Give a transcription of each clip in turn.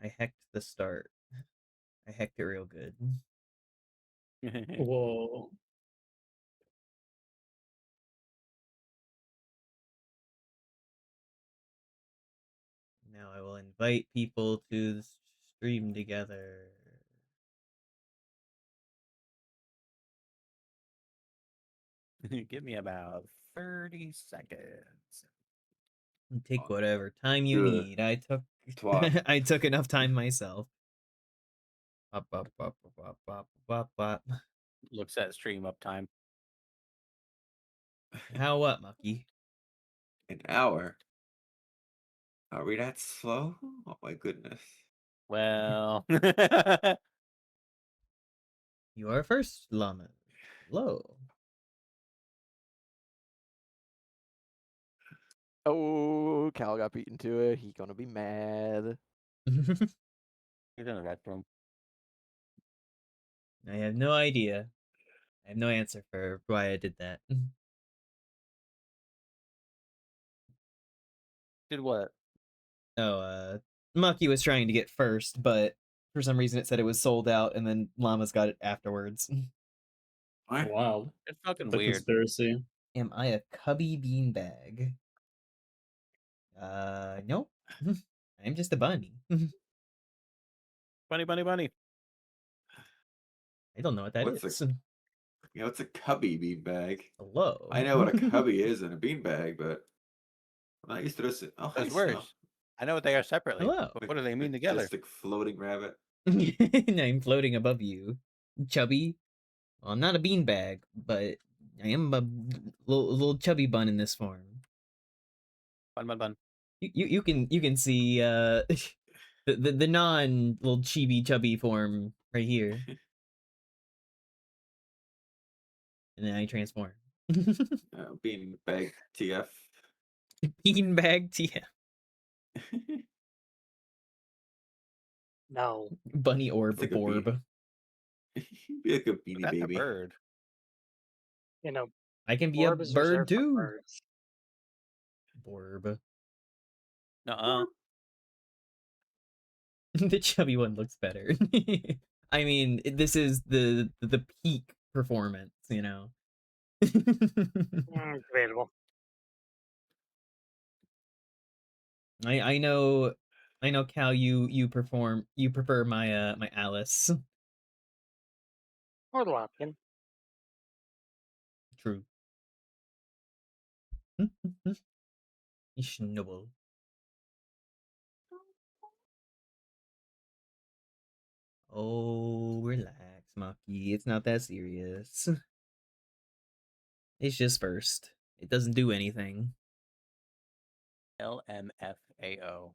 I hacked the start. I hacked it real good. Whoa. Now I will invite people to the stream together. Give me about 30 seconds. Take whatever time you Do it. need. I took Twat. I took enough time myself. Bop, bop, bop, bop, bop, bop, bop. Looks at stream uptime. How what, Mucky? An hour. Are we that slow? Oh my goodness. Well, You are first, Llama. Low. Oh, Cal got beaten to it. He gonna be mad. he's in the restroom. I have no idea. I have no answer for why I did that. Did what? Oh, Mucky was trying to get first, but for some reason it said it was sold out, and then Llamas got it afterwards. What? Wild. It's fucking The weird. conspiracy. Am I a cubby beanbag? No. I'm just a bunny. Bunny, bunny, bunny. I don't know what that What's is. What's a cubby beanbag? Hello. I know what a cubby is and a beanbag, but I'm not used to this. Oh, hi, Those Snow. words. I know what they are separately. Hello. But what do they mean together? Majestic floating rabbit. I'm floating above you. Chubby. Well, I'm not a beanbag, but I am a little chubby bun in this form. Bun, bun, bun. You can see the non little chibi chubby form right here. And then I transform. Beanbag TF. Beanbag TF. No. Bunny orb It's like a orb. Be like a beanie That's baby. a bird. You know, I can be a orb is bird reserved for too. birds. Orb. Nuh-uh. The chubby one looks better. I mean, this is the peak performance, you know. Debatable. I know, Cal. You prefer my my Alice. Or the Lopkin. True. Schnubble. Oh, relax, Maki. It's not that serious. It's just first. It doesn't do anything. LMFAO.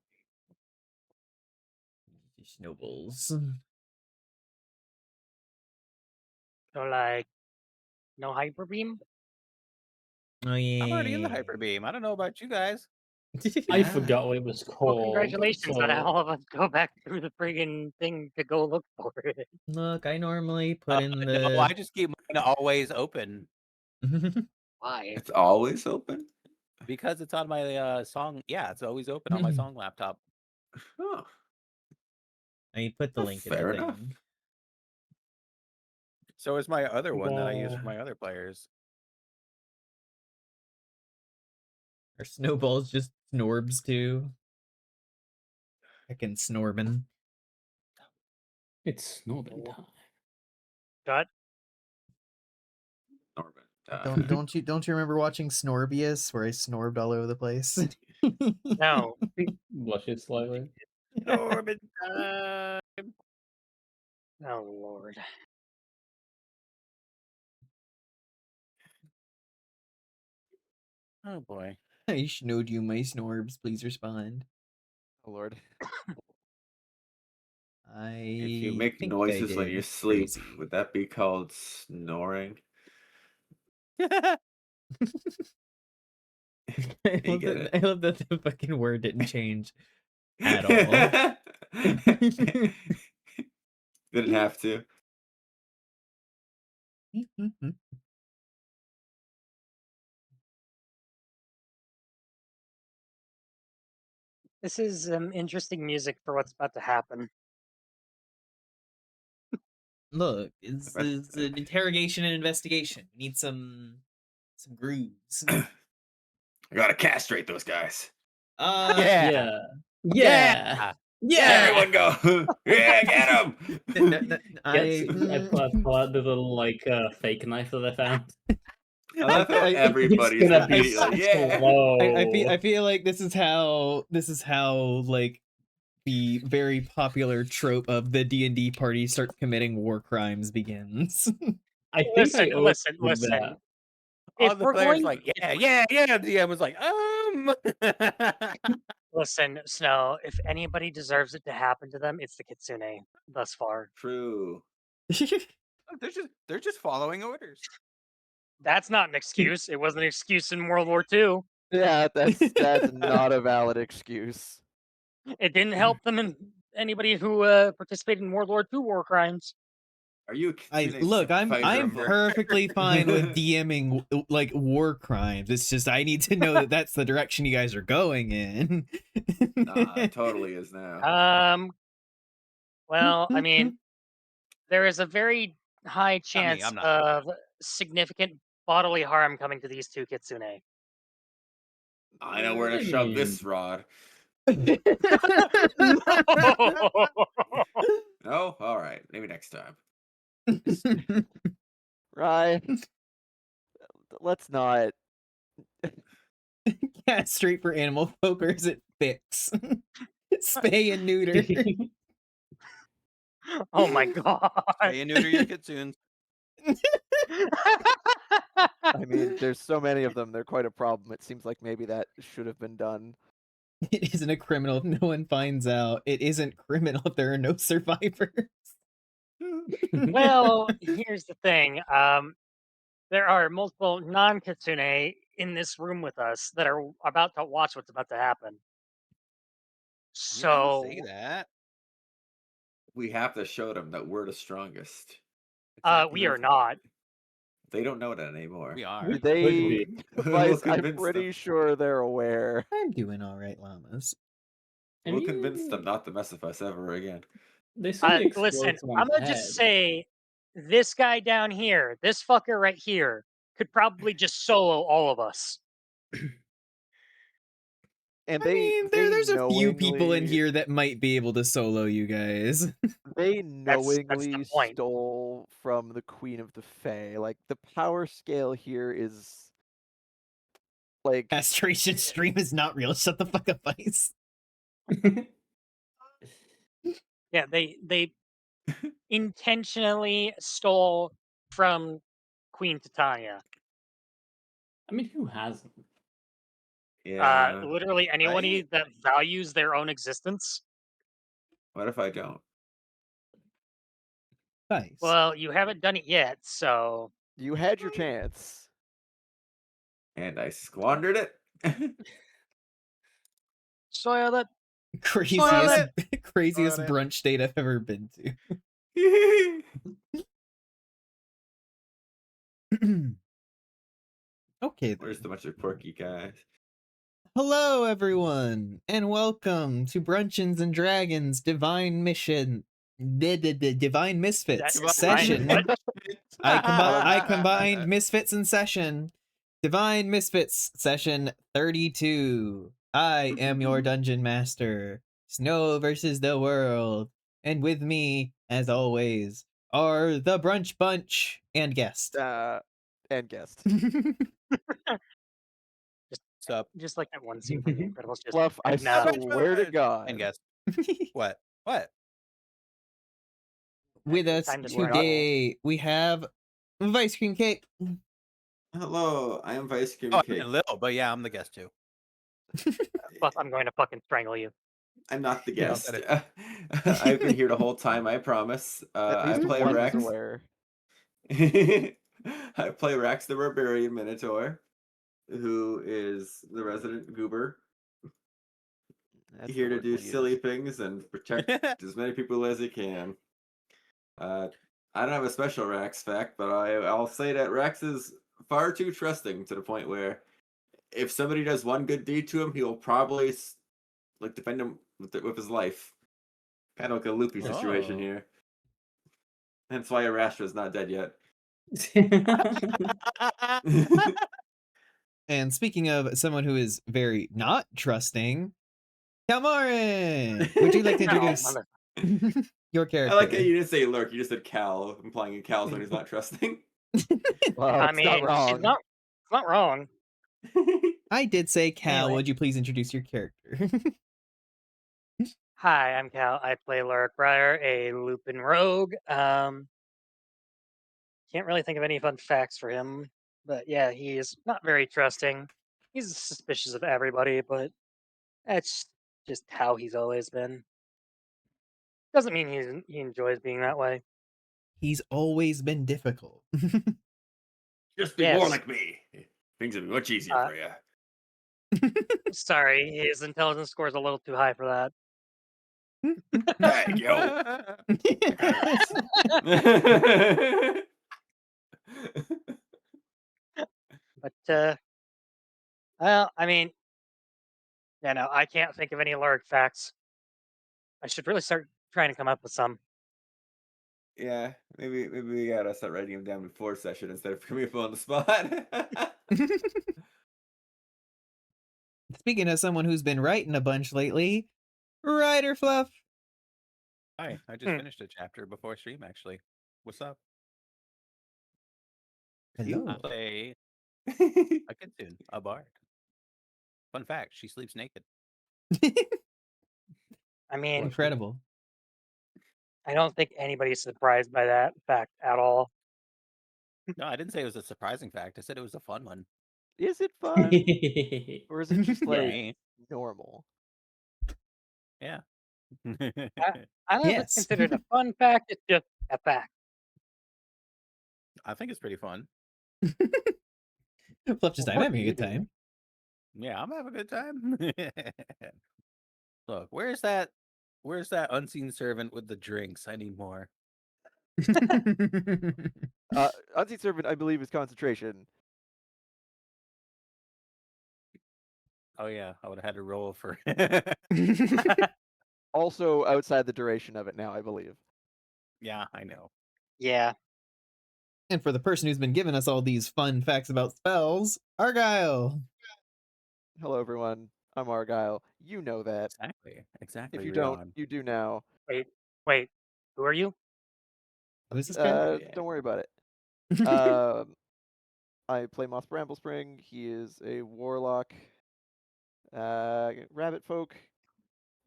Snowballs. So, like, no hyper beam? Oh yeah. I'm already in the hyper beam. I don't know about you guys. I Yeah. forgot it was Well, called. congratulations on so- all of us go back through the friggin' thing to go look for it. Look, I normally put in the. No, I just keep mine always open Why? It's always open. because it's on my song. Yeah, it's always open on my song laptop. Oh, I put the That's link in fair the enough. thing. So is my other one that I use Well- for my other players. Are snowballs just snorbs too? Heckin' snorbin'. It's snorbing time. Got Norman. Don't you remember watching Snorbius where I snorbed all over the place? no. Blush it slightly. Norman time. Oh lord. Oh boy. I snowed you my snorbs. Please respond. Oh lord. If you I make think noises I when did. you sleep, Crazy. would that be called snoring? I You love get that. it? I love that the fucking word didn't change at all. Didn't have to. This is interesting music for what's about to happen. Look, it's bet- an interrogation and investigation. We need some grooves. I gotta castrate those guys. Yeah. Yeah. Yeah. Yeah. Everyone go. Yeah, get him. I mm, pull out the little fake knife that I found. I love how I- it's everybody's gonna be immediately. Yeah. slow. I feel like this is how like the very popular trope of the D&D party starts committing war crimes begins. I think Listen, I always listen, do listen. that. If All the we're players going, like, yeah. DM was like, listen, Snow. If anybody deserves it to happen to them, it's the Kitsune. Thus far, True. they're just following orders. that's not an excuse. It wasn't an excuse in World War II. Yeah, that's not a valid excuse. It didn't help them and anybody who participated in World War II war crimes. Are you a Kitsune Look, I'm sympathizer? perfectly fine with DMing like war crimes. It's just I need to know that that's the direction you guys are going in. Nah, it totally is now. Well, I mean, there is a very high Not me, chance I'm not. of significant bodily harm coming to these two Kitsune. I know where to shove this rod. No? Alright. Maybe next time. Ryan, let's not. Castrate for animal pokers it fix. Spay and neuter. Oh my god. Spay and neuter your kitsunes. I mean, there's so many of them. They're quite a problem. It seems like maybe that should have been done. It isn't a criminal if no one finds out. It isn't criminal if there are no survivors. Well, here's the thing. There are multiple non-Kitsune in this room with us that are about to watch what's about to happen. You So, didn't say that. We have to show them that we're the strongest. we are not. They don't know that anymore. We are. We- They, be. Vice, I'm convince pretty them. sure they're aware. I'm doing all right, llamas. I We'll mean, convince them not to mess with us ever again. They saw the Listen, explode I'm someone's gonna head. just say, this guy down here, this fucker right here, could probably just solo all of us. And I mean, there's a few people in knowingly- here that might be able to solo you guys. They That's the knowingly point. stole from the Queen of the Fae. Like, the power scale here is like Castration stream is not real. Shut the fuck up, Vice. Yeah, they intentionally stole from Queen Titania. I mean, who hasn't? Yeah. Literally anybody Right? that values their own existence. What if I don't? Vice. Well, you haven't done it yet, so you had your chance. And I squandered it? soil it. craziest craziest Got it. brunch date I've ever been to. Okay, Where's then. the bunch of quirky guys? Hello, everyone, and welcome to Bruncheons and Dragons Divine Mission, Divine Misfits Divine session. what? I combined Misfits and session. Divine Misfits session 32. I am your dungeon master. Snow versus the world, and with me, as always, are the Brunch Bunch and guest. And guest. Sup? Just like that one scene from The Incredibles. Just Fluff, I no. swear to God. And guess what? What? With us Time to swear. today, we have Vice Cream Cake. Hello, I am Vice Cream Oh, Cake. and Lil, but yeah, I'm the guest too. I'm going to fucking strangle you. I'm not the Yeah, guest. said I've been here the whole time, I promise. At I least play one is Rex. aware. I play Rex the Barbarian Minotaur, who is the resident goober. That's Here the to word do to silly use. things and protect as many people as he can. I don't have a special Rex fact, but I'll say that Rex is far too trusting to the point where if somebody does one good deed to him, he will probably like defend him with his life. Kind of like a loopy situation Oh. here. Hence why Arastra is not dead yet. And speaking of someone who is very not trusting, Calmarin, would you like to No, introduce mother- your character? I like how you didn't say lurk, you just said Cal, implying Cal's when he's not trusting. Well, I it's mean, not she's wrong. not wrong. I did say Cal. Anyway. Would you please introduce your character? Hi, I'm Cal. I play Lurk Briar, a Lupin rogue. Can't really think of any fun facts for him, but yeah, he is not very trusting. He's suspicious of everybody, but that's just how he's always been. Doesn't mean he enjoys being that way. He's always been difficult. Just be more Yes. like me. Things would be much easier Uh, for you. Sorry, his intelligence score is a little too high for that. Hey, yo. But well, I mean, yeah, no, I can't think of any Lurk facts. I should really start trying to come up with some. Yeah, maybe we gotta start writing them down before session instead of coming up on the spot. Speaking of someone who's been writing a bunch lately, Writer Fluff. Hi, I just finished a chapter before stream, actually. What's up? I Hello. play a kitsune, a bard. Fun fact, she sleeps naked. I mean, Incredible. I don't think anybody's surprised by that fact at all. No, I didn't say it was a surprising fact. I said it was a fun one. Is it fun? Or is it just For like me. normal? Yeah. I don't know if Yes. it's considered a fun fact, it's just a fact. I think it's pretty fun. Fluff just Well, I'm what having do a you good do? time. Yeah, I'm having a good time. Look, where's that unseen servant with the drinks? I need more. Unseen Servant, I believe, is concentration. Oh yeah, I would have had to roll for Also outside the duration of it now, I believe. Yeah, I know. Yeah. And for the person who's been giving us all these fun facts about spells, Argyle. Hello, everyone. I'm Argyle. You know that. Exactly. If you Read don't, on. you do now. Wait, who are you? Who's this guy? Yeah. Don't worry about it. I play Moth Bramblespring. He is a warlock. Rabbit folk.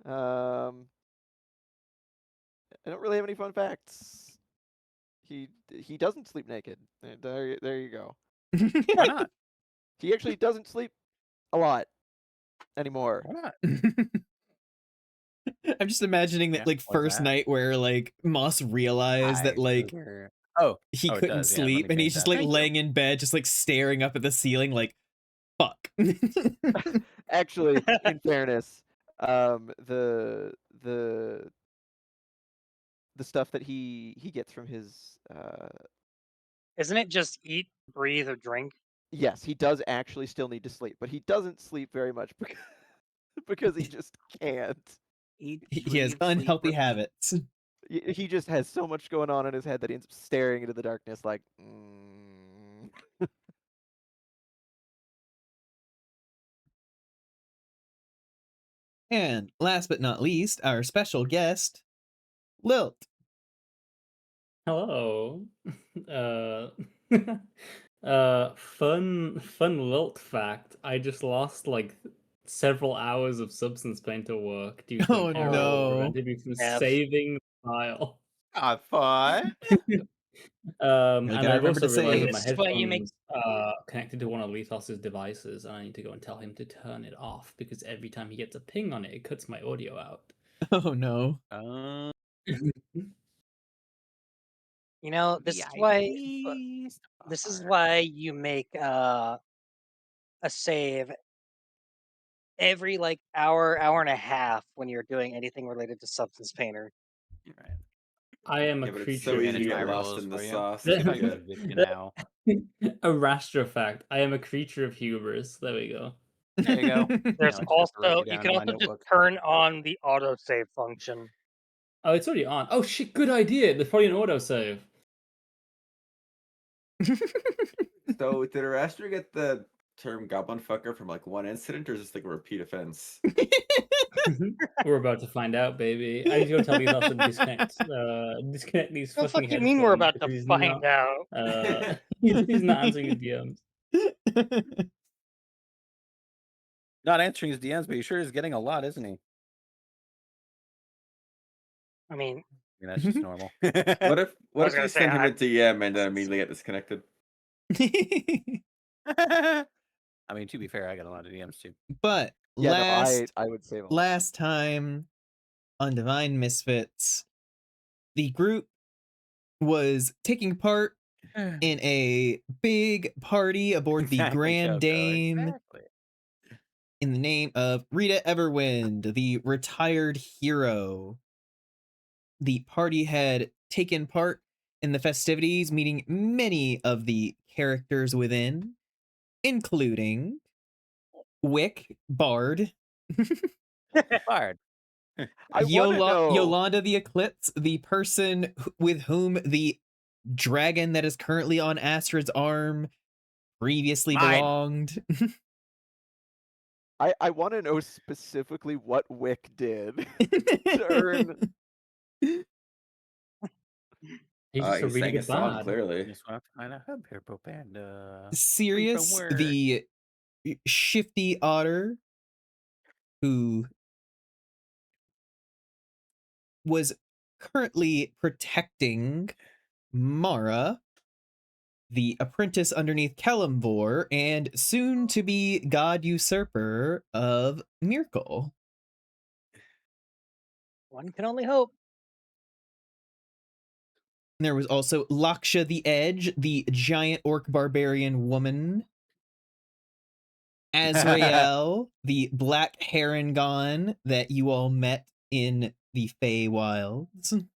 I don't really have any fun facts. He doesn't sleep naked. There you go. Why not? He actually doesn't sleep a lot anymore. Why not? I'm just imagining that Yeah, like what's first that? night where like Moss realized that like Oh, he oh, it couldn't does, yeah, let sleep me and change he's just that. like Thank you. laying in bed just like staring up at the ceiling like fuck. Actually, in fairness, the stuff that he gets from his Isn't it just eat, breathe, or drink? yes, he does actually still need to sleep, but he doesn't sleep very much because he just can't. Eat, He has breathe, sleep, unhealthy repeat. habits. He just has so much going on in his head that he ends up staring into the darkness like. And last but not least, our special guest, Lilt. Hello. Fun lilt fact. I just lost like several hours of substance pain to work due to Oh, an error no. that prevented me from F. saving the file. Not fun. And gotta I've remember also to realized save. that my This is why you make- headphones connected to one of Lethos's devices, and I need to go and tell him to turn it off because every time he gets a ping on it, it cuts my audio out. Oh no. You know, this is why you make a save every like hour and a half when you're doing anything related to substance painter. Right. I am a Yeah, but it's creature so of easy to my get rolls lost in the for you. sauce. Yeah. It's I good. convict you now. A Rastra fact. I am a creature of hubris. There we go. There you go. There's Now I just have to write also you you down can in my also just notebook. turn on the autosave function. Oh, it's already on. Oh shit, good idea. There's probably an autosave. So did Arastra get the term goblin fucker from like one incident, or is this like a repeat offense? We're about to find out, baby. I need to go tell these to disconnect these What the fuck fucking do you mean we're headphones about to because he's find not out? he's not answering his DMs. Not answering his DMs, but he sure is getting a lot, isn't he? I mean, I mean, that's just normal. What if was you gonna say, send him a I- DM and then immediately get disconnected? I mean, to be fair, I got a lot of DMs too. But Yeah, no, last I would say last time on Divine Misfits, the group was taking part in a big party aboard the Exactly, Grand Shoko, Dame exactly. in the name of Rita Everwind, the retired hero. The party had taken part in the festivities, meeting many of the characters within, including Wick, Bard, Bard. I want to know. Yolanda the Eclipse, the person with whom the dragon that is currently on Astra's arm previously Mine. belonged. I want to know specifically what Wick did to earn. He's just a He really sang a good song bard. clearly. Just want to find a hub here, Panda. Sirius, where? the shifty otter, who was currently protecting Mara, the apprentice underneath Kellamvor, and soon to be god usurper of Myrkul. one can only hope. There was also Laksha the Edge, the giant orc barbarian woman. Azrael, the black Harangon that you all met in the Feywilds.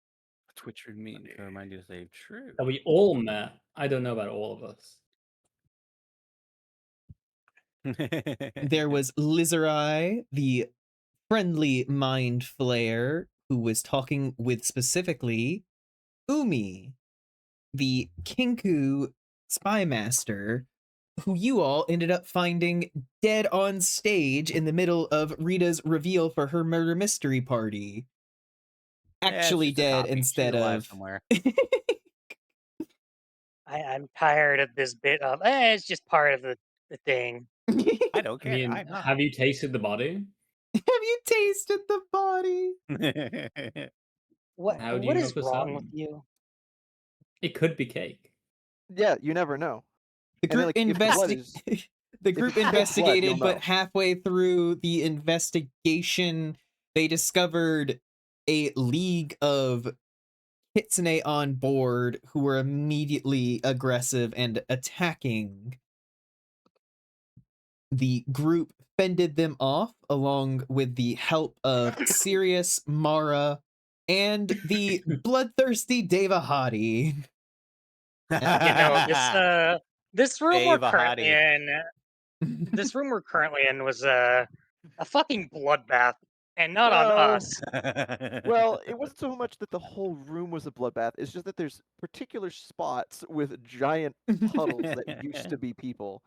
Twitch would mean to remind you to say true. That we all met. I don't know about all of us. There was Lizerai, the friendly mind flayer, who was talking with specifically Umi, the Kinku spy master, who you all ended up finding dead on stage in the middle of Rita's reveal for her murder mystery party. Yeah, it's Actually just a dead copy. She's instead alive of somewhere. I'm tired of this bit of it's just part of the thing. I don't I care. mean, I'm not. have you tasted the body? Have you tasted the body? What How do what you know is for wrong with certain? you? It could be cake. Yeah, you never know. The And then, group like, if the blood is- the if group it's fake blood, investigated, you'll but know. halfway through the investigation, they discovered a league of Kitsune on board who were immediately aggressive and attacking. The group fended them off along with the help of Sirius, Mara, and the bloodthirsty Devahadi. You know, this room we're currently Devahadi. in. This room we're currently in was a fucking bloodbath, and not on Well, us. Well, it wasn't so much that the whole room was a bloodbath. It's just that there's particular spots with giant puddles that used to be people.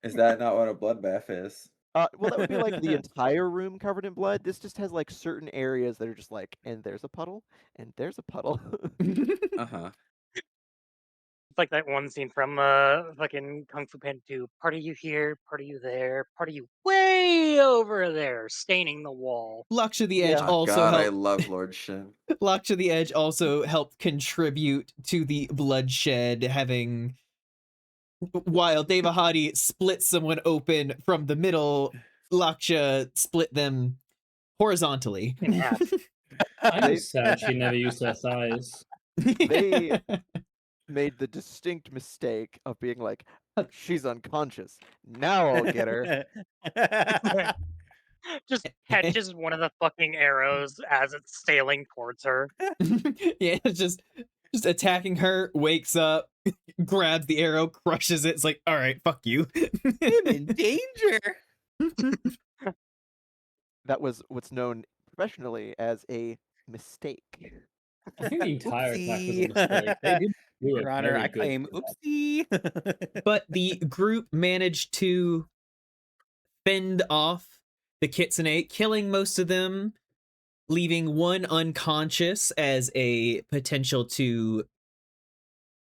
Is that not what a bloodbath is? Well, that would be like the entire room covered in blood. This just has like certain areas that are just like, and there's a puddle, and there's a puddle. Uh-huh. It's like that one scene from fucking Kung Fu Panda 2. Part of you here, part of you there, part of you way over there, staining the wall. Laksha the Edge Yeah. Oh also God, I helped. love Lord Shin. Laksha the Edge also helped contribute to the bloodshed, having while Devahadi split someone open from the middle, Laksha split them horizontally. In half. I'm sad she never used her thighs. They made the distinct mistake of being like, she's unconscious. Now I'll get her. Just catches one of the fucking arrows as it's sailing towards her. Yeah, it's just just attacking her, wakes up, grabs the arrow, crushes it. It's like, all right, fuck you. I'm in danger. That was what's known professionally as a mistake. I think the entire attack was a Oopsie. mistake. They did do a Your Honor, very I good claim job. oopsie. But the group managed to fend off the Kitsune, killing most of them, leaving one unconscious as a potential to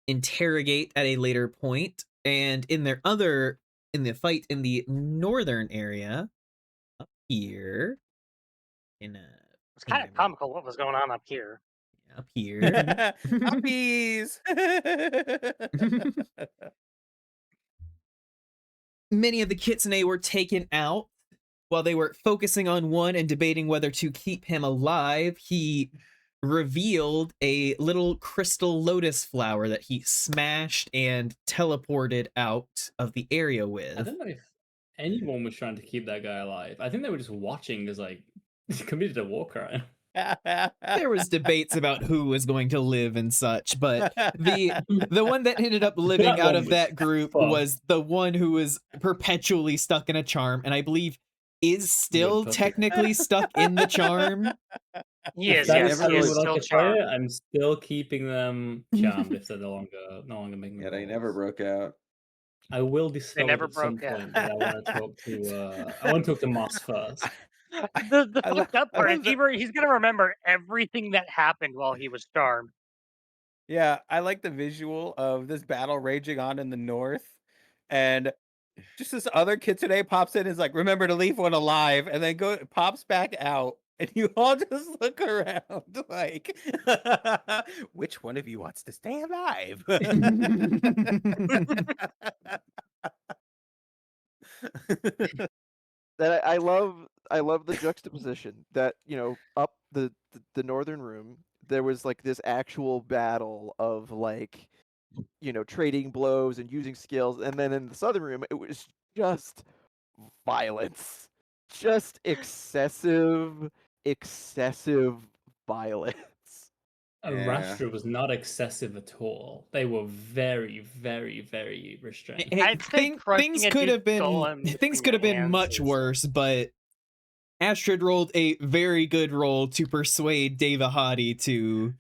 interrogate at a later point. And in the fight in the northern area, up here, It's kind of comical what was going on up here. up here, Puppies. many of the Kitsune were taken out. While they were focusing on one and debating whether to keep him alive, he revealed a little crystal lotus flower that he smashed and teleported out of the area I with. don't know if anyone was trying to keep that guy alive. I think they were just watching as like committed a war crime. There was debates about who was going to live and such, but the one that ended up living That out one of was that group fucked. was the one who was perpetually stuck in a charm, and I believe is still puppy. technically stuck in the charm. He is, That yes, is he true, is but still like I tell you, charmed. I'm still keeping them charmed if they're no longer making Yeah, they never rolls. broke out. I will dispel never it at some broke out. point, but I want to talk to Moss first. The I lo- fucked up I part love is the- he's gonna remember everything that happened while he was charmed. Yeah, I like the visual of this battle raging on in the north, and just this other kid today pops in and is like, "Remember to leave one alive," and then pops back out, and you all just look around like, "Which one of you wants to stay alive?" That I love the juxtaposition that, you know, up the northern room there was like this actual battle of like, you know, trading blows and using skills, and then in the southern room it was just violence. Just excessive violence. Yeah. Rastra was not excessive at all. They were very, very, very restrained. Hey, I'd say crushing things a could dude's have been skull and things missing could have your been hands much is, worse, but Astrid rolled a very good roll to persuade Deva Hadi to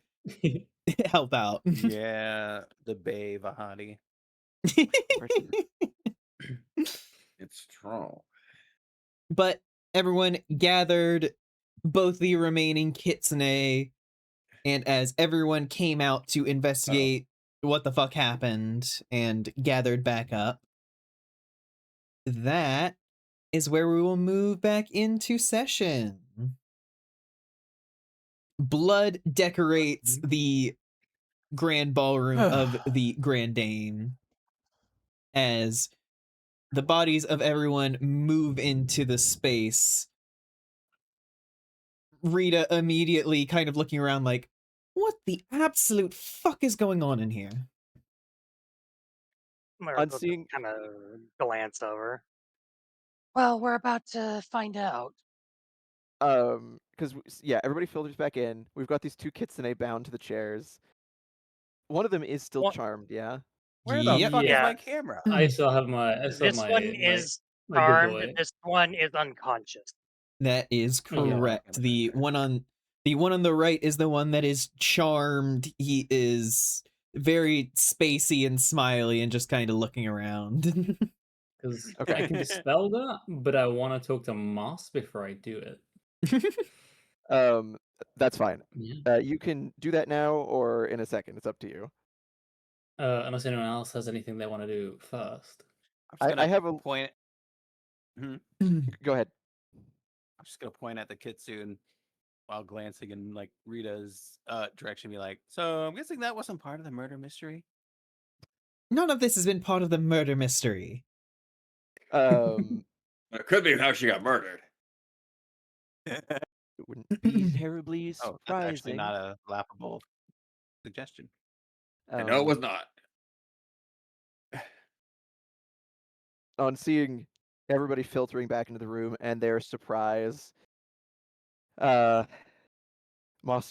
help out. Yeah, the Bay Vahadi. It's true. But everyone gathered both the remaining Kitsune, and as everyone came out to investigate what the fuck happened and gathered back up, that is where we will move back into session. Blood decorates the grand ballroom of the Grand Dane as the bodies of everyone move into the space. Rita immediately kind of looking around like, what the absolute fuck is going on in here? On seeing kind of glance over. Well, we're about to find out. because yeah, everybody filters back in. We've got these two kitsune bound to the chairs. One of them is still What- charmed, yeah. Where the Yep. fuck is Yeah. my camera? I still have my. This one is my good charmed. boy. This one is unconscious. That is Yeah. correct. The one on the right is the one that is charmed. He is very spacey and smiley and just kind of looking around. Because Okay. I can dispel that, but I want to talk to Moss before I do it. That's fine. Yeah. You can do that now or in a second. It's up to you. Unless anyone else has anything they want to do first. I'm just gonna I have a point. Go ahead. I'm just gonna point at the kitsune while glancing in like Rita's direction, be like, "So I'm guessing that wasn't part of the murder mystery." None of this has been part of the murder mystery. It could be how she got murdered. It wouldn't be terribly Oh, surprising. that's actually not a laughable suggestion. I know it was Um, not. On seeing everybody filtering back into the room and their surprise, Moss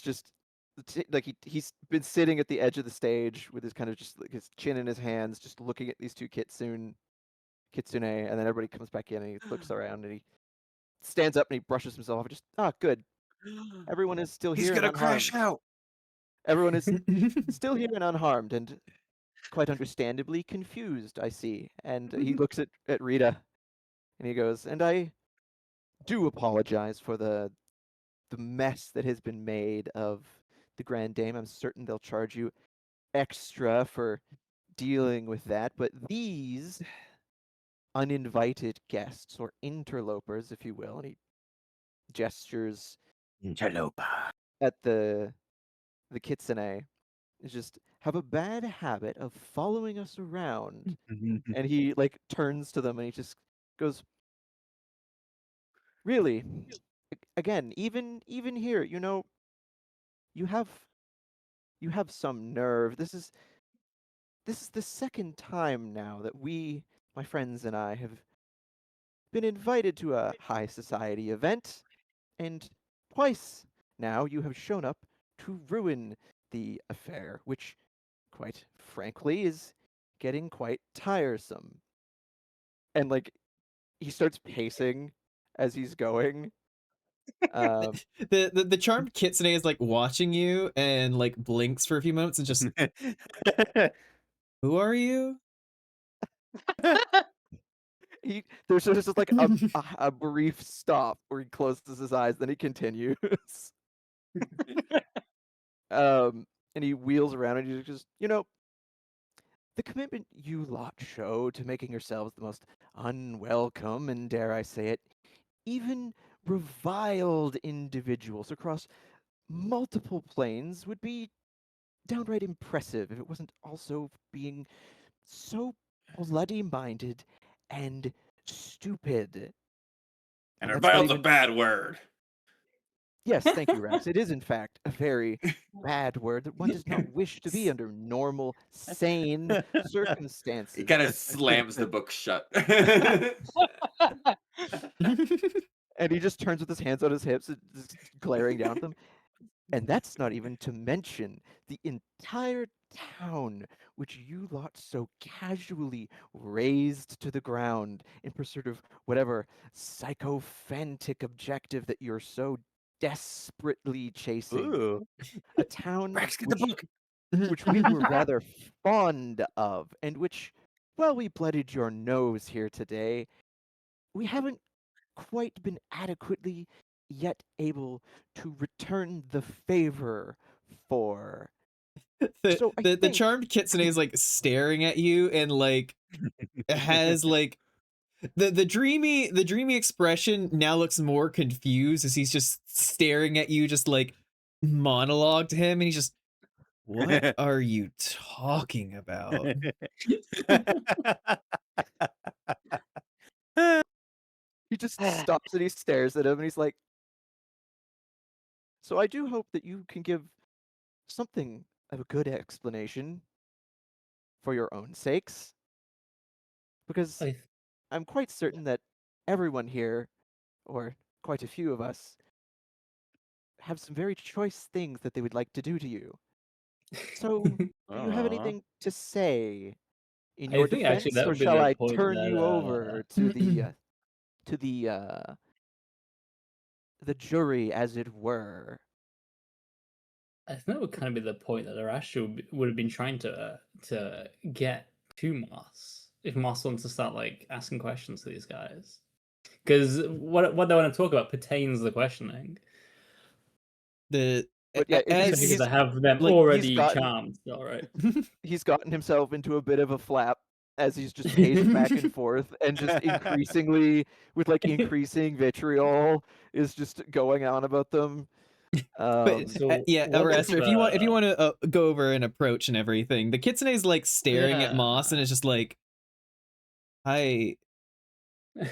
just like he's been sitting at the edge of the stage with his kind of just like his chin in his hands, just looking at these two kitsune, and then everybody comes back in and he looks around and he stands up and he brushes himself off. Just good. Everyone is still He's here and gonna unharmed. crash out. Everyone is still here and unharmed and quite understandably confused, I see. And he looks at Rita and he goes, and I do apologize for the mess that has been made of the Grand Dame. I'm certain they'll charge you extra for dealing with that, but these uninvited guests, or interlopers, if you will, and he gestures Interloper. at the kitsune, is just have a bad habit of following us around. And he like turns to them and he just goes, really, again, even here, you have some nerve. This is the second time now that my friends and I, have been invited to a high society event, and twice now you have shown up to ruin the affair, which, quite frankly, is getting quite tiresome. And like he starts pacing as he's going. The charmed kitsune is like watching you and like blinks for a few moments and just, who are you? There's just like a brief stop where he closes his eyes, then he continues. And he wheels around and he's just, the commitment you lot show to making yourselves the most unwelcome and, dare I say it, even reviled individuals across multiple planes would be downright impressive if it wasn't also being so bloody-minded and stupid. And that's not revile's a even- bad word. Yes, thank you, Rax. It is, in fact, a very bad word that one does not wish to be under normal, sane circumstances. He kind of slams the book shut. And he just turns with his hands on his hips, just glaring down at them. And that's not even to mention the entire town, which you lot so casually razed to the ground in pursuit of whatever psychophantic objective that you're so desperately chasing. Ooh. A town Rex, get the book. which we were rather fond of, and which, while we blooded your nose here today, we haven't quite been adequately yet able to return the favor for. So I The think- charmed kitsune is like staring at you and like has like the dreamy expression now looks more confused as he's just staring at you, just like monologue to him, and he's just, what are you talking about? He just stops and he stares at him and he's like, so I do hope that you can give something of a good explanation for your own sakes. Because I'm quite certain that everyone here, or quite a few of us, have some very choice things that they would like to do to you. So, do you have anything to say in I your think defense, actually that or would be shall the I point turn that, you over to the jury, as it were? I think that would kind of be the point that Arash would have been trying to get to Moss, if Moss wants to start like asking questions to these guys, because what they want to talk about pertains to the questioning. But yeah, as Because I have them like, already gotten- charmed, all right. He's gotten himself into a bit of a flap as he's just paced back and forth, and just increasingly, with like increasing vitriol, is just going on about them. But So yeah, what Araster, if, if you want to go over an approach and everything, the kitsune is like staring at Moss and it's just like, I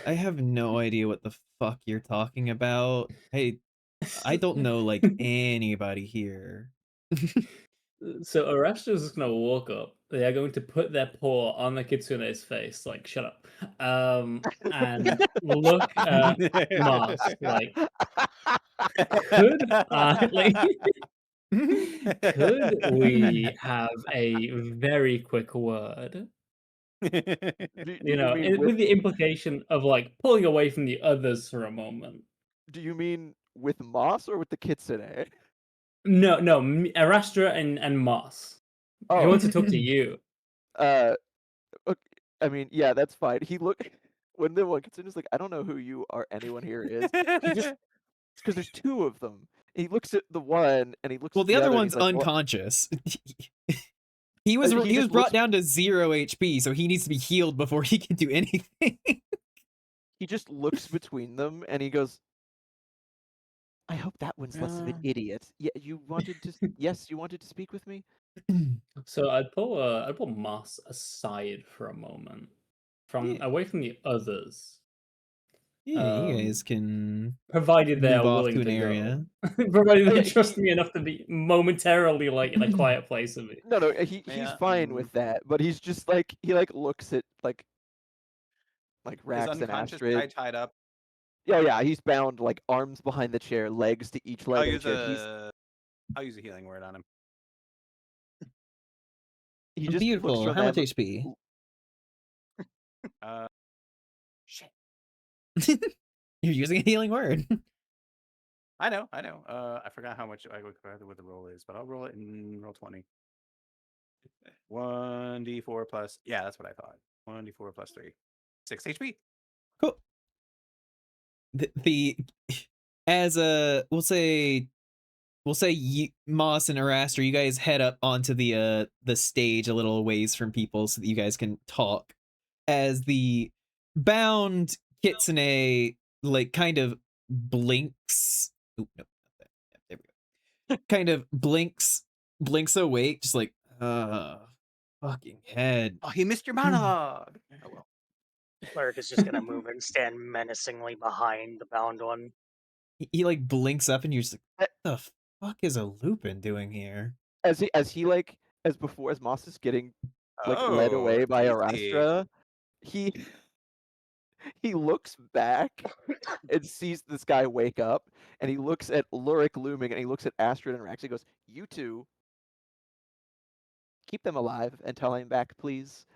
have no idea what the fuck you're talking about. I don't know like anybody here. So Arash is just gonna walk up. They are going to put their paw on the kitsune's face, like shut up, and look at Moss like, could I like Could we have a very quick word? Do You you know, mean with the implication of like pulling away from the others for a moment. do you mean with Moss or with the kitsune? No, no, Arastra and Moss. He Oh, wants to talk to you. uh, ok I mean, yeah, that's fine. He look when the one kitsune is like, "I don't know who you or anyone here is," he just because there's 2 of them. He looks at the one, and he looks Well, at the the other other, and one's he's like, "Well," unconscious. He was he he was just brought looks down to 0 HP, so he needs to be healed before he can do anything. he just looks between them, and he goes, "I hope that one's less of an idiot. Yeah, you wanted to yes, you wanted to speak with me?" So I'd pull Moss aside for a moment, from Yeah. away from the others, Yeah, you guys can provided they move are off willing to an to go. area. Provided Oh, they yeah, trust me enough to be momentarily like in a quiet place with me. No, he's Yeah, fine with that, but he's just like he like looks at like Is Rax and unconscious Astrid. guy tied up? Oh yeah, he's bound like arms behind the chair, legs to each I'll leg of the use chair. I'll use a healing word on him. He just looks Beautiful. from How much them. HP? Shit. You're using a healing word. I know. I forgot how much I would compare what the roll is, but I'll roll it in roll 20. 1d4 plus. Yeah, that's what I thought. 1d4 plus 3. 6 HP. Cool. The as a we'll say Moss and Arastra, you guys head up onto the stage a little ways from people so that you guys can talk. As the bound kitsune like kind of blinks. Oop, no, not that. Yeah, there we go. Kind of blinks awake, just like fucking head. Oh, he missed your monologue. Oh well. Cleric is just gonna move and stand menacingly behind the bound one. He like blinks up and you're just like, Uh, what the fuck is a Lupin doing here? as before as Moss is getting like led Oh, away by easy. Arastra, he he looks back and sees this guy wake up, and he looks at Lurik looming, and he looks at Astrid and Rax. He goes, "You two, keep them alive until I'm back, please."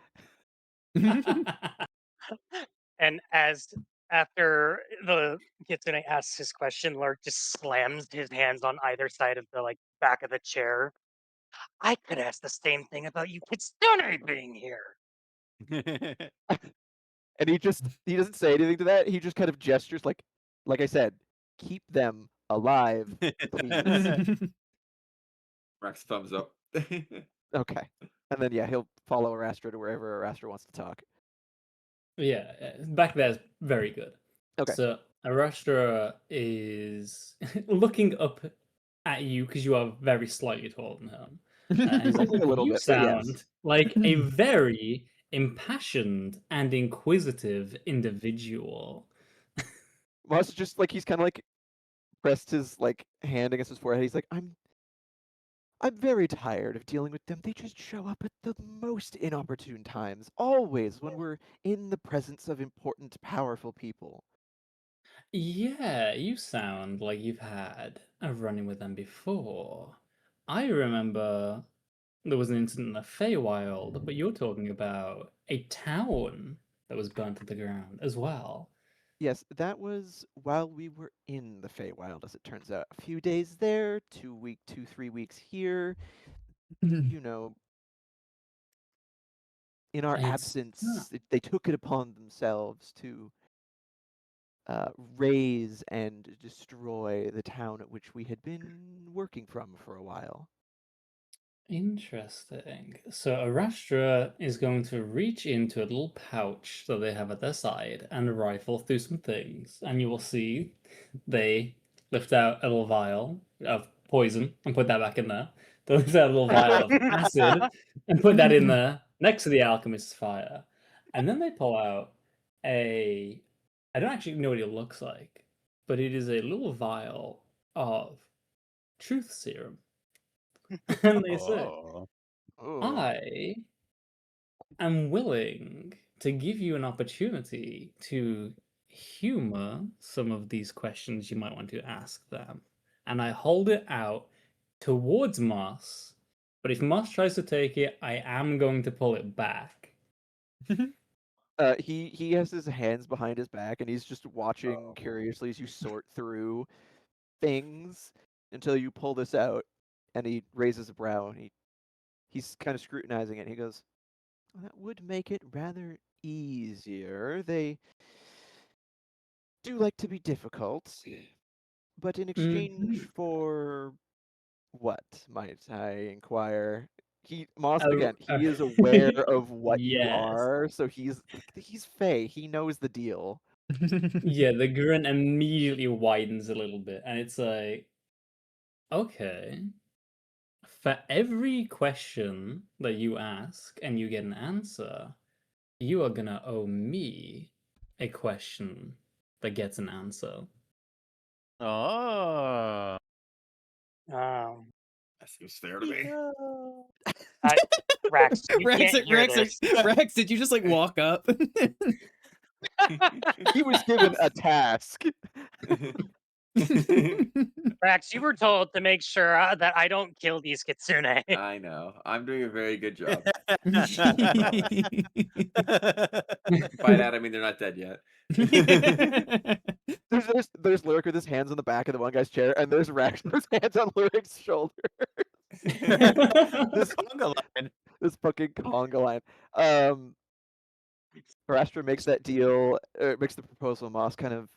And as after the kitsune asks his question, Lurk just slams his hands on either side of the like back of the chair. I could ask the same thing about you kitsune being here. And he doesn't say anything to that. He just kind of gestures like I said, keep them alive, please. Rex thumbs up. Okay. And then yeah, he'll follow Arastra to wherever Arastra wants to talk. Yeah, back there is very good. Okay. So Arastra is looking up at you because you are very slightly taller than him. And he's like, Only a little you bit, but yes. sound like a very impassioned and inquisitive individual. Moss just like he's kind of like pressed his like hand against his forehead. He's like, I'm very tired of dealing with them. They just show up at the most inopportune times, always when we're in the presence of important, powerful people. Yeah, you sound like you've had a run-in with them before. I remember there was an incident in the Feywild, but you're talking about a town that was burnt to the ground as well. Yes, that was while we were in the Feywild, as it turns out. A few days there, 3 weeks here. You know, in our It's absence, they took it upon themselves to raise and destroy the town at which we had been working from for a while. interesting. So Arastra is going to reach into a little pouch that they have at their side and rifle through some things, and you will see they lift out a little vial of poison and put that back in there. They lift out a little vial of acid and put that in there next to the alchemist's fire, and then they pull out a. I don't actually know what it looks like, but it is a little vial of truth serum. And they say, Oh. Oh, I am willing to give you an opportunity to humor some of these questions you might want to ask them. And I hold it out towards Moss, but if Moss tries to take it, I am going to pull it back. He has his hands behind his back and he's just watching curiously as you sort through things until you pull this out, and he raises a brow and he's kind of scrutinizing it. And he goes, "Well, that would make it rather easier. They do like to be difficult, but in exchange for what, might I inquire?" Moss again. He is aware of what you Yes. are, so he's Fey. He knows the deal. Yeah, the grin immediately widens a little bit, and it's like, okay, for every question that you ask and you get an answer, you are gonna owe me a question that gets an answer. Oh. Um, That seems fair to me. Rax, you Rex, can't hear this. Rex, did you just like walk up? He was given a task. Rax, you were told to make sure that I don't kill these kitsune. I know. I'm doing a very good job. By that I mean they're not dead yet. There's Lyric with his hands on the back of the one guy's chair, and there's Rex with his hands on Lyric's shoulder. This conga line. This fucking conga line. Parastra makes that deal, makes the proposal. Moss kind of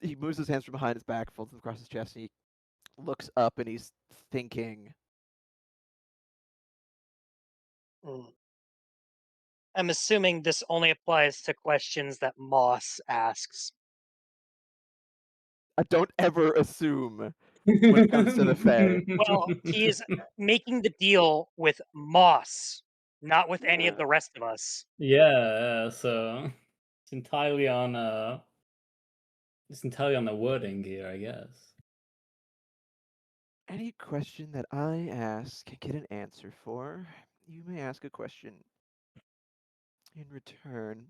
he moves his hands from behind his back, folds them across his chest, and he looks up and he's thinking. I'm assuming this only applies to questions that Moss asks. I don't ever assume when it comes to the Fae. Well, he is making the deal with Moss, not with any of the rest of us. Yeah, so it's entirely on the wording here, I guess. Any question that I ask, get an answer for. You may ask a question in return.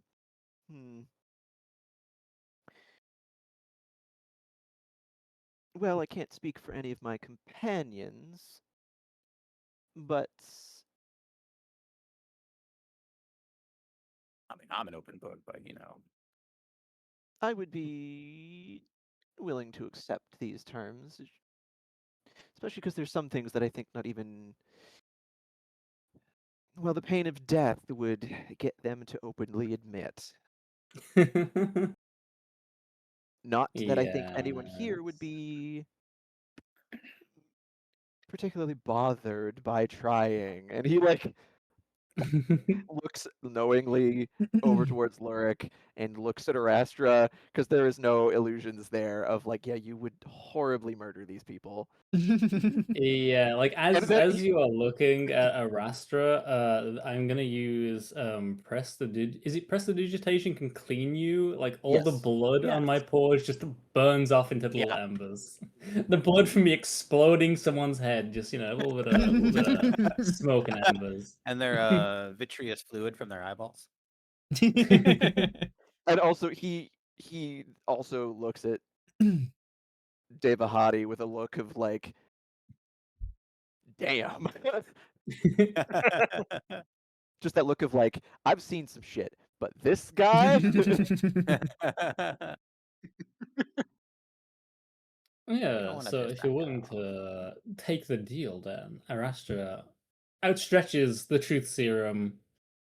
Well, I can't speak for any of my companions, but I mean, I'm an open book, but I would be willing to accept these terms, especially because there's some things that I think not even. Well, the pain of death would get them to openly admit. Not that I think anyone here would be particularly bothered by trying. And he looks knowingly over towards Lurik and looks at Arastra, because there is no illusions there of yeah, you would horribly murder these people. Yeah, like as you are looking at Arastra, I'm gonna use prestidigitation can clean you. Like all the Yes. blood on my paws just burns off into little embers. The blood from me exploding someone's head, just a little bit of smoke and embers. and their vitreous fluid from their eyeballs. And also he also looks at Devahati with a look of damn. Just that look of I've seen some shit, but this guy. Yeah, wanna so piss if you're that willing guy to take the deal, then Arastra outstretches the truth serum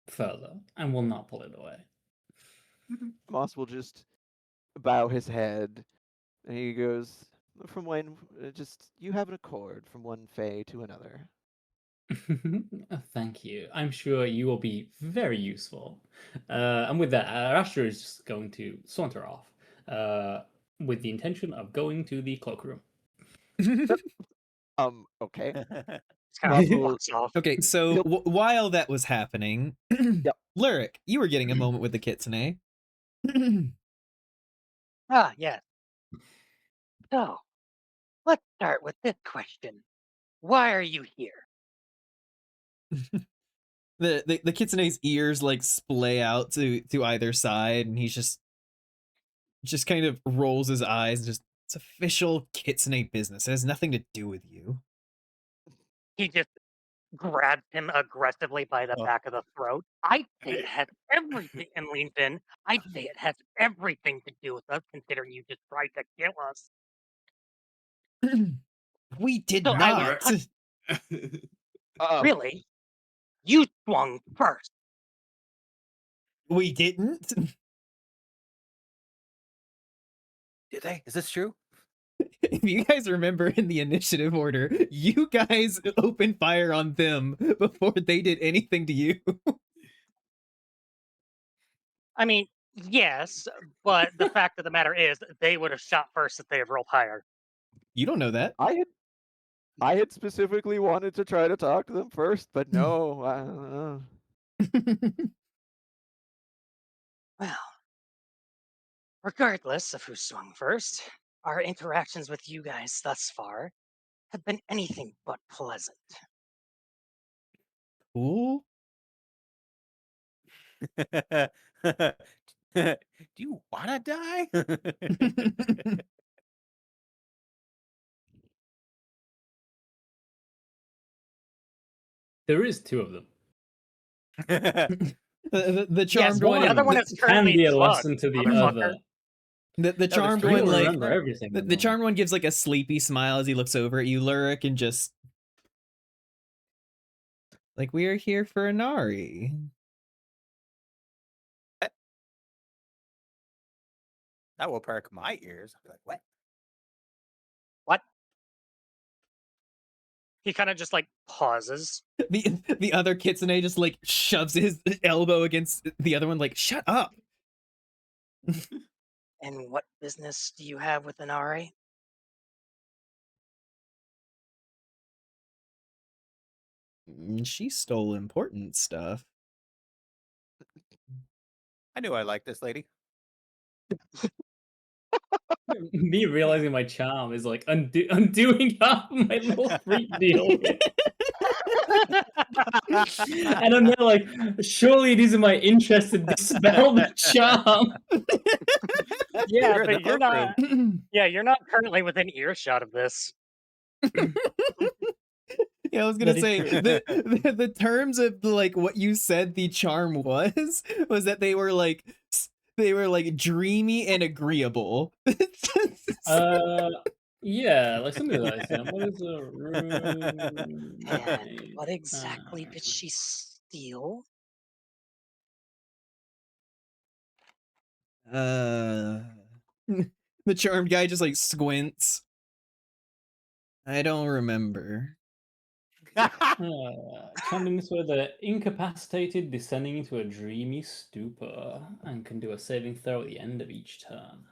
further and will not pull it away. Moss will just bow his head, and he goes, "From when? Just you have an accord from one Fae to another." Thank you. I'm sure you will be very useful. And with that, Arastra is just going to saunter off with the intention of going to the cloakroom. Okay. It's kind of Moss will- walks off. Okay, so while that was happening, Lyric, you were getting a moment with the kitsune. Ah, yes. So, let's start with this question. Why are you here? The kitsune's ears splay out to either side, and he's just kind of rolls his eyes and just It's official Kitsune business. It has nothing to do with you. He just grabs him aggressively by the Oh. back of the throat. I'd say it has everything, and leans in. I'd say it has everything to do with us, considering you just tried to kill us. We did So I was not. touched. Uh, Really? You swung first. We didn't. Did they? Is this true? If you guys remember in the initiative order, you guys opened fire on them before they did anything to you. I mean, yes, but the fact of the matter is, they would have shot first if they had rolled higher. You don't know that. I had specifically wanted to try to talk to them first, but no. Well, regardless of who swung first, our interactions with you guys thus far have been anything but pleasant. Cool. Do you wanna die? There is two of them. The charmed yes, one. the other one is can currently be a drugged, lesson to the motherfucker. other. The charmed You one, don't like remember everything. the charmed one, gives like a sleepy smile as he looks over at you, Lurik, and just like, we are here for Inari. That will perk my ears. I'll be like, what? What? He kind of just like pauses. The other kitsune just like shoves his elbow against the other one, like, shut up. And what business do you have with Inari? She stole important stuff. I knew I liked this lady. Me realizing my charm is like undoing half my little freak deal. And I'm there like, surely it is in my interest to dispel the charm. Yeah, You're in the but you're courtroom. not. Yeah, you're not currently within earshot of this. Yeah, I was gonna That is say true. the terms of like what you said the charm was that they were like dreamy and agreeable. Yeah, like something like that. What is a And what exactly did she steal? The charmed guy just like squints. I don't remember. Chanting this way, the incapacitated descending into a dreamy stupor and can do a saving throw at the end of each turn.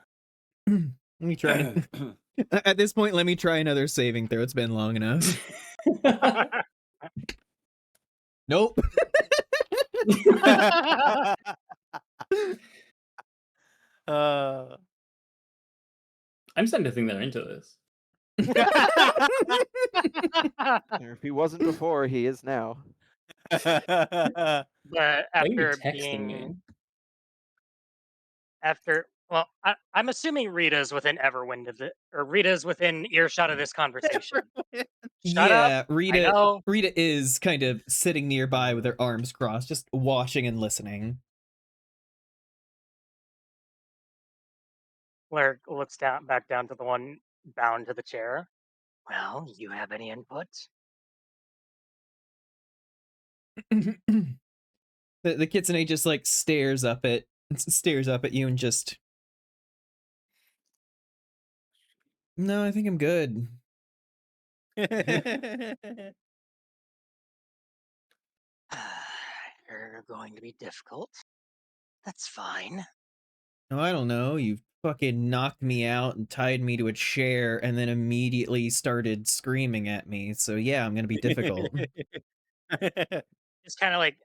Let me try. At this point, let me try another saving throw. It's been long enough. Nope. I'm starting to think they're into this. if he wasn't before, he is now. But Why are you after texting me? being well, I'm assuming Rita's within Everwind of it, or Rita's within earshot of this conversation. Shut Yeah, up. Rita. I know. Rita is kind of sitting nearby with her arms crossed, just watching and listening. Larry looks back down to the one bound to the chair. Well, you have any input? The kitsune just like stares up at you and just. No, I think I'm good. You're going to be difficult. That's fine. No, I don't know. You fucking knocked me out and tied me to a chair and then immediately started screaming at me. So yeah, I'm gonna be difficult. Just kind of like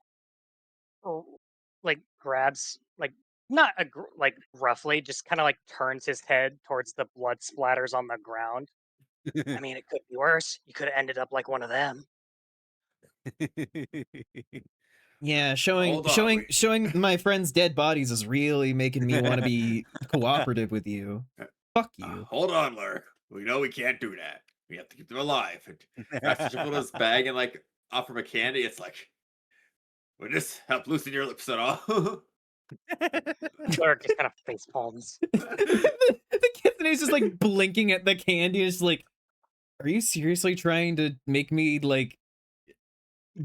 grabs, like not like roughly, just kind of like turns his head towards the blood splatters on the ground. I mean, it could be worse. You could have ended up like one of them. Yeah, showing Hold on, showing wait. showing my friends' dead bodies is really making me want to be cooperative with you. Fuck you. Hold on, Lurk. We know we can't do that. We have to keep them alive. And Rex just put his bag and like offer him a candy. It's like, would this help loosen your lips at all? Lurk just kind of face palms. The Kitsune's just like blinking at the candy. It's like, are you seriously trying to make me like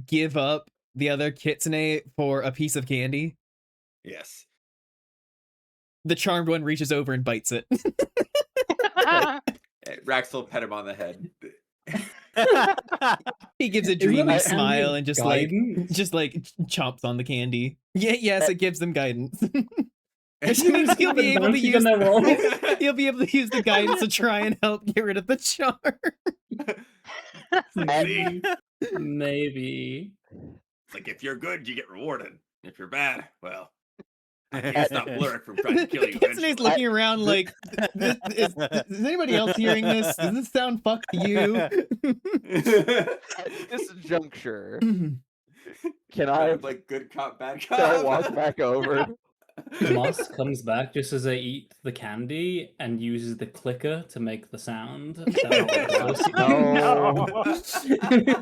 give up the other Kitsune for a piece of candy? Yes. The charmed one reaches over and bites it. Rax will pet him on the head. He gives a Isn't that dreamy like smile ambient and just guidance? like chomps on the candy. Yes, it gives them guidance. Just He'll be able to bouncing use on their roll. he'll be able to use the guidance to try and help get rid of the charm. Maybe. Maybe. It's like, if you're good, you get rewarded. If you're bad, well, I can't stop Lurk from trying to kill you. Kitsune's eventually. looking around like, is anybody else hearing this? Does this sound fucked to you? At this juncture, can I like good cop, bad can I cop? walk back over? Moss comes back just as they eat the candy and uses the clicker to make the sound. No.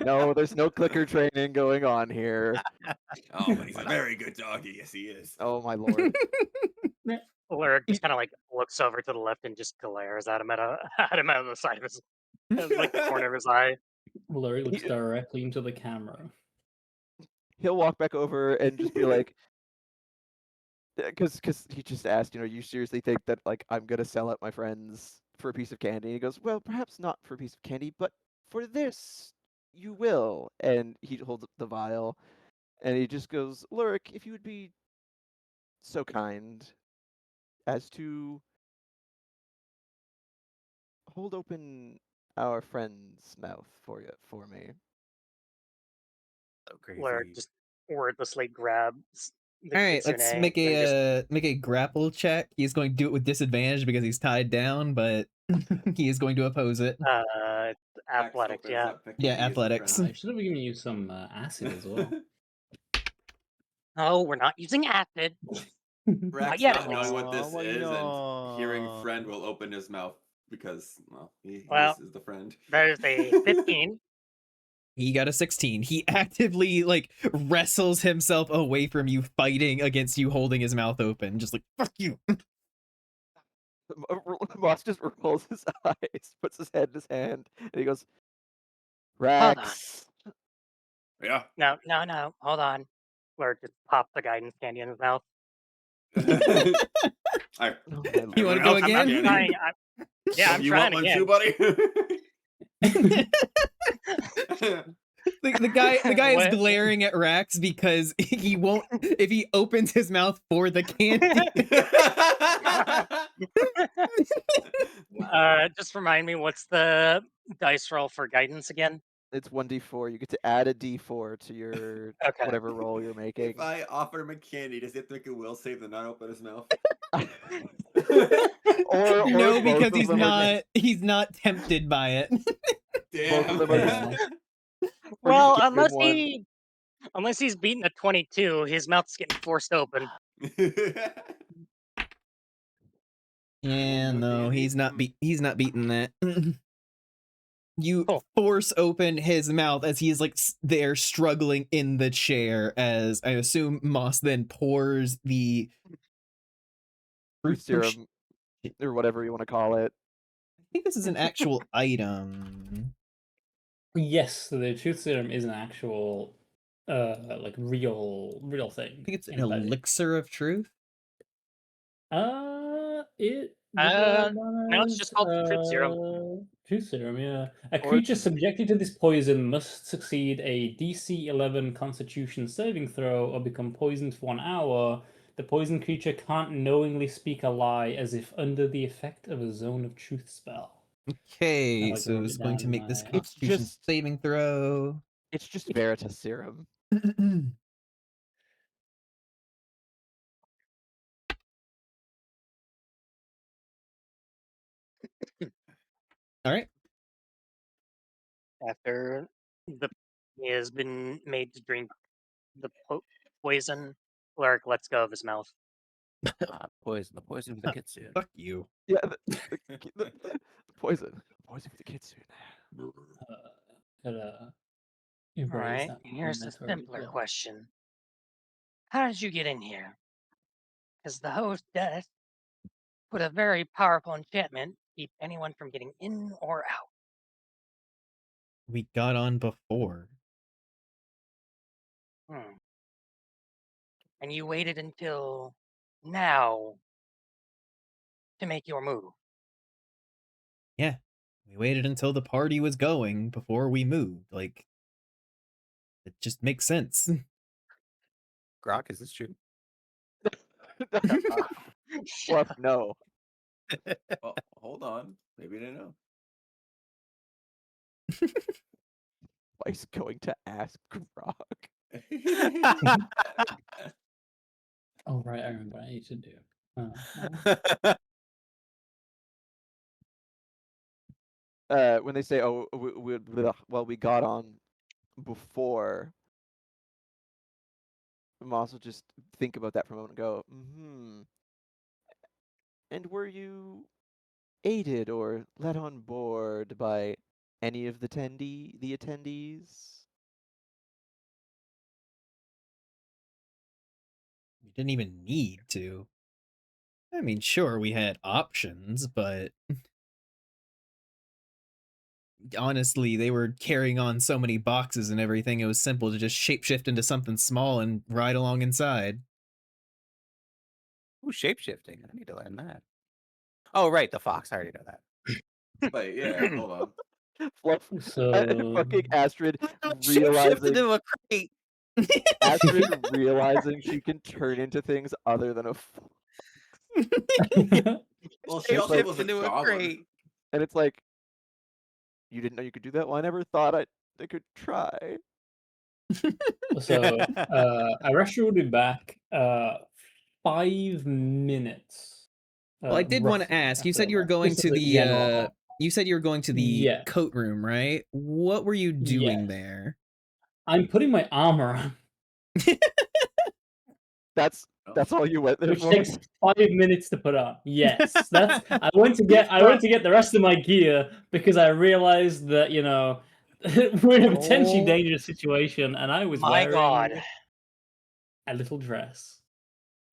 No, there's no clicker training going on here. Oh, but he's a very good doggy. Yes, he is. Oh my lord. Lurk just kind of like looks over to the left and just glares at him at him out of the side of his, like the corner of his eye. Larry looks directly into the camera. He'll walk back over and just be like, because he just asked, you seriously think that like I'm gonna sell out my friends for a piece of candy? And he goes, well, perhaps not for a piece of candy, but for this you will. And he holds up the vial, and he just goes, Lurk, if you would be so kind as to hold open our friend's mouth for me. So crazy. Lurk just wordlessly grabs the All right, let's kitsune make and just a grapple check. He's going to do it with disadvantage because he's tied down, but he is going to oppose it. Rax athletics, opens yeah. up, picking Yeah, you as a athletics. friend. I should have given you some acid as well. Oh, we're not using acid. Rax yet, not at knowing least. what this Aw, is and no. hearing friend will open his mouth because, well, he Well, is the friend. There's a 15. He got a 16. He actively like wrestles himself away from you, fighting against you, holding his mouth open, just like fuck you. Moss just rolls his eyes, puts his head in his hand, and he goes, Hold on. Rax. Yeah. No. Hold on. Lurk just popped the guidance candy in his mouth. Oh, my You want to lord. go else again? candy. Trying. I'm you trying want one again. too, buddy? The guy is What? glaring at Rax because he won't if he opens his mouth for the candy. Just remind me, what's the dice roll for guidance again? It's 1d4. You get to add a d4 to your Okay. whatever roll you're making. If I offer him a candy, does he have to make a will save to not open his mouth? or No, both because of them are- he's not tempted by it. Both of them are Damn. or Well, just give him unless he's beaten a 22, his mouth's getting forced open. Yeah, no, Candy? he's not beating that. You Cool. force open his mouth as he's like there struggling in the chair, as I assume Moss then pours the truth serum or whatever you want to call it. I think this is an actual item. Yes, the truth serum is an actual, like real thing. I think it's an in fighting. elixir of truth. It. No, it's just called truth serum. Truth serum, yeah. A Or creature it's- subjected to this poison must succeed a DC 11 Constitution saving throw or become poisoned for 1 hour. The poisoned creature can't knowingly speak a lie as if under the effect of a zone of truth spell. Okay, like so wrote it's it going down to in make this my- It's Constitution just- saving throw. It's just Veritas serum. All right. After he has been made to drink the poison, Lurk lets go of his mouth. The poison for the kitsune. Fuck you. Yeah, the poison for the kitsune. Gotta All erase right, that here's a comment already simpler done. question. How did you get in here? Because the host does put a very powerful enchantment to keep anyone from getting in or out. We got on before. Hmm. And you waited until now to make your move. Yeah. We waited until the party was going before we moved. Like, it just makes sense. Grok, is this true? Fluff, no. Well, hold on. Maybe they know. Mike's going to ask Grok. Oh right, I remember what I need to do. When they say, "Oh, we got on before," Moss will just think about that for a moment and go, "Hmm." And were you aided or led on board by any of the attendees? We didn't even need to. I mean, sure, we had options, but honestly, they were carrying on so many boxes and everything, it was simple to just shapeshift into something small and ride along inside. Ooh, shapeshifting. I need to learn that. Oh, right, the fox. I already know that. Wait, yeah, hold on. Fluff, So fucking Astrid Shapeshifted realizing into a crate. Astrid realizing she can turn into things other than a fox. Well, she also Shapeshift was a into a goblin. crate. And it's like, you didn't know you could do that? Well, I never thought I could try. so Arasha will be back 5 minutes. Well, I did want to roughly ask. You after said you were that, going just to as a the general you said you were going to the Yeah. coat room, right? What were you doing Yes. there? I'm putting my armor on, That's all you went there which for? takes 5 minutes to put on. Yes, that's I went to get the rest of my gear because I realized that we're in a potentially Oh dangerous situation, and I was my God. wearing a little dress.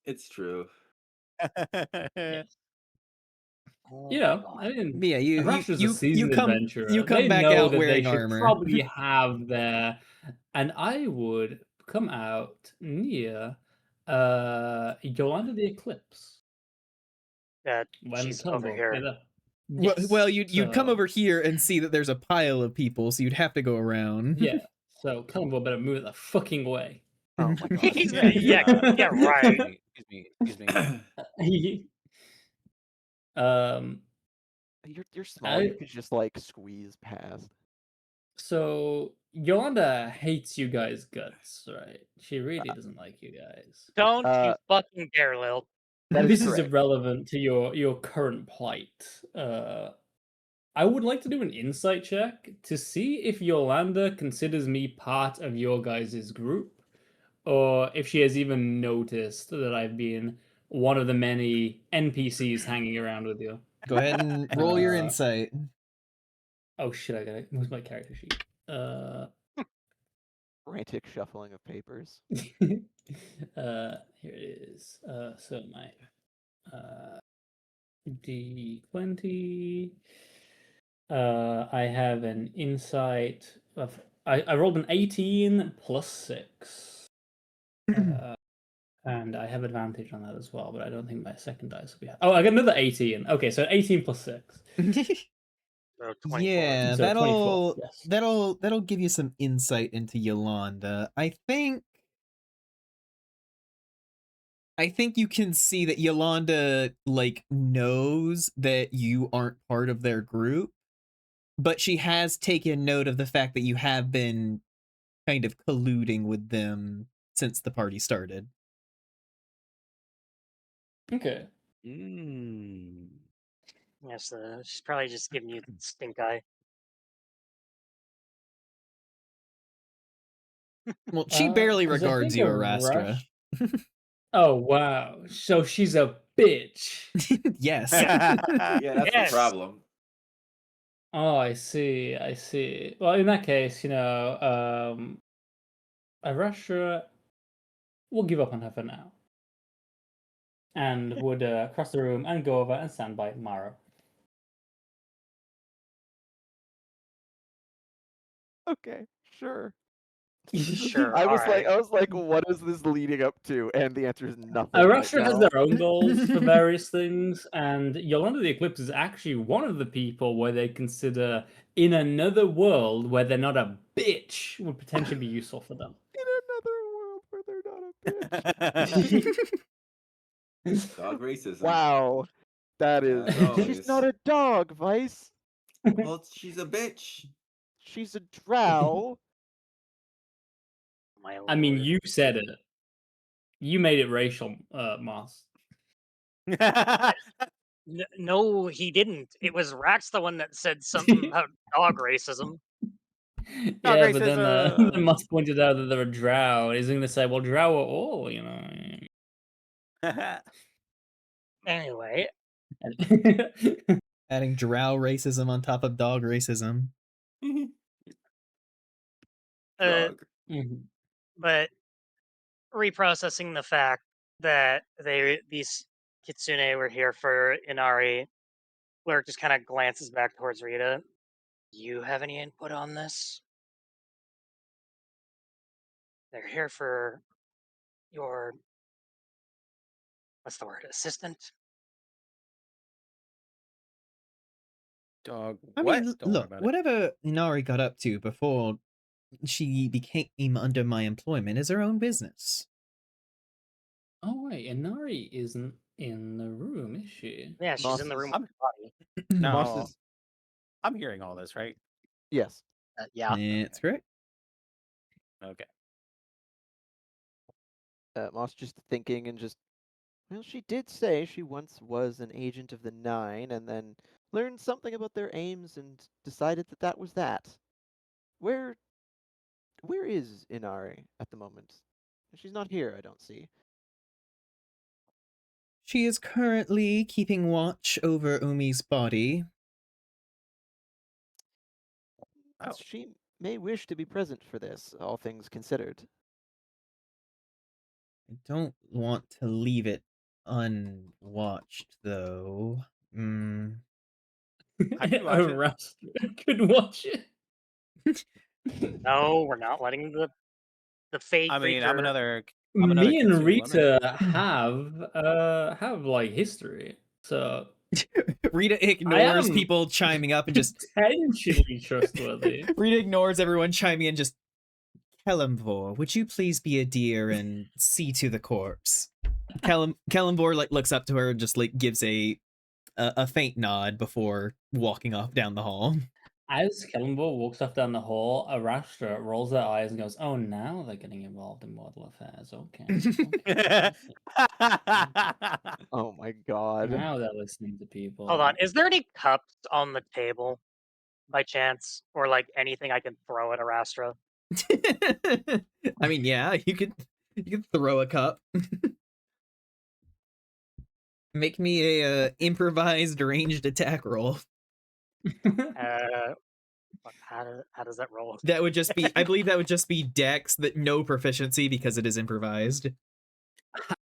It's true. Yes. Oh You my know, God. I mean, Yeah, Arasha's a seasoned adventurer. you come They back know out that they wearing should armor. probably have their, and I would come out near Yolanda the Eclipse when She's over Columbo here. either. Well, you'd come so- over here and see that there's a pile of people, so you'd have to go around. Yeah, so Columbo better move it the fucking way. Oh my god. Yeah, right. Excuse me. um, You're small. You I- could just like squeeze past. so Yolanda hates you guys guts, right? She really doesn't like you guys. Don't you Uh, fucking dare, Lil. That is This is correct. irrelevant to your current plight. I would like to do an insight check to see if Yolanda considers me part of your guys' group, or if she has even noticed that I've been one of the many NPCs hanging around with you. Go ahead and roll your Uh, insight. Oh shit! I gotta lose my character sheet. Frantic shuffling of papers. Here it is. So my D20. I have an insight of. I rolled an 18 plus 6. And I have advantage on that as well, but I don't think my second dice will be. Oh, I got another 18. Okay, so 18 plus 6. So 24. Yeah, So 24, yes. that'll give you some insight into Yolanda. I think you can see that Yolanda like knows that you aren't part of their group, but she has taken note of the fact that you have been kind of colluding with them since the party started. Okay. Yes, she's probably just giving you the stink eye. Well, she barely 'Cause I regards think you, of Arastra. Oh wow. So she's a bitch. Yes. Yeah, that's Yes. the problem. Oh, I see. I see. Well, in that case, Arashtra will give up on her for now, and would cross the room and go over and stand by Maro. Okay, sure. Sure, I was alright. like, what is this leading up to? And the answer is nothing. Arashtra right has now. their own goals for various things, and Yolanda the Eclipse is actually one of the people where they consider in another world where they're not a bitch would potentially be useful for them. In another world where they're not a bitch. Dog racism. Wow, that is. As She's always. not a dog, Vice. Well, she's a bitch. She's a drow. My I mean, lord. you said it. You made it racial, Moss. No, he didn't. It was Rax the one that said something about dog racism. Yeah, but then, racism. then Moss pointed out that they're a drow, and he's going to say, well, drow are all, Anyway, Adding drow racism on top of dog racism. Drug. Mhm. but reprocessing the fact that these kitsune were here for Inari, Lurk just kind of glances back towards Rita. You have any input on this? They're here for your, what's the word, assistant? Dog. I What? mean, Don't worry look, about it. whatever Inari got up to before she became under my employment is her own business. Oh, wait, Inari isn't in the room, is she? Yeah, she's in the room Moss with the body. No, Moss is. I'm hearing all this, right? Yes. Yeah. That's correct. Okay. Moss just thinking and just. Well, she did say she once was an agent of the Nine, and then learned something about their aims and decided that that was that. Where is Inari at the moment? She's not here, I don't see. She is currently keeping watch over Umi's body. Oh. She may wish to be present for this, all things considered. I don't want to leave it unwatched, though. How do you watch it? Arashtra could watch it. No, we're not letting the fake I mean, creature. I'm another Me and Kitsune woman. Rita have like history, so Rita ignores am- people chiming up and just potentially trustworthy. Rita ignores everyone chiming in. Just Kellamvor, would you please be a dear and see to the corpse? Kellamvor like looks up to her and just like gives a faint nod before walking off down the hall. As Kellenborg walks off down the hall, Arashtra rolls their eyes and goes, "Oh, now they're getting involved in mortal affairs. Okay. Oh my god. Now they're listening to people." Hold on. Is there any cups on the table by chance? Or like anything I can throw at Arastra? I mean, yeah, you could throw a cup. Make me a improvised ranged attack roll. How does that roll? That would just be, I believe that would just be dex, that no proficiency because it is improvised.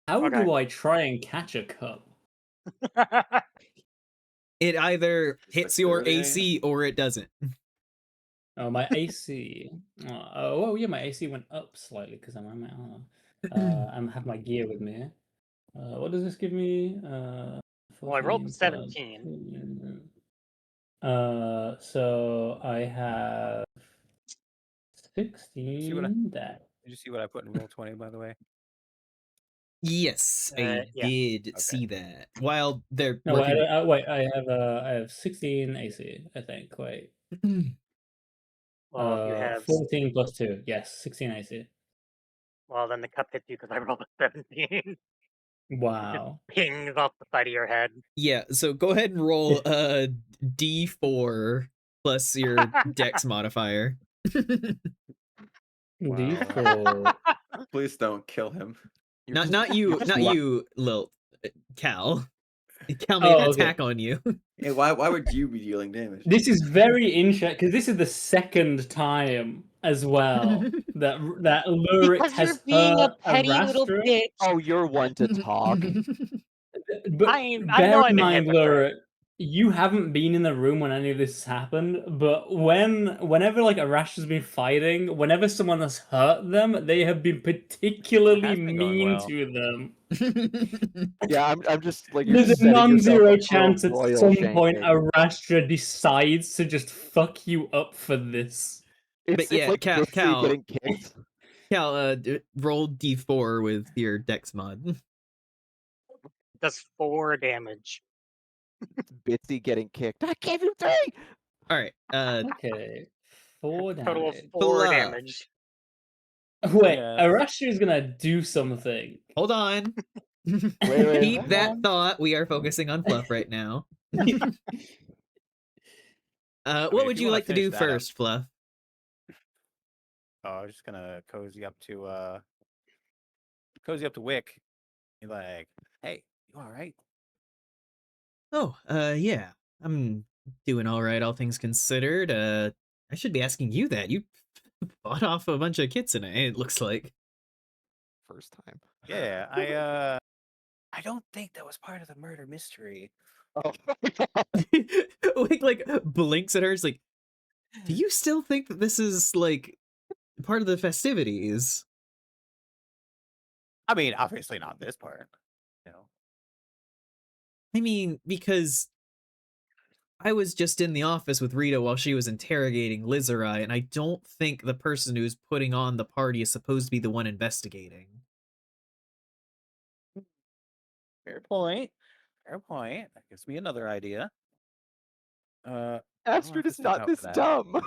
How Okay. do I try and catch a cup? It either hits your Dexterity? AC or it doesn't. Oh, my AC. Oh, yeah, my AC went up slightly because I'm on my armor. I have my gear with me. What does this give me? Well, I rolled 14 a 17. So I have 16 dex. Did you see what I put in roll 20, by the way? Yes, I Yeah. did Okay. see that. While they're No, working... wait. I have 16 AC. I think. Wait. Well, if you have 14 plus 2. Yes, 16 AC. well, then the cup hits you because I rolled a 17. Wow. Pings off the side of your head. Yeah, so go ahead and roll a D4 plus your dex modifier. D4. Please don't kill him. Not you, not What? you, Lilt. Cal. Cal made an Oh, okay. attack on you. Hey, why would you be dealing damage? This is very interesting because this is the second time as well that Lurit Because you're has being a hurt petty little Arastra. bitch. Oh, you're one to talk. But I bear know in I'm a mind, hypocrite. Lurit, you haven't been in the room when any of this has happened. But whenever like Arastra's been fighting, whenever someone has hurt them, they have been particularly It has been going mean well. to them. Yeah, I'm just like you're There's a setting yourself non-zero up for a chance at royal some point shanking. Arastra decides to just fuck you up for this. It's yeah, like Cal- Bitsy Cal- getting kicked. Cal, roll d4 with your dex mod. Does 4 damage. Bitsy getting kicked. I gave you 3. All right. Okay, 4 Total of damage. 4 Fluff. damage. Wait, Yes. Arastra is gonna do something. Hold on. Wait, Keep hold that on. thought. We are focusing on Fluff right now. mean, What if would you you wanna like to finish do that up- first, Fluff? Oh, I was just gonna cozy up to Wick. Be like, hey, you all right? Oh, yeah. I'm doing all right, all things considered. I should be asking you that. You fought off a bunch of kids tonight, it looks like. first time. Yeah, I don't think that was part of the murder mystery. Oh, Wick, like, blinks at her. It's like, do you still think that this is, like, part of the festivities? I mean, obviously not this part. You know. I mean, because I was just in the office with Rita while she was interrogating Lizerai, and I don't think the person who's putting on the party is supposed to be the one investigating. Fair point. Fair point. That gives me another idea. Astrid to is step not out this for that. dumb.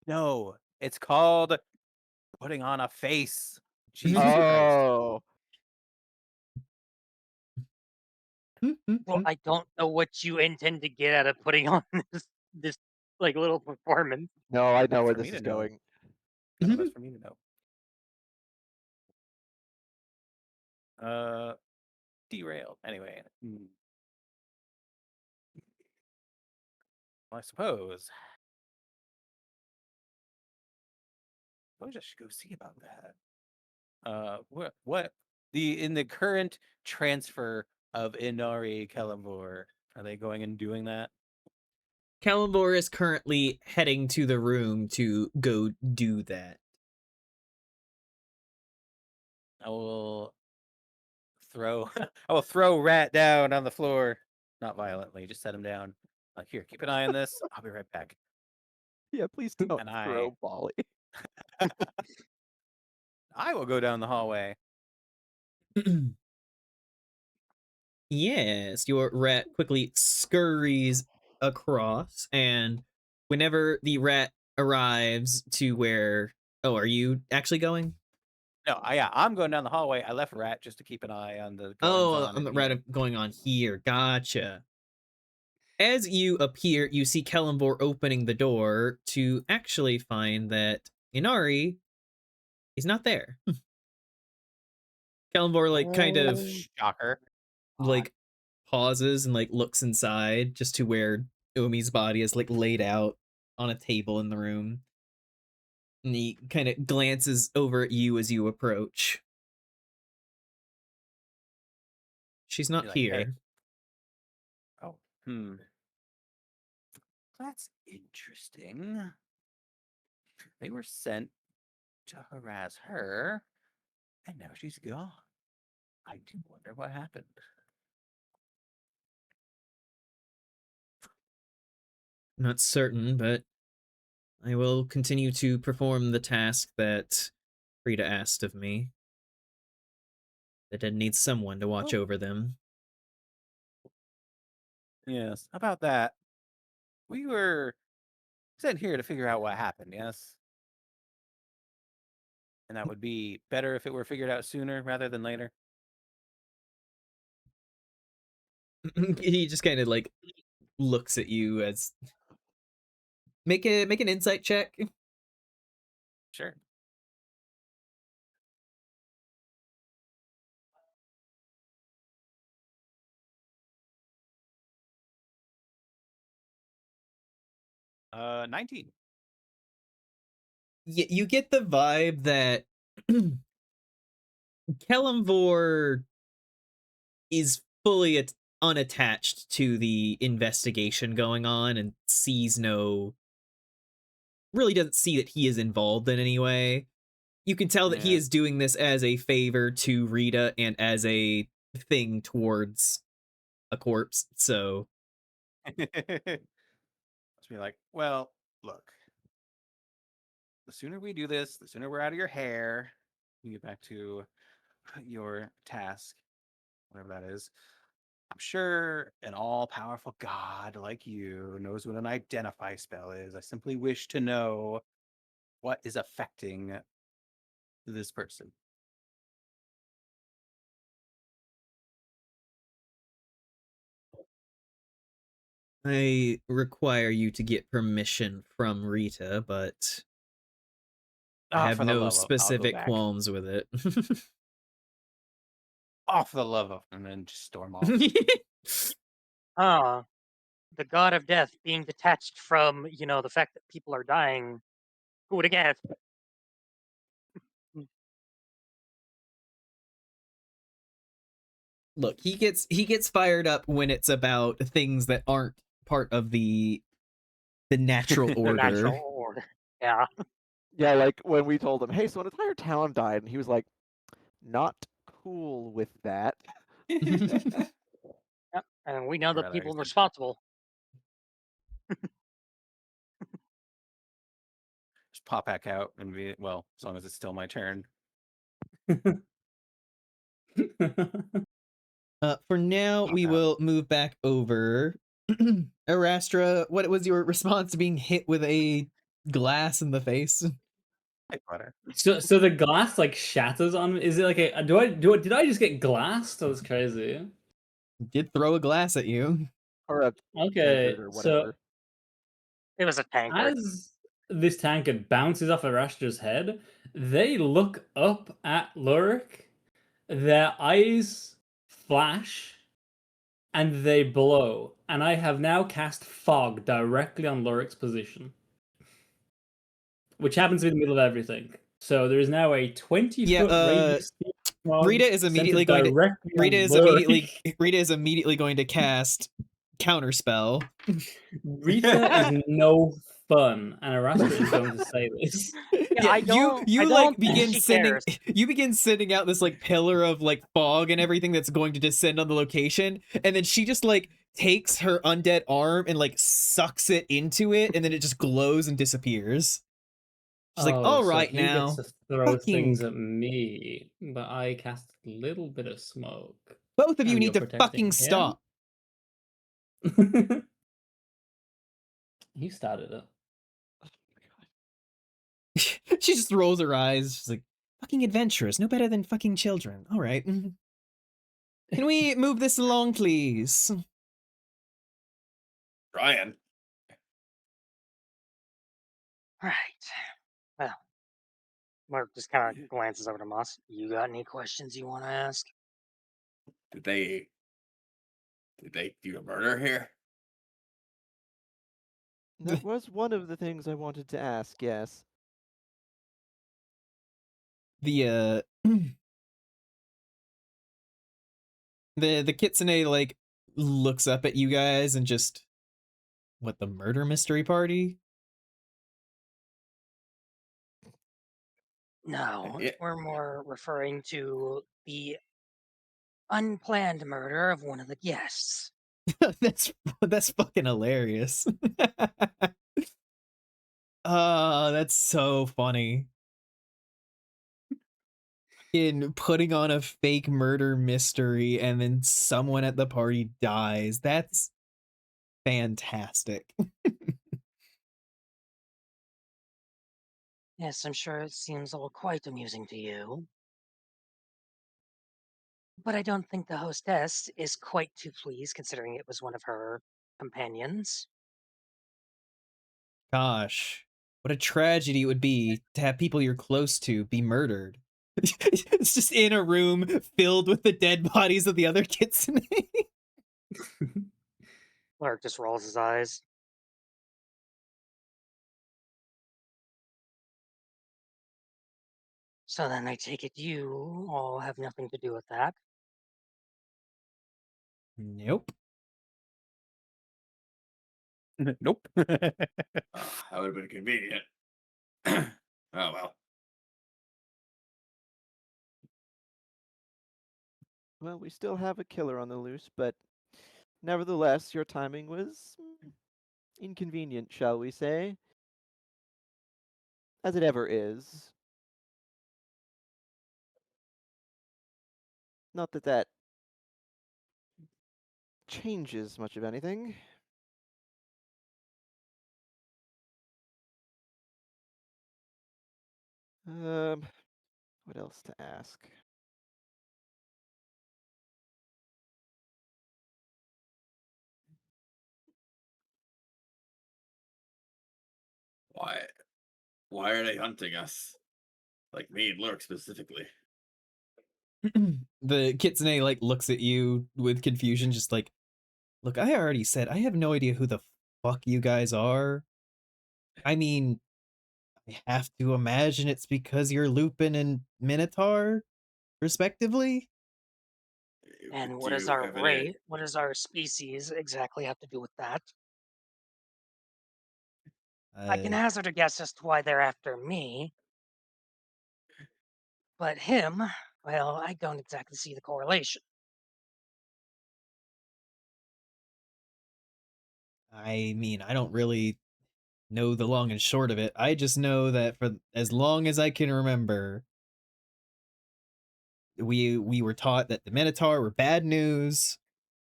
No, it's called putting on a face. Jesus Christ. Oh, Well, I don't know what you intend to get out of putting on this like little performance. no, I know where for this me is to know. going. None of us for me to know. Derailed. Anyway. Well, I suppose I should go see about that. What in the current transfer of Inari Kalambor, are they going and doing that? Kalambor is currently heading to the room to go do that. I will throw Rat down on the floor. Not violently, just set him down. Here, keep an eye on this. I'll be right back. Yeah, please don't And I- throw Bolly. I will go down the hallway. Yes, your rat quickly scurries across, and whenever the rat arrives to where... Oh, are you actually going? No, I'm going down the hallway. I left Rat just to keep an eye on the Oh, goings-on on the in rat here. going on here. Gotcha. As you appear, you see Kalambor opening the door to actually find that Inari is not there. Kalambor, like, kind of, Shocker. like, pauses and, like, looks inside just to where Umi's body is, like, laid out on a table in the room. And he kind of glances over at you as you approach. She's not You're like, "Hey." here. Oh, that's interesting. They were sent to harass her, and now she's gone. I do wonder what happened. Not certain, but I will continue to perform the task that Frida asked of me. The dead need someone to watch over them. Yes, about that. We were sent here to figure out what happened, yes? And that would be better if it were figured out sooner rather than later. He just kind of, like, looks at you as... Make an insight check. Sure. 19. You get the vibe that Kellamvor is fully unattached to the investigation going on and really doesn't see that he is involved in any way. You can tell that he Yeah. is doing this as a favor to Rita and as a thing towards a corpse. So Must be like, well, look. The sooner we do this, the sooner we're out of your hair. You get back to your task, whatever that is. I'm sure an all-powerful god like you knows what an identify spell is. I simply wish to know what is affecting this person. I require you to get permission from Rita, but I have For the no love of, I'll go specific back. qualms with it. For the love of, and then just storm off. Ah, the god of death being detached from, the fact that people are dying. Who would have guessed? Look, he gets fired up when it's about things that aren't part of the natural The order. natural order. Yeah. Yeah, like when we told him, hey, so an entire town died, and he was like, not cool with that. Yep. And we know the Rather, people he's like, responsible. just pop back out and be, well, as long as it's still my turn. For now, we out. will move back over. Arastra, what was your response to being hit with a glass in the face? Hey, butter. So the glass like shatters on me. Is it like a did I just get glassed? That was crazy. Did throw a glass at you. Or a Okay, tankard or so whatever. It was a tankard. as this tankard bounces off Arastra's head, they look up at Lurik, their eyes flash, and they blow. And I have now cast Fog directly on Lurik's position, which happens to be in the middle of everything. So there is now a 20-foot radius. Rita is immediately going to Rita is immediately going to cast Counterspell. Rita is no fun, and Arastra is going to say this. Yeah, I don't think she cares. You begin sending out this like pillar of like fog and everything that's going to descend on the location, and then she just like takes her undead arm and like sucks it into it, and then it just glows and disappears. She's like, all right, he now gets to throw fucking- things at me, but I cast a little bit of smoke. both of you And need you're to protecting fucking him? stop. You started it. She just rolls her eyes. She's like, fucking adventurous, no better than fucking children. All right. Can we move this along, please? Ryan. Right. Well, Mark just kind of glances over to Moss. You got any questions you want to ask? Did they do a murder here? That was one of the things I wanted to ask, yes. The the kitsune like looks up at you guys and just, what, the murder mystery party? No, Yeah. we're more referring to the unplanned murder of one of the guests. that's fucking hilarious. That's so funny. In putting on a fake murder mystery and then someone at the party dies. That's fantastic. Yes, I'm sure it seems all quite amusing to you. But I don't think the hostess is quite too pleased, considering it was one of her companions. Gosh, what a tragedy it would be to have people you're close to be murdered. It's just in a room filled with the dead bodies of the other kitsune. Lark just rolls his eyes. So then I take it you all have nothing to do with that. Nope. Nope. That would have been convenient. Oh well. Well, we still have a killer on the loose, but nevertheless, your timing was inconvenient, shall we say? As it ever is. Not that that changes much of anything. What else to ask? Why? Why are they hunting us? Like me and Lurk specifically. The kitsune like looks at you with confusion, just like, look, I already said I have no idea who the fuck you guys are. I mean, I have to imagine it's because you're Lupin and Minotaur, respectively. And Do what does you our have any? race, what does our species exactly have to do with that? I can Uh, hazard a guess as to why they're after me, but him, well, I don't exactly see the correlation. I mean, I don't really know the long and short of it. I just know that for as long as I can remember, we were taught that the Minotaur were bad news.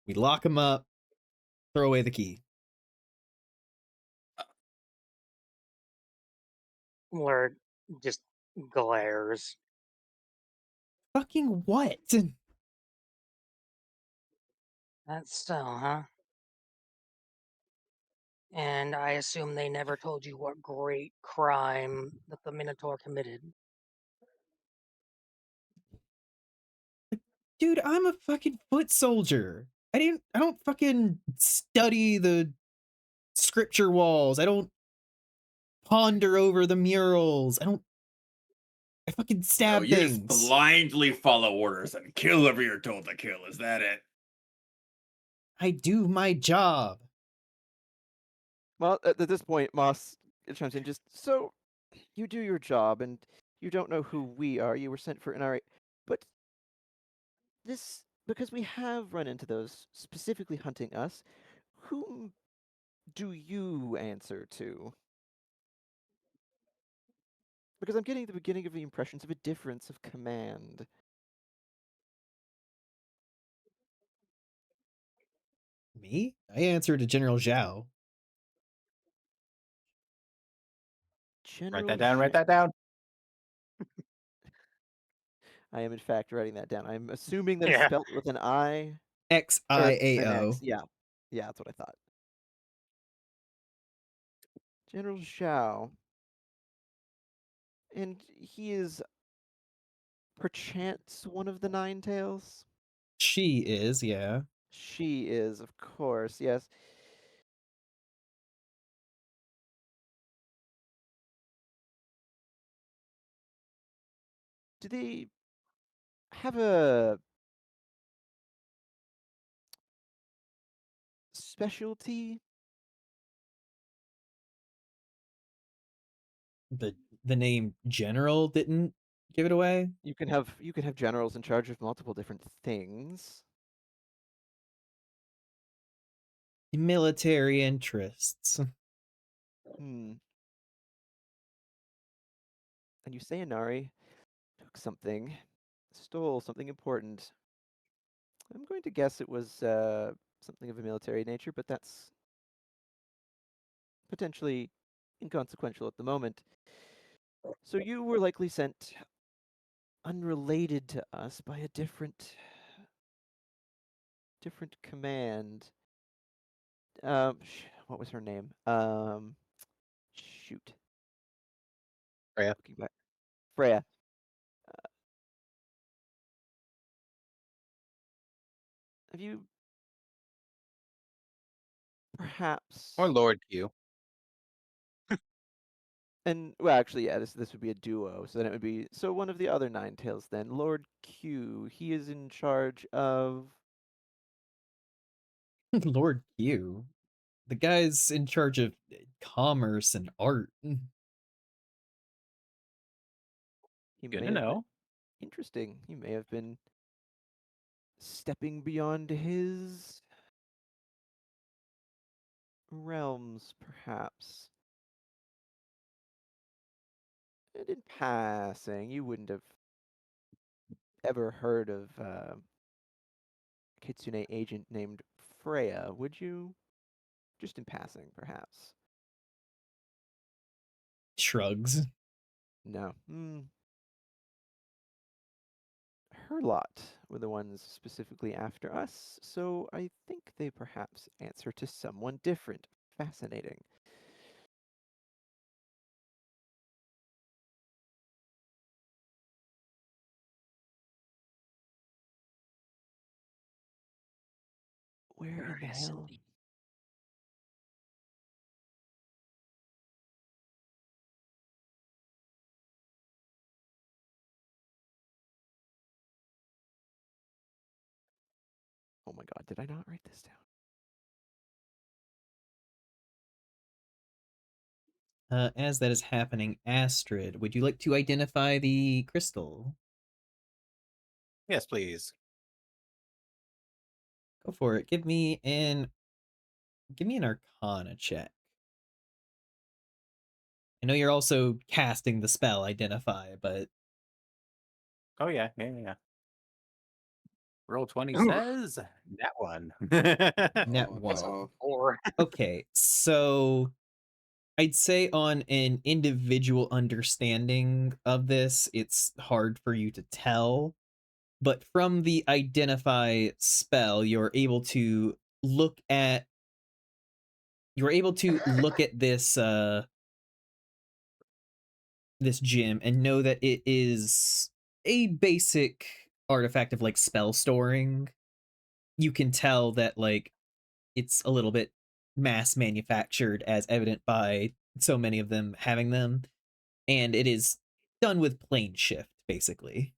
We lock them up, throw away the key. Lurk just glares. Fucking what? That's so, huh? And I assume they never told you what great crime that the Minotaur committed. Dude, I'm a fucking foot soldier. I don't fucking study the scripture walls. I don't ponder over the murals. I fucking No, stab you just things. blindly follow orders and kill whoever you're told to kill. Is that it? I do my job. Well, at this point, Moss chimes in. Just so you do your job, and you don't know who we are. You were sent for NRA, but this because we have run into those specifically hunting us. Whom do you answer to? Because I'm getting the beginning of the impressions of a difference of command. Me? I answer to General Zhao. General Write that down. Write Zha- that down. I am in fact writing that down. I'm assuming that it's Yeah. spelled with an I or an X. XIAO. Yeah, yeah, that's what I thought. General Zhao, and he is perchance one of the Nine Tails. She is, yeah. She is, of course, yes. Do they have a specialty? The the name General didn't give it away. You can have generals in charge of multiple different things. Military interests. Hmm. And you say Inari took something, stole something important. I'm going to guess it was something of a military nature, but that's potentially inconsequential at the moment. So you were likely sent unrelated to us by a different command. What was her name? Shoot. Freya. Looking back. Freya. Have you perhaps Or Lord Q. And well, actually, yeah, this would be a duo. So then it would be one of the other Nine Tails then, Lord Q. He is in charge of. Lord Q. The guy's in charge of commerce and art. He Good may to have been know. interesting. He may have been stepping beyond his realms, perhaps. And in passing, you wouldn't have ever heard of a Kitsune agent named Freya, would you? Just in passing, perhaps. Shrugs. No. Her lot were the ones specifically after us, so I think they perhaps answer to someone different. Fascinating. Where in the Curious hell? indeed. Oh my god, did I not write this down? As that is happening, Astrid, would you like to identify the crystal? Yes, please. Go for it. Give me an Arcana check. I know you're also casting the spell Identify, but Oh yeah. Roll 20 Ooh, says that one. net Oh that's a one. no. 4. Okay, so I'd say on an individual understanding of this, it's hard for you to tell. But from the Identify spell, you're able to look at this gem and know that it is a basic artifact of like spell storing. You can tell that like it's a little bit mass manufactured, as evident by so many of them having them, and it is done with plane shift basically.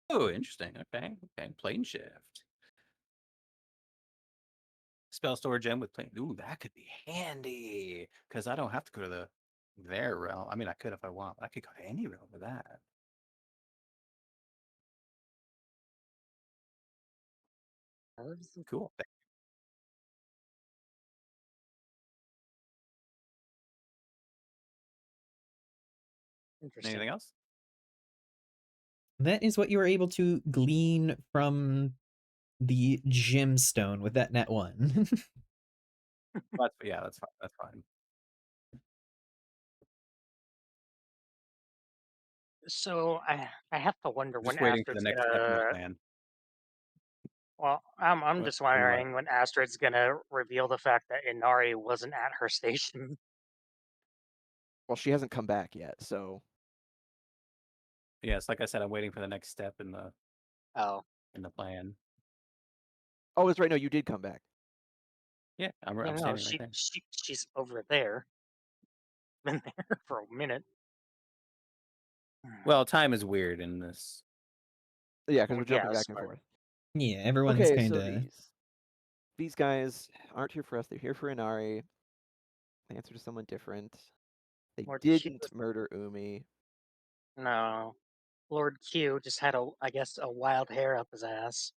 Oh, interesting. Okay. Plane shift. Spell store gem with plane. Ooh, that could be handy. Because I don't have to go to their realm. I mean, I could if I want. But I could go to any realm with that. Cool. Interesting. Anything else? That is what you were able to glean from the gemstone with that net one. Yeah, that's fine. That's fine. So I have to wonder when Just waiting for the Astrid's next step in the gonna. plan. Well, I'm What? just On what? wondering when Astrid's gonna reveal the fact that Inari wasn't at her station. Well, she hasn't come back yet, so. Yes, like I said, I'm waiting for the next step Oh, in the plan. Oh, that's right. No, you did come back. Yeah, I'm no, standing right there. she's over there. Been there for a minute. Well, time is weird in this. Yeah, because Well, we're jumping yes, back and but forth. Yeah, everyone's Okay, kind so of these guys aren't here for us. They're here for Inari. They answer to someone different. They Lord Q. didn't murder Umi. No, Lord Q just had I guess, a wild hair up his ass.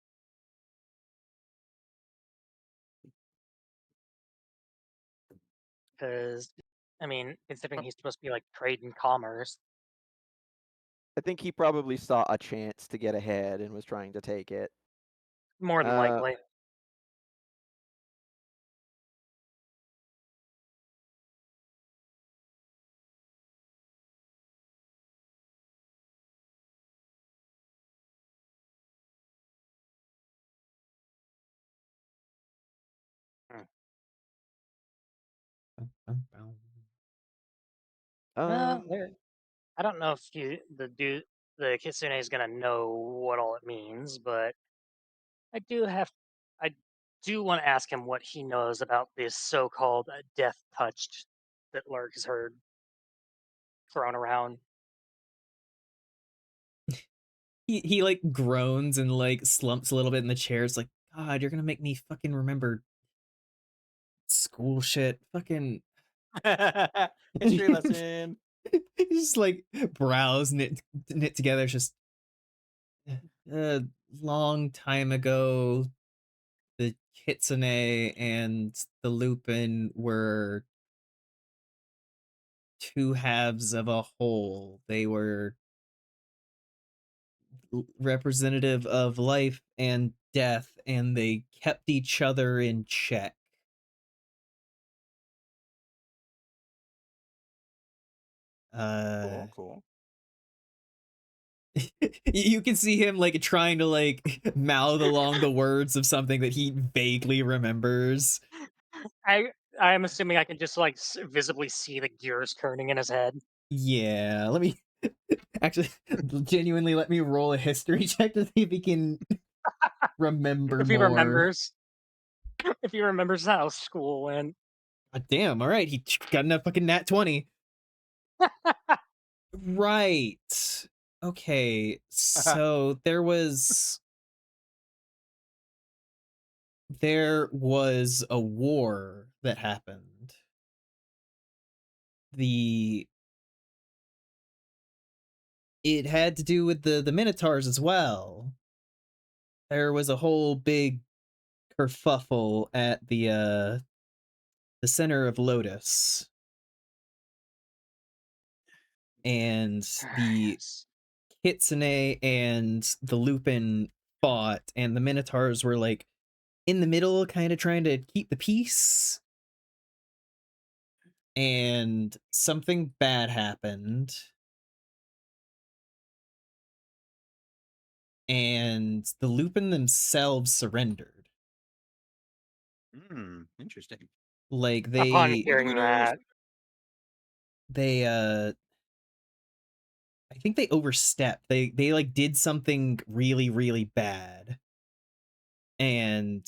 Because, I mean, considering he's supposed to be like trade and commerce, I think he probably saw a chance to get ahead and was trying to take it. more than Uh, likely. Hmm. Well, um, I don't know if the Kitsune is gonna know what all it means, but I do have I do want to ask him what he knows about this so-called death touched that Lurk has heard thrown around. He like groans and like slumps a little bit in the chair. It's like, God, you're gonna make me fucking remember school shit. Fucking History lesson. just like brows knit together. It's just a long time ago, the Kitsune and the Lupin were two halves of a whole. They were representative of life and death, and they kept each other in check. Cool. You can see him like trying to like mouth along the words of something that he vaguely remembers. I'm assuming I can just like visibly see the gears turning in his head. Yeah, let me actually genuinely let me roll a history check to see if he can remember If he more. remembers, if he remembers how school went. God damn, all right, he got enough fucking nat 20. Right. Okay, so there was a war that happened. It had to do with the Minotaurs as well. There was a whole big kerfuffle at the center of Lotus. And the Yes. Kitsune and the Lupin fought, and the Minotaurs were like in the middle, kind of trying to keep the peace. And something bad happened. And the Lupin themselves surrendered. Interesting. Like Upon they hearing that, I think they overstepped. They like did something really, really bad. And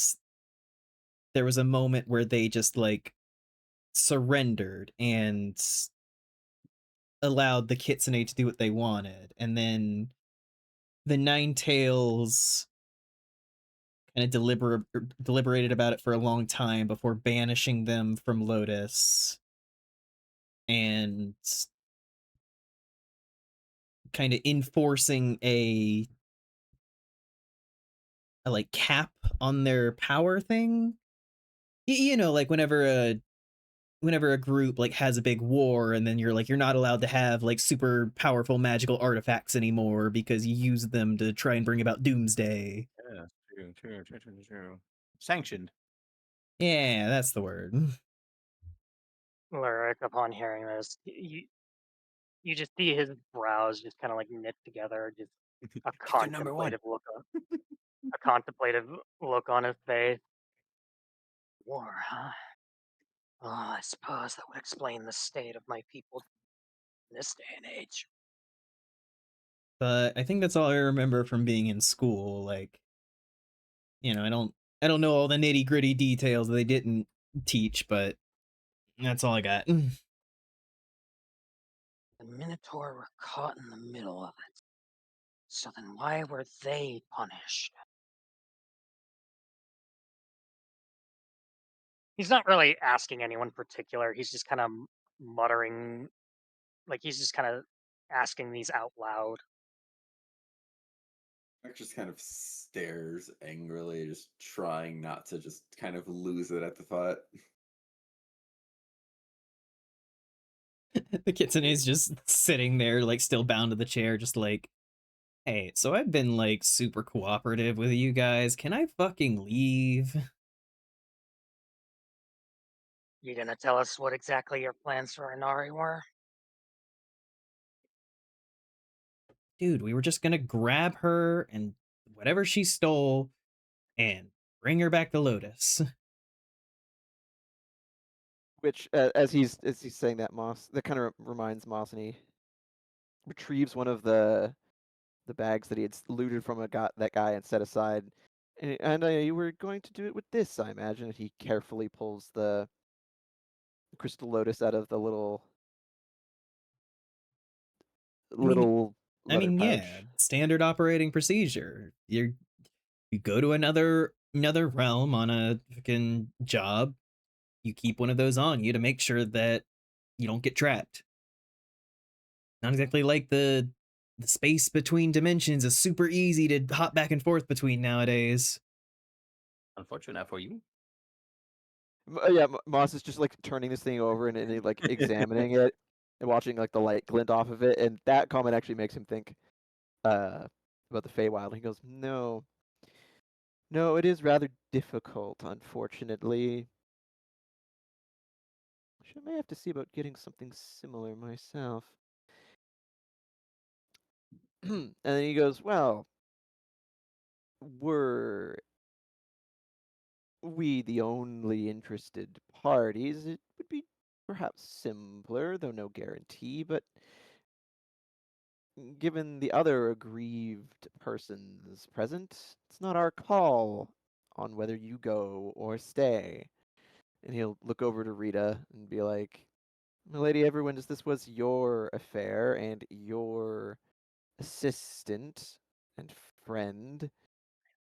there was a moment where they just like surrendered and allowed the Kitsune to do what they wanted. And then the Nine Tails kind of deliberated about it for a long time before banishing them from Lotus and kind of enforcing a like cap on their power thing. You know, like whenever a group like has a big war, and then you're not allowed to have like super powerful magical artifacts anymore because you use them to try and bring about doomsday. Yeah, true. Sanctioned. Yeah, that's the word. Lyric, upon hearing this, you just see his brows just kind of like knit together, just a Captain number one. contemplative look on his face. War, huh? Oh, I suppose that would explain the state of my people in this day and age. But I think that's all I remember from being in school. Like, you know, I don't know all the nitty gritty details they didn't teach, but that's all I got. The Minotaur were caught in the middle of it. So then why were they punished? He's not really asking anyone particular. He's just kind of muttering, like he's just kind of asking these out loud. Mark just kind of stares angrily, just trying not to just kind of lose it at the thought. The Kitsune's just sitting there, like still bound to the chair, just like, hey, so I've been like super cooperative with you guys. Can I fucking leave? You gonna tell us what exactly your plans for Inari were? Dude, we were just gonna grab her and whatever she stole and bring her back to Lotus. Which, as he's saying that, that kind of reminds Moss, and he retrieves one of the bags that he had looted from that guy and set aside. And you were going to do it with this, I imagine. And he carefully pulls the crystal lotus out of the little I mean, leather pouch. yeah, standard operating procedure. You go to another realm on a fucking job. You keep one of those on you to make sure that you don't get trapped. Not exactly like the space between dimensions is super easy to hop back and forth between nowadays. Unfortunate for you. Yeah, Moss is just like turning this thing over and like examining it and watching like the light glint off of it, and that comment actually makes him think about the Feywild. He goes, no, it is rather difficult, unfortunately. I may have to see about getting something similar myself. And then he goes, well, were we the only interested parties, it would be perhaps simpler, though no guarantee, but given the other aggrieved persons present, it's not our call on whether you go or stay. And he'll look over to Rita and be like, Lady Everwinds, this was your affair and your assistant and friend.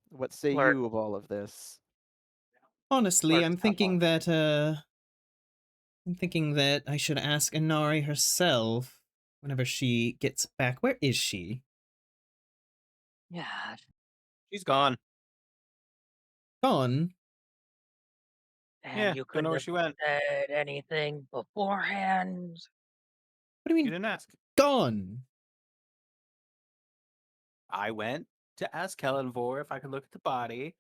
What say Flirt. you of all of this? Honestly, Flirt's not fun. I'm thinking that I should ask Inari herself whenever she gets back. Where is she? Yeah, She's gone. Gone? and Yeah, you don't couldn't know where have she went. said anything beforehand. What do you You mean didn't ask. gone? I went to ask Kellenvor if I could look at the body,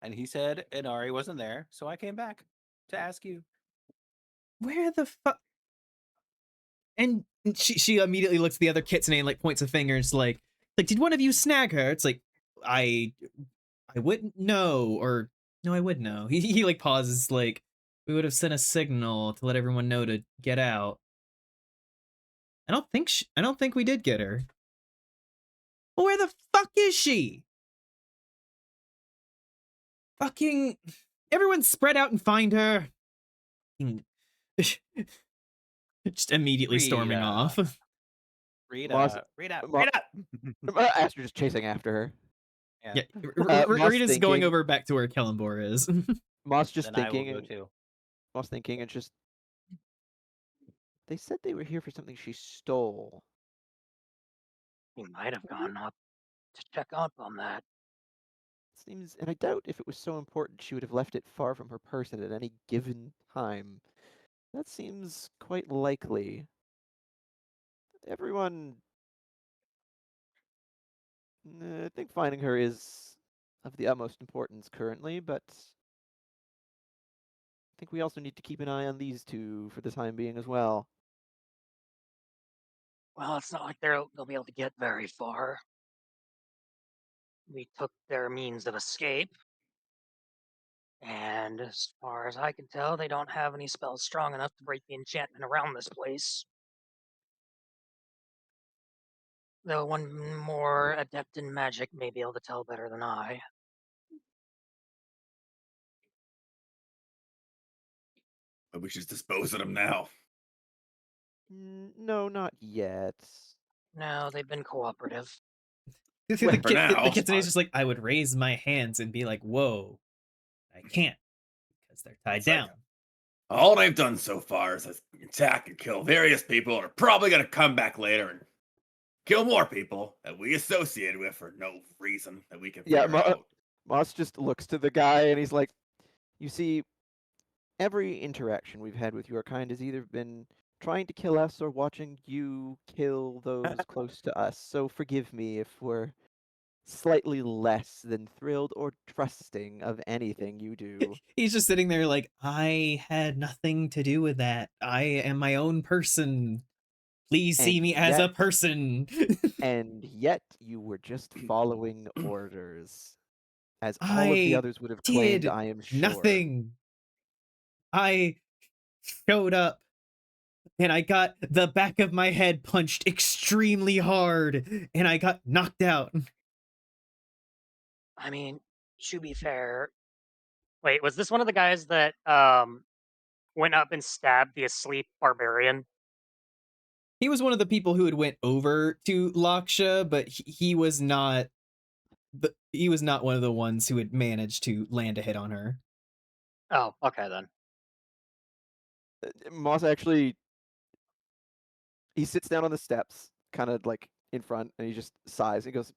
and he said Inari wasn't there, so I came back to ask you. Where the fuck? And she immediately looks at the other kitsune and like points a finger and it's like, did one of you snag her? It's like, I wouldn't know, or no, I would know. He like pauses, like, we would have sent a signal to let everyone know to get out. I don't think we did get her. Well, where the fuck is she? Fucking everyone spread out and find her. Just immediately storming Rita. off. Moss- Rita. Mo- Aster just chasing after her. Yeah, Moss Rita's going thinking- over back to where Kellenbor is. Moss just Then I will thinking, go and too. Moss thinking, and just they said they were here for something she stole. You might have gone up to check up on that. Seems, and I doubt if it was so important she would have left it far from her person at any given time. That seems quite likely. Everyone, I think finding her is of the utmost importance currently, but I think we also need to keep an eye on these two for the time being as well. Well, it's not like they'll be able to get very far. We took their means of escape, and as far as I can tell, they don't have any spells strong enough to break the enchantment around this place. Though one more adept in magic may be able to tell better than I. But we should dispose of them now. No, not yet. No, they've been cooperative. The For now. kitsune's just like, I would raise my hands and be like, whoa, I can't because they're tied It's like, down. all they've done so far is attack and kill various people, and are probably going to come back later and kill more people that we associated with for no reason that we can figure out. Moss just looks to the guy and he's like, you see, every interaction we've had with your kind has either been trying to kill us or watching you kill those close to us. So forgive me if we're slightly less than thrilled or trusting of anything you do. He's just sitting there like, I had nothing to do with that. I am my own person. Please see And me as a yet- person. And yet you were just following orders. As all of the I others would have claimed, did I am sure. Nothing. I showed up and I got the back of my head punched extremely hard and I got knocked out. I mean, to be fair, wait, was this one of the guys that went up and stabbed the asleep barbarian? He was one of the people who had went over to Laksha, but he was not. He was not one of the ones who had managed to land a hit on her. Oh, okay then. Moss actually, he sits down on the steps, kind of like in front, and he just sighs. He goes,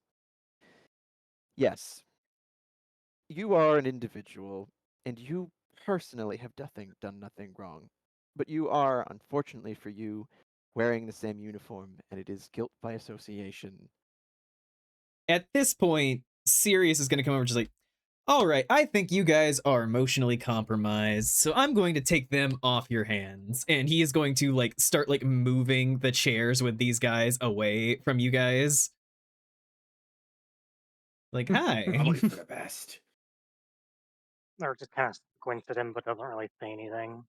"Yes, you are an individual, and you personally have done nothing wrong. But you are, unfortunately for you, wearing the same uniform, and it is guilt by association." At this point, Sirius is going to come over just like, all right, I think you guys are emotionally compromised, so I'm going to take them off your hands. And he is going to like start like moving the chairs with these guys away from you guys. Like, hi. Probably for the best. Or just kind of squints at him, but doesn't really say anything.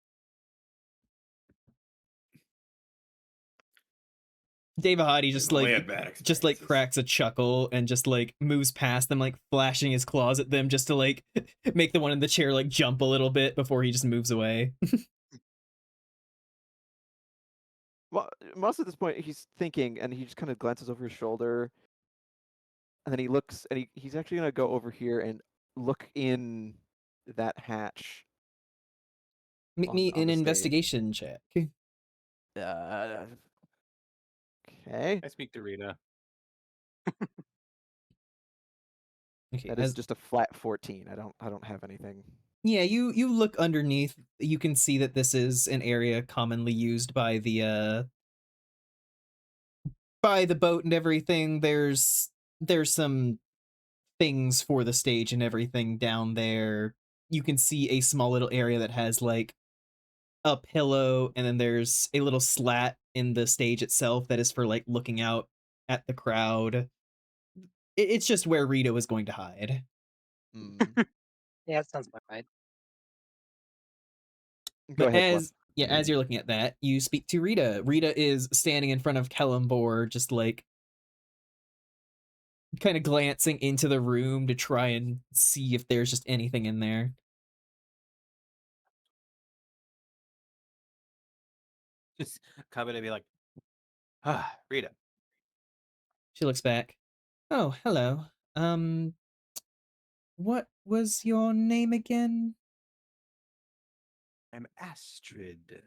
David Hadi just We've only like had bad just like experiences. cracks a chuckle and just like moves past them, like flashing his claws at them just to like make the one in the chair like jump a little bit before he just moves away. Well, Moss at this point, he's thinking, and he just kind of glances over his shoulder, and then he looks, and he's actually going to go over here and look in that hatch. Make On- me on an the stage. investigation check. Okay. I speak to Rita. Okay, That is just a flat 14. I don't have anything. yeah, you look underneath. You can see that this is an area commonly used by the boat and everything. There's some things for the stage and everything down there. You can see a small little area that has like a pillow, and then there's a little slat in the stage itself that is for like looking out at the crowd. It's just where Rita was going to hide. Mm. Yeah, that sounds about right. Go But ahead, Glenn. as you're looking at that, you speak to Rita. Rita is standing in front of Kellumbor, just like kind of glancing into the room to try and see if there's just anything in there. Just come in and be like, Rita. She looks back. Oh, hello. What was your name again? I'm Astrid.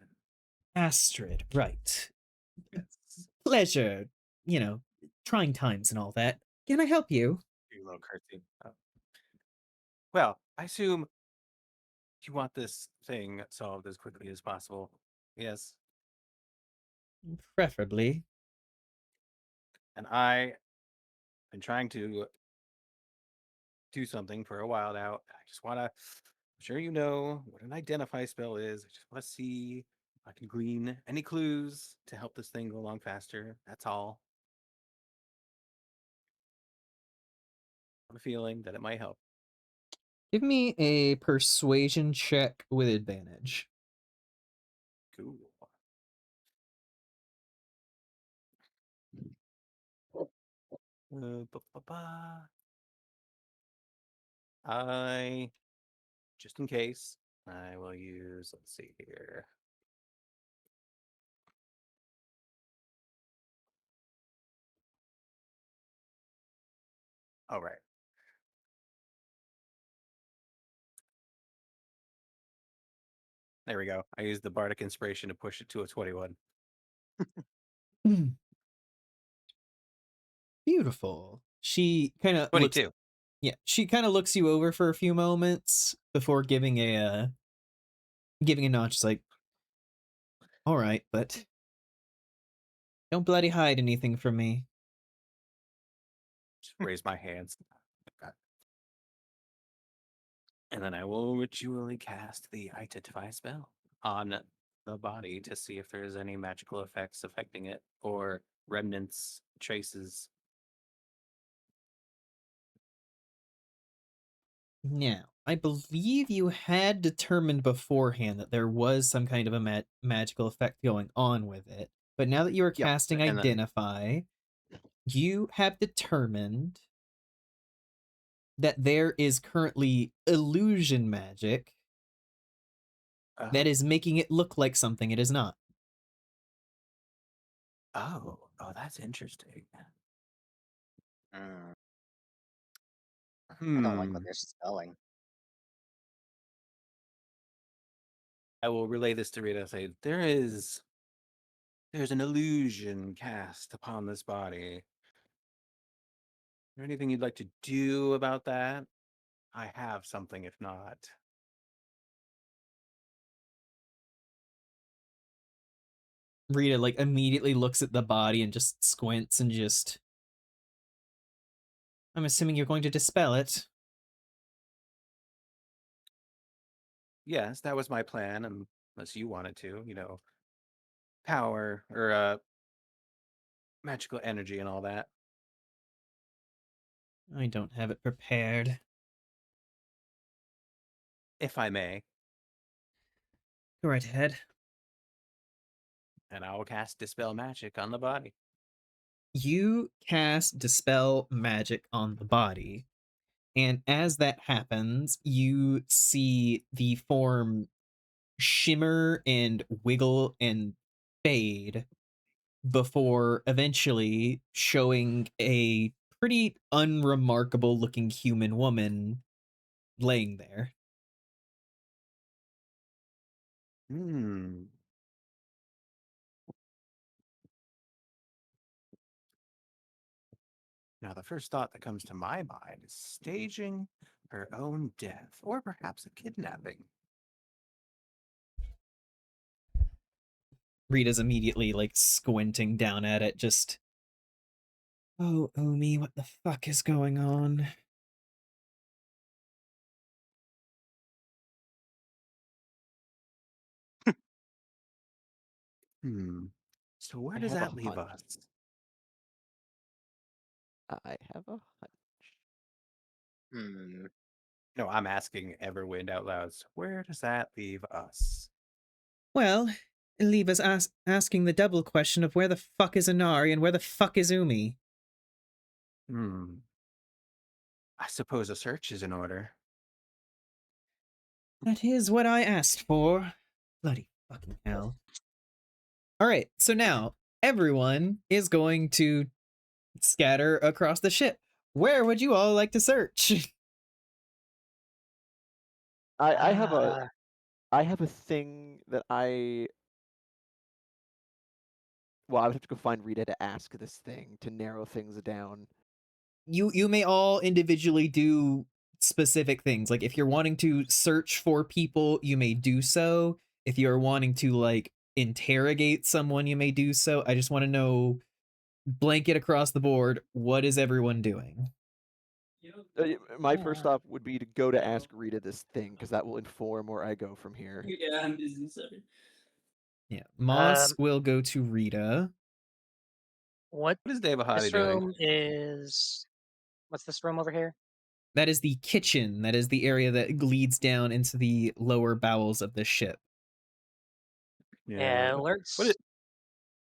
Astrid, right. Yes. Pleasure. You know, trying times and all that. Can I help you? Your little curtsy. Oh. Well, I assume you want this thing solved as quickly as possible. Yes. Preferably. And I been trying to do something for a while now. I just want to, I'm sure you know what an identify spell is. I just want to see if I can glean any clues to help this thing go along faster. That's all. I have a feeling that it might help. Give me a persuasion check with advantage. Cool. I, just in case, I will use, let's see here. All right. There we go. I used the bardic inspiration to push it to a 21. Beautiful. She kind of looks. 22. Yeah, she kind of looks you over for a few moments before giving a nod. She's like, "All right, but don't bloody hide anything from me." Just raise my hands. Okay. And then I will ritually cast the identify spell on the body to see if there's any magical effects affecting it or remnants, traces. Now, I believe you had determined beforehand that there was some kind of a magical effect going on with it. But now that you are Yeah, casting and then- Identify, you have determined that there is currently illusion magic that is making it look like something it is not. Oh, that's interesting. Mm, I don't like what they're spelling. I will relay this to Rita and say, there's an illusion cast upon this body. Is there anything you'd like to do about that? I have something, if not. Rita like immediately looks at the body and just squints and just. I'm assuming you're going to dispel it. Yes, that was my plan, unless you wanted to, power or magical energy and all that. I don't have it prepared. If I may. Go right ahead. And I will cast Dispel Magic on the body. You cast Dispel Magic on the body. And as that happens, you see the form shimmer and wiggle and fade before eventually showing a pretty unremarkable looking human woman laying there. Hmm. Now, the first thought that comes to my mind is staging her own death, or perhaps a kidnapping. Rita's immediately like squinting down at it, just. Oh, Omi, what the fuck is going on? So where I does have a that leave hunch. us? I have a hunch. Hmm. No, I'm asking Everwind out loud. So where does that leave us? Well, leave us asking the double question of where the fuck is Inari and where the fuck is Umi? I suppose a search is in order. That is what I asked for. Bloody fucking hell. Alright, so now everyone is going to scatter across the ship. Where would you all like to search? I have a Uh, I have a thing that I well, I would have to go find Rita to ask this thing to narrow things down. You may all individually do specific things. Like if you're wanting to search for people, you may do so. If you're wanting to like interrogate someone, you may do so. I just want to know, blanket across the board, what is everyone doing? My first stop would be to go to ask Rita this thing because that will inform where I go from here. Yeah, I'm busy, sorry. Yeah, Moss will go to Rita. what What is Dave this Ahadi doing? room is? What's this room over here? That is the kitchen. That is the area that leads down into the lower bowels of the ship. Yeah, What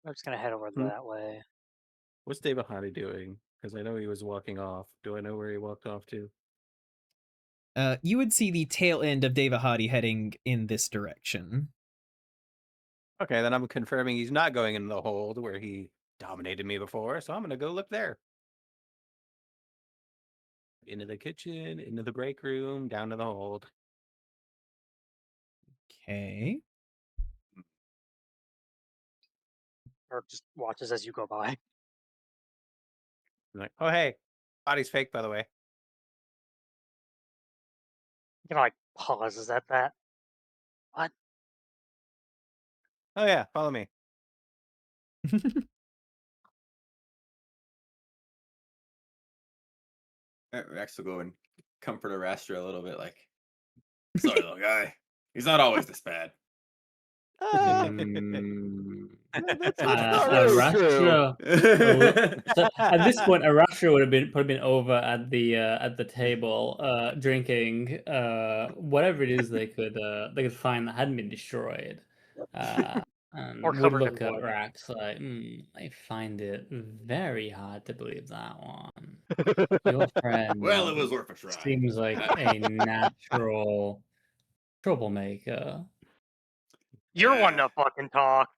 Lurk's gonna head over Hmm? that way. What's Dave Ahadi doing? Because I know he was walking off. Do I know where he walked off to? You would see the tail end of Deva Hadi heading in this direction. Okay, then I'm confirming he's not going into the hold where he dominated me before, so I'm gonna go look there. Into the kitchen, into the break room, down to the hold. Okay. Lurk just watches as you go by. I'm like, oh hey, body's fake, by the way. You know, like pauses at that. What? Oh yeah, follow me. Rex will go and comfort Arastra a little bit, like, sorry, little guy. He's not always this bad. That's not really true. Arastra. So at this point, Arastra would have been over at the table, drinking whatever it is they could find that hadn't been destroyed, and Or would covered in look at blood. Rax like, I find it very hard to believe that one. Your friend Well, it was worth a try. seems like a natural troublemaker. You're one to fucking talk.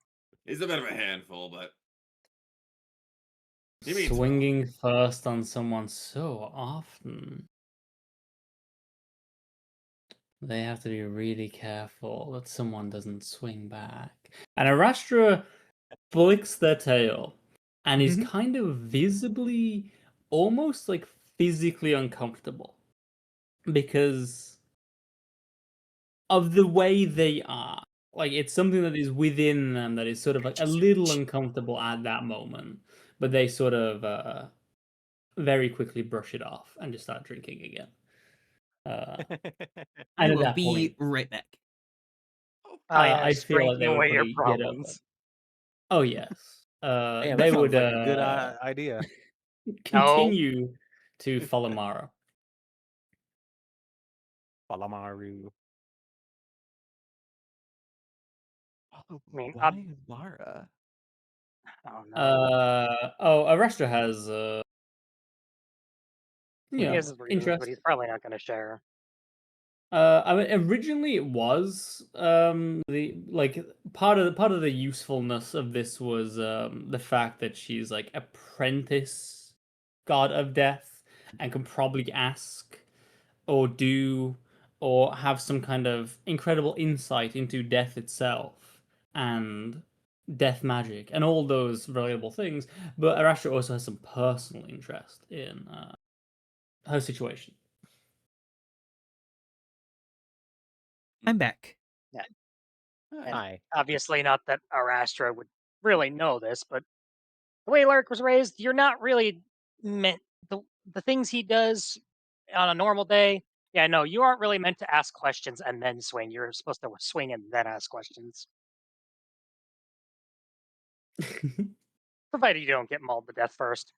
He's a bit of a handful, but he means well. Swinging first on someone so often. They have to be really careful that someone doesn't swing back. And Arastra flicks their tail and is kind of visibly, almost like physically uncomfortable because of the way they are. Like, it's something that is within them that is sort of like a little uncomfortable at that moment, but they sort of very quickly brush it off and just start drinking again. I And at will that be point, right back. Oh yeah, I just feel like drinking they would away your probably get up. problems. Oh yes, Damn, they that would sounds like a good idea. continue to follow Mara. Falamaru. Oh, I mean, why Mara? oh no. Arrestra has He you know, has his reasons, but interest. he's probably not going to share. I mean, originally it was the like part of the usefulness of this was the fact that she's like apprentice god of death and can probably ask or do or have some kind of incredible insight into death itself and death magic and all those valuable things. But Arastra also has some personal interest in her situation. I'm back. And Hi. obviously, not that Arastra would really know this, but the way Lark was raised, you're not really meant the things he does on a normal day. Yeah, no, you aren't really meant to ask questions and then swing. You're supposed to swing and then ask questions, provided you don't get mauled to death first.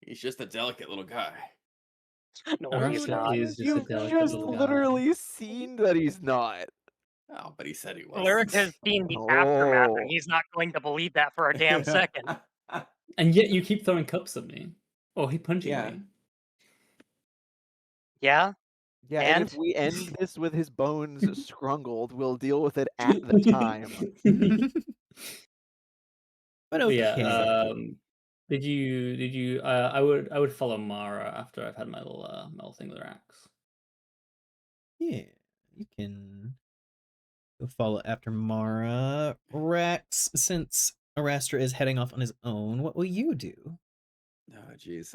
He's just a delicate little guy. No, he's Arastra not. is just a You've delicate just little guy. literally seen that he's not. Oh, but he said he was. Lyric has seen the aftermath, Oh. and he's not going to believe that for a damn second. And yet you keep throwing cups at me. Or he punching Yeah. me. Yeah, Yeah, and if And? we end this with his bones scrungled, we'll deal with it at the time. But But okay. yeah, did you I would follow Mara after I've had my little thing with her axe. Yeah, you can go follow after Mara. Rex, since Arastra is heading off on his own, what will you do? Oh, jeez.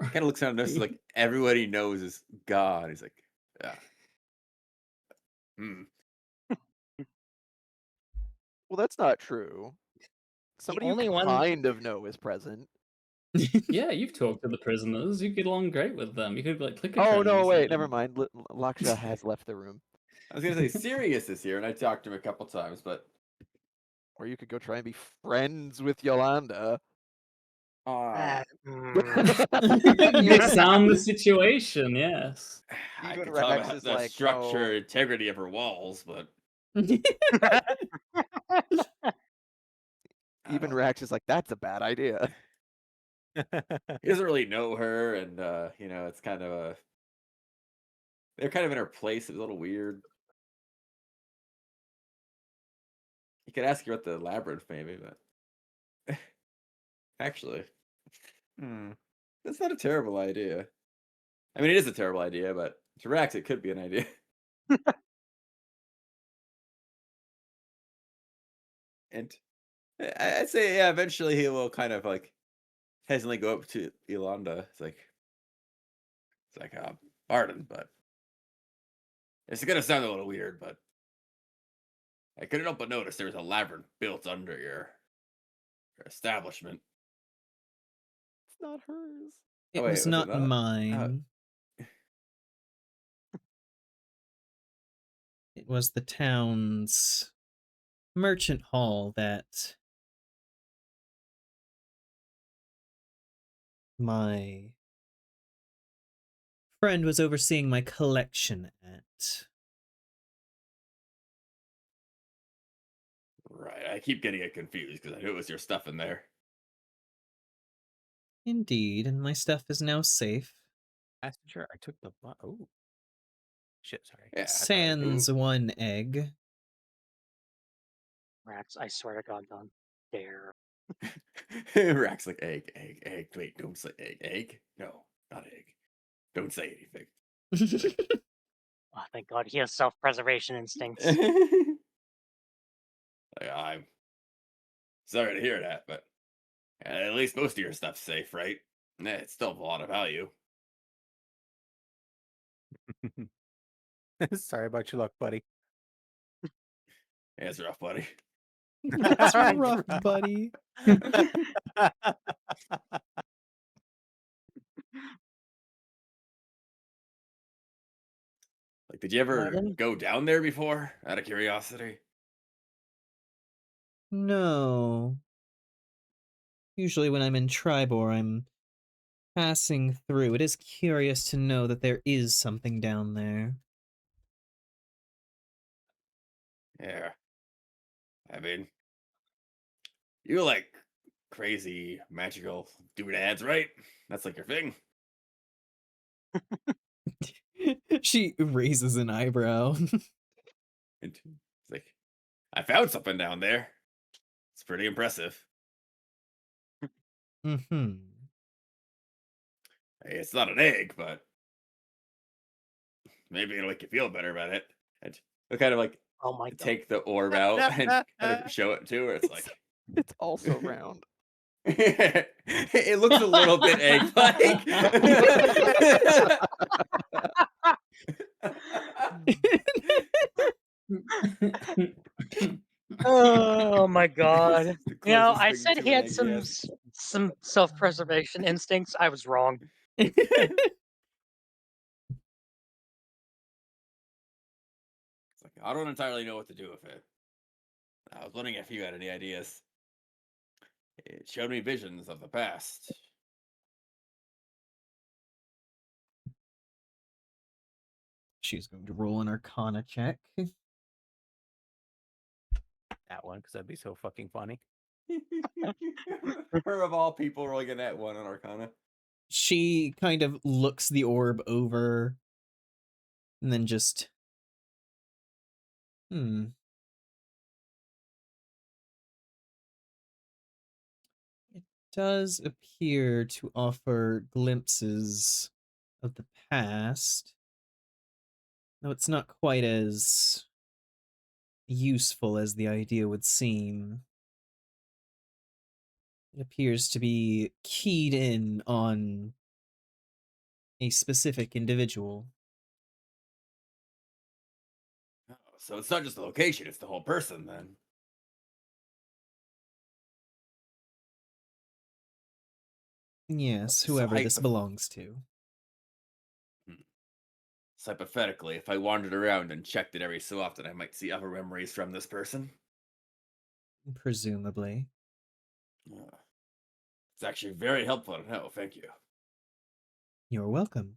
Kind of looks around and notices like everybody knows is God. He's like, yeah. Hmm. Well, that's not true. Somebody only you one- kind of know is present. Yeah, you've talked to the prisoners. You get along great with them. You could like click a Oh, no, trends wait, and- never mind. Laksha has left the room. I was gonna say Sirius is here, and I talked to him a couple times, but Or you could go try and be friends with Yolanda. Disarm the situation, yes. I Even could tell him Rex about is the like, structure, no. integrity of her walls, but Even Rex is like, that's a bad idea. he doesn't really know her, and it's kind of a they're kind of in her place. It's a little weird. You could ask her at the labyrinth, maybe, but actually, that's not a terrible idea. I mean, it is a terrible idea, but to Rex, it could be an idea. And I'd say, yeah, eventually he will kind of like hesitantly go up to Yolanda. It's like, pardon, but it's gonna sound a little weird, but I couldn't help but notice there was a labyrinth built under your establishment. It's not hers. It Oh, wait, was was it not not? mine. It was the town's merchant hall that my friend was overseeing my collection at. Right, I keep getting it confused because I knew it was your stuff in there. Indeed, and my stuff is now safe. Passenger, I took the oh shit, sorry. Yeah. I thought it- Sans one egg. Rats, I swear to God, don't dare. Rack's like egg, egg, egg. Wait, don't say egg, egg. No, not egg. Don't say anything. Oh, thank God, he has self-preservation instincts. Like, I'm sorry to hear that, but at least most of your stuff's safe, right? It's still of a lot of value. Sorry about your luck, buddy. Yeah, it's rough, buddy. That's rough, buddy. Like, did you ever then- go down there before, out of curiosity? No. Usually when I'm in Tribor, I'm passing through. It is curious to know that there is something down there. Yeah. I mean, you like crazy, magical doodads, right? That's like your thing. She raises an eyebrow. And it's like, I found something down there. It's pretty impressive. Mm-hmm. Hey, it's not an egg, but maybe it'll make you feel better about it. And they'll kind of like Oh my God. take the orb out and kind of show it to her. It's like, It's also round. it looks a little bit egg-like. Oh my God. It's the You know, closest I thing said to he an had egg, some yes. some self-preservation instincts. I was wrong. It's like, I don't entirely know what to do with it. I was wondering if you had any ideas. It showed me visions of the past. She's going to roll an Arcana check. That one, because that'd be so fucking funny. Her of all people rolling a net one on Arcana. She kind of looks the orb over and then just... It does appear to offer glimpses of the past. Though it's not quite as useful as the idea would seem. It appears to be keyed in on a specific individual. Oh, so it's not just the location, it's the whole person then. Yes, So whoever this belongs to. So hypothetically, if I wandered around and checked it every so often, I might see other memories from this person. Presumably. It's actually very helpful to know. Thank you. You're welcome.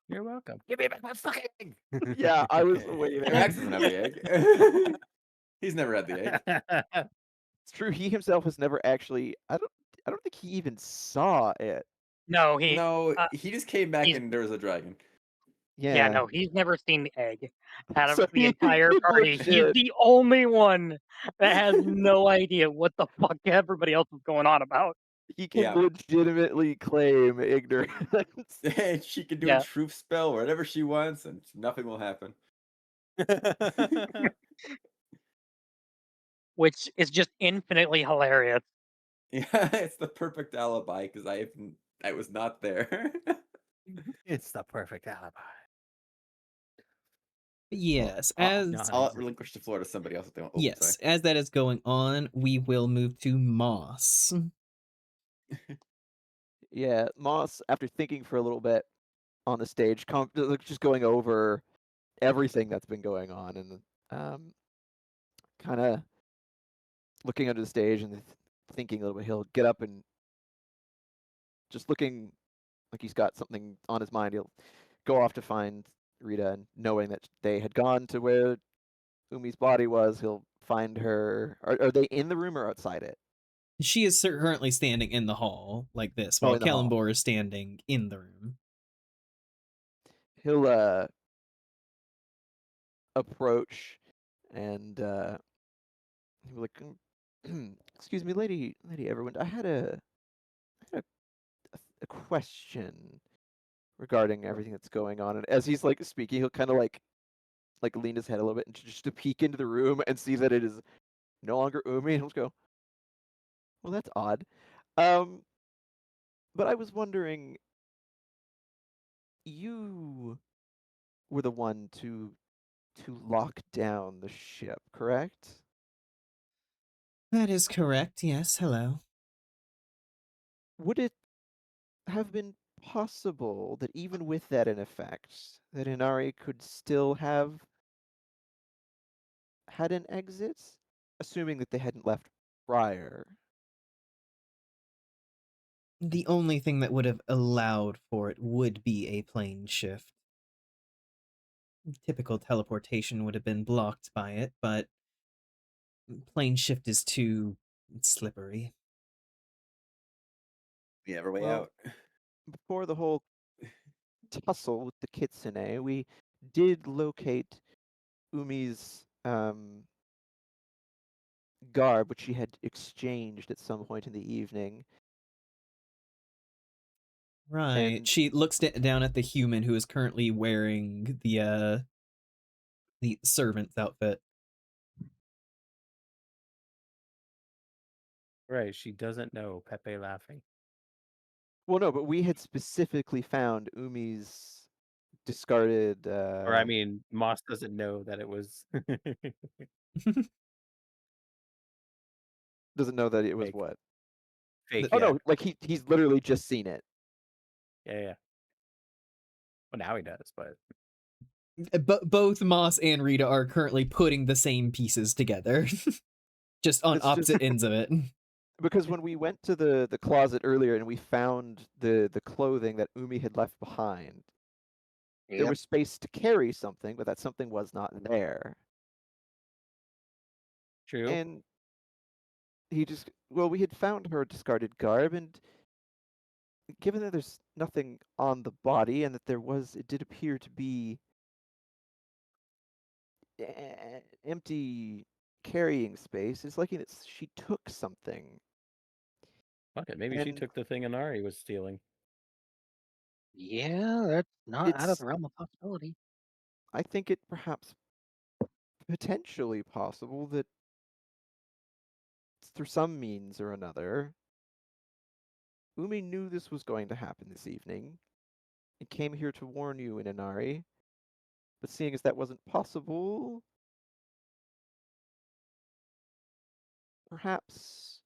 You're welcome. Give me back my fucking egg. Yeah, I was waiting. Max doesn't have the egg. He's never had the egg. It's true. He himself has never actually. I don't think he even saw it. No, No, he just came back he's- and there was a dragon. yeah, no, he's never seen the egg. Out of So the he entire could party, he's legit- the only one that has no idea what the fuck everybody else is going on about. He can Yeah. legitimately claim ignorance. She can do Yeah. a truth spell wherever she wants, and nothing will happen. Which is just infinitely hilarious. Yeah, it's the perfect alibi because I was not there. It's the perfect alibi. Yes, Oh, as no, I'll relinquish the floor to somebody else if they want. Oh, yes, sorry. as that is going on, we will move to Moss. Yeah, Moss, after thinking for a little bit on the stage, just going over everything that's been going on and kind of looking under the stage and thinking a little bit, he'll get up and just looking like he's got something on his mind. He'll go off to find Rita, and knowing that they had gone to where Umi's body was, he'll find her. Are they in the room or outside it? She is currently standing in the hall like this, Oh, while in the hall. Kellenbor is standing in the room. He'll approach and he'll be like, "Excuse me, lady Everwind. I had a question regarding everything that's going on." And as he's like speaking, he'll kind of like lean his head a little bit and just to peek into the room and see that it is no longer Umi, and he'll just go, "Well, that's odd." But I was wondering, you were the one to lock down the ship, correct? That is correct, yes, hello. Would it have been possible that even with that in effect, that Inari could still have had an exit, assuming that they hadn't left prior? The only thing that would have allowed for it would be a plane shift. Typical teleportation would have been blocked by it, but plane shift is too slippery. We have our way Well, out. Before the whole tussle with the kitsune, we did locate Umi's garb, which she had exchanged at some point in the evening. Right. And She looks down at the human who is currently wearing the servant's outfit. Right, she doesn't know. Pepe laughing. well, no, but we had specifically found Umi's discarded. Or I mean, Moss doesn't know that it was doesn't know that it was fake. what? Fake. Oh Yeah. no, like he's literally just seen it. Yeah. Well, now he does, but But both Moss and Rita are currently putting the same pieces together, just on It's just- opposite ends of it. Because when we went to the closet earlier and we found the clothing that Umi had left behind, there was space to carry something, but that something was not there. true. And we had found her discarded garb, and given that there's nothing on the body and that it did appear to be empty carrying space, it's likely that she took something. Fuck it, maybe she and- took the thing Inari was stealing. Yeah, that's not out of It's- the realm of possibility. I think it perhaps potentially possible that through some means or another, Umi knew this was going to happen this evening and came here to warn you in Inari. But seeing as that wasn't possible, perhaps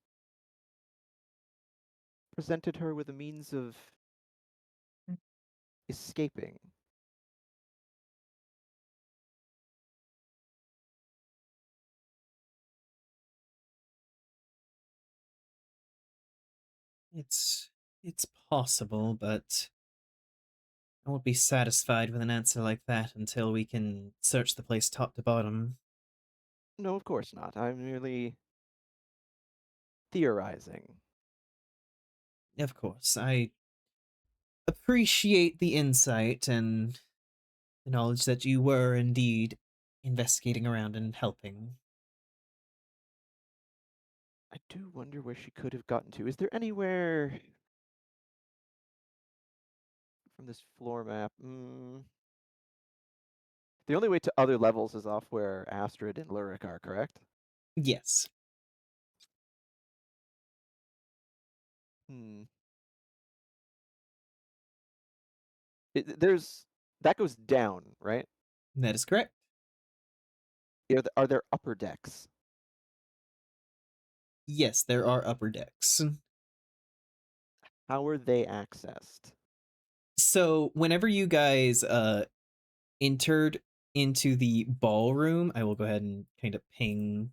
presented her with a means of escaping. It's possible, but I won't be satisfied with an answer like that until we can search the place top to bottom. No, of course not. I'm merely theorizing. Of course, I appreciate the insight and the knowledge that you were indeed investigating around and helping. I do wonder where she could have gotten to. Is there anywhere from this floor map? The only way to other levels is off where Astrid and Lurik are, correct? Yes. That goes down, right? That is correct. Are there upper decks? Yes, there are upper decks. How are they accessed? So, whenever you guys entered into the ballroom, I will go ahead and kind of ping.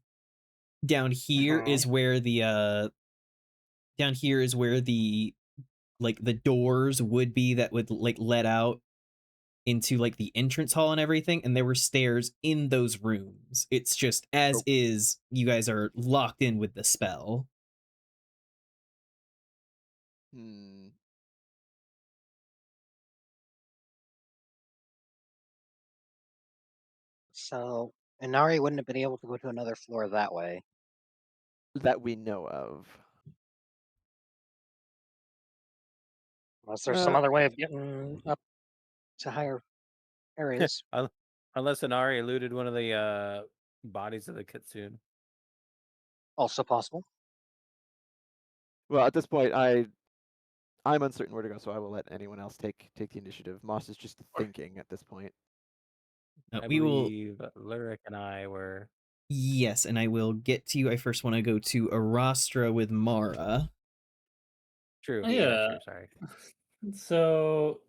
Down here is where the like the doors would be that would like let out into like the entrance hall and everything, and there were stairs in those rooms. It's just as is, you guys are locked in with the spell. Hmm. So Inari wouldn't have been able to go to another floor that way. That we know of. Unless there's some Uh, other way of getting up to higher areas. Unless Inari eluded one of the bodies of the kitsune. Also possible. Well, at this point, I'm uncertain where to go, so I will let anyone else take the initiative. Moss is just thinking at this point. I We will. believe Lyric and I were. Yes, and I will get to you. I first want to go to Arastra with Mara. True. Oh, Yeah. yeah. True. Sorry. So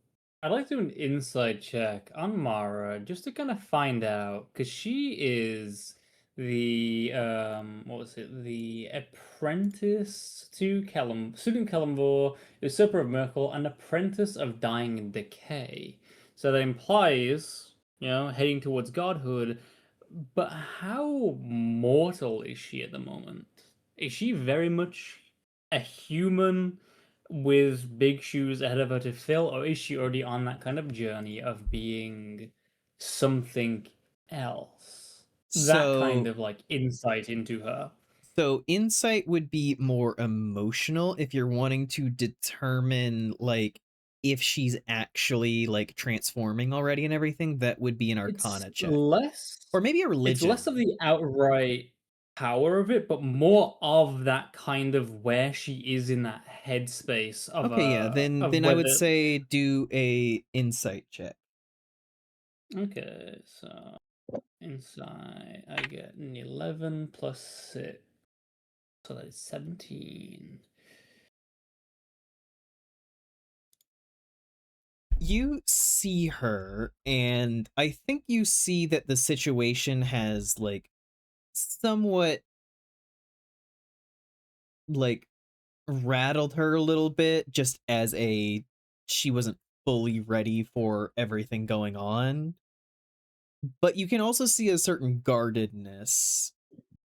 I'd like to do an inside check on Mara just to kind of find out, because she is the what was it? The apprentice to student Kellamvor, usurper of Merkel, and apprentice of Dying and Decay. So that implies, heading towards godhood. But how mortal is she at the moment? Is she very much a human with big shoes ahead of her to fill, or is she already on that kind of journey of being something else? That kind So, of like insight into her. so insight would be more emotional if you're wanting to determine like if she's actually like transforming already and everything. That would be an Arcana check, or maybe a religion. It's less of the outright power of it, but more of that kind of where she is in that headspace of Okay, yeah. Then I would say do a insight check. Okay, so inside I get an 11 plus 6, so that is 17. You see her, and I think you see that the situation has like somewhat like rattled her a little bit, just as she wasn't fully ready for everything going on. But you can also see a certain guardedness,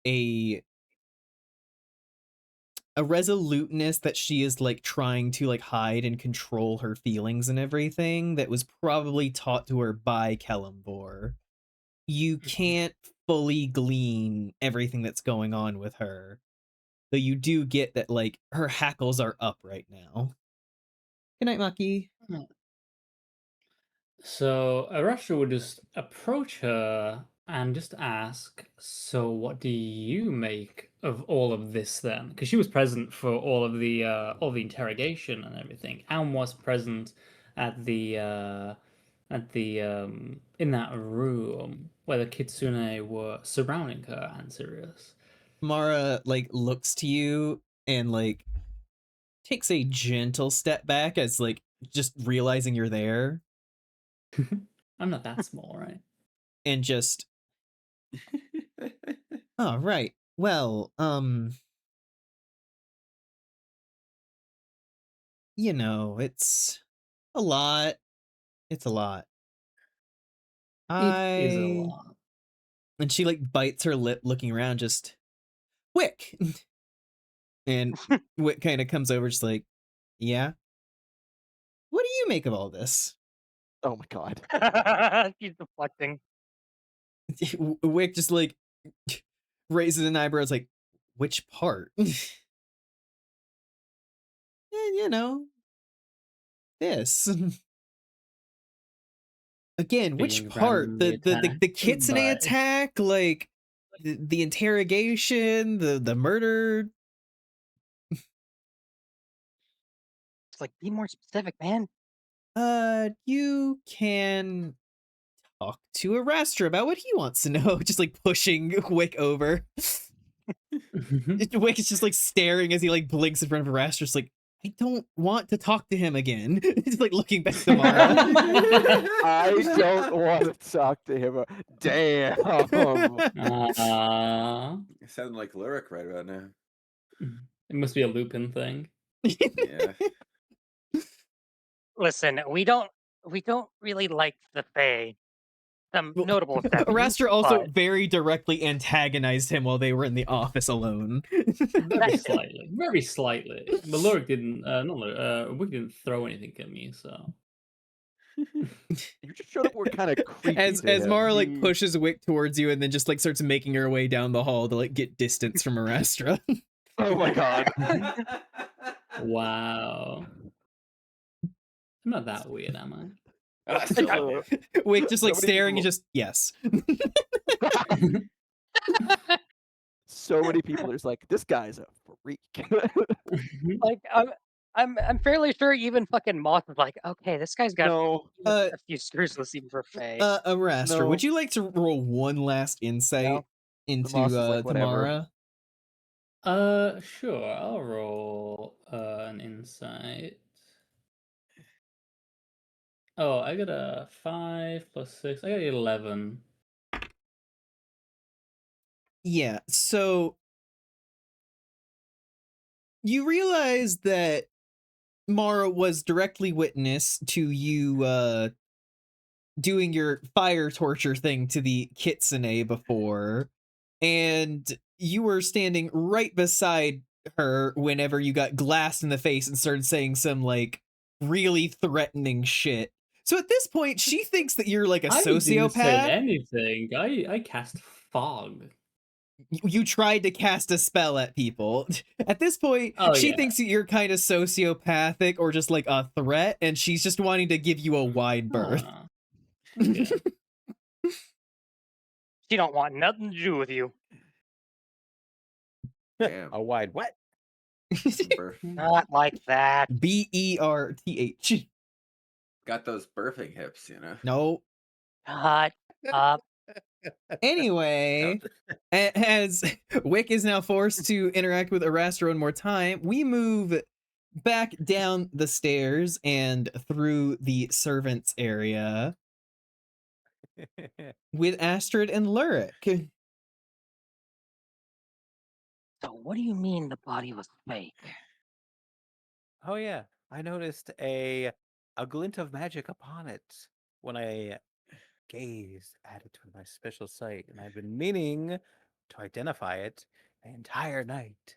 a resoluteness that she is like trying to like hide and control her feelings and everything that was probably taught to her by Kellamvor. You can't fully glean everything that's going on with her, though you do get that like her hackles are up right now. Good night, Maki. So Arasha would just approach her and just ask, so what do you make of all of this then? Because she was present for all the interrogation and everything, and was present at the in that room where the kitsune were surrounding her and Sirius. Mara like looks to you and like takes a gentle step back as like just realizing you're there, I'm not that small, right? and just oh right, well it's a lot. It's a lot. It is a lot. And she like bites her lip, looking around, just Wick. And Wick kind of comes over, just like, yeah. What do you make of all this? Oh my god. He's deflecting. Wick just like raises an eyebrow. It's like, which part? This. Again, which Being part? randomly The kitsune by- attack, like the interrogation, the murder. It's like, be more specific, man. You can talk to Arastra about what he wants to know. Just like pushing Wick over. Wick is just like staring as he like blinks in front of Arastra, just like, I don't want to talk to him again. He's like looking back to Mara. I don't want to talk to him. Damn. It sounded like Lyric right about now. It must be a Lupin thing. Yeah. Listen, we don't really like the Fae. Some Well, notable exceptions, Arastra also but very directly antagonized him while they were in the office alone. Very slightly, very slightly. But Lorik didn't. Not Lorik. Wick didn't throw anything at me, so. You just showed up. We're kind of creepy. as to him. Mara like He- pushes Wick towards you and then just like starts making her way down the hall to like get distance from Arastra. Oh my god. Wow. I'm not that weird, am Uh, Wick just like So many staring and people- just yes. I? so many people are just like, this guy's a freak. like I'm fairly sure even fucking Moth is like, okay, this guy's got no, Uh, a few screws loose even for Fae. Arastra, No. would you like to roll one last insight No. into Moss is like, whatever. Tamara? Sure. I'll roll an insight. Oh, I got a 5 plus 6. I got 11. Yeah, so you realize that Mara was directly witness to you doing your fire torture thing to the kitsune before, and you were standing right beside her whenever you got glassed in the face and started saying some like really threatening shit. So at this point, she thinks that you're like a I didn't say sociopath. anything. I cast fog. You tried to cast a spell at people. At this point, Oh, she yeah. thinks that you're kind of sociopathic or just like a threat, and she's just wanting to give you a wide berth. Ah, okay. She don't want nothing to do with you. Damn. A wide what? Birth. Not like that. Berth. Got those birthing hips, you know. No. Shut up. Anyway, as Wick is now forced to interact with Arastra one more time, we move back down the stairs and through the servants area with Astrid and Lurik. So what do you mean the body was fake? Oh yeah, I noticed a glint of magic upon it when I gazed at it with my special sight, and I've been meaning to identify it the entire night.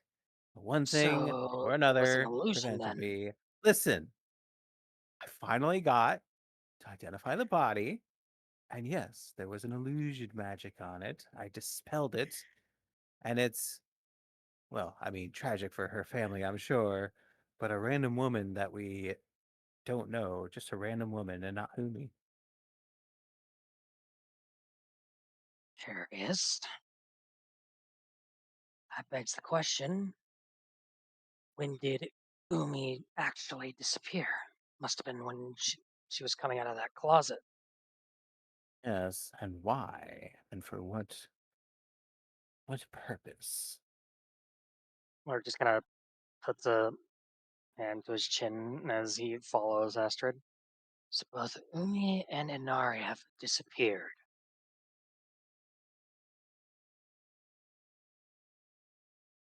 But one thing So or it was an another illusion prevented then. me. Listen, I finally got to identify the body, and yes, there was an illusion magic on it. I dispelled it, and it's, well, I mean, tragic for her family, I'm sure, but a random woman that we don't know, just a random woman and not Umi. Curious. That begs the question, when did Umi actually disappear? Must have been when she was coming out of that closet. Yes, and why? And for what purpose? Or just kind of puts a hand to his chin as he follows Astrid. So both Umi and Inari have disappeared.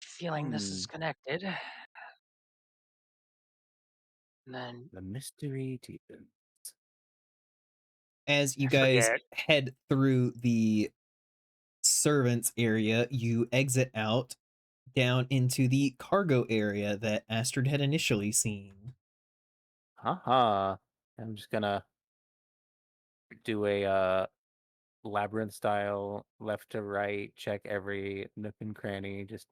Feeling this is connected. And then The mystery deepens. As you I guys forget. head through the servants area, you exit out down into the cargo area that Astrid had initially seen. Haha. I'm just gonna do a labyrinth style left to right, check every nook and cranny, just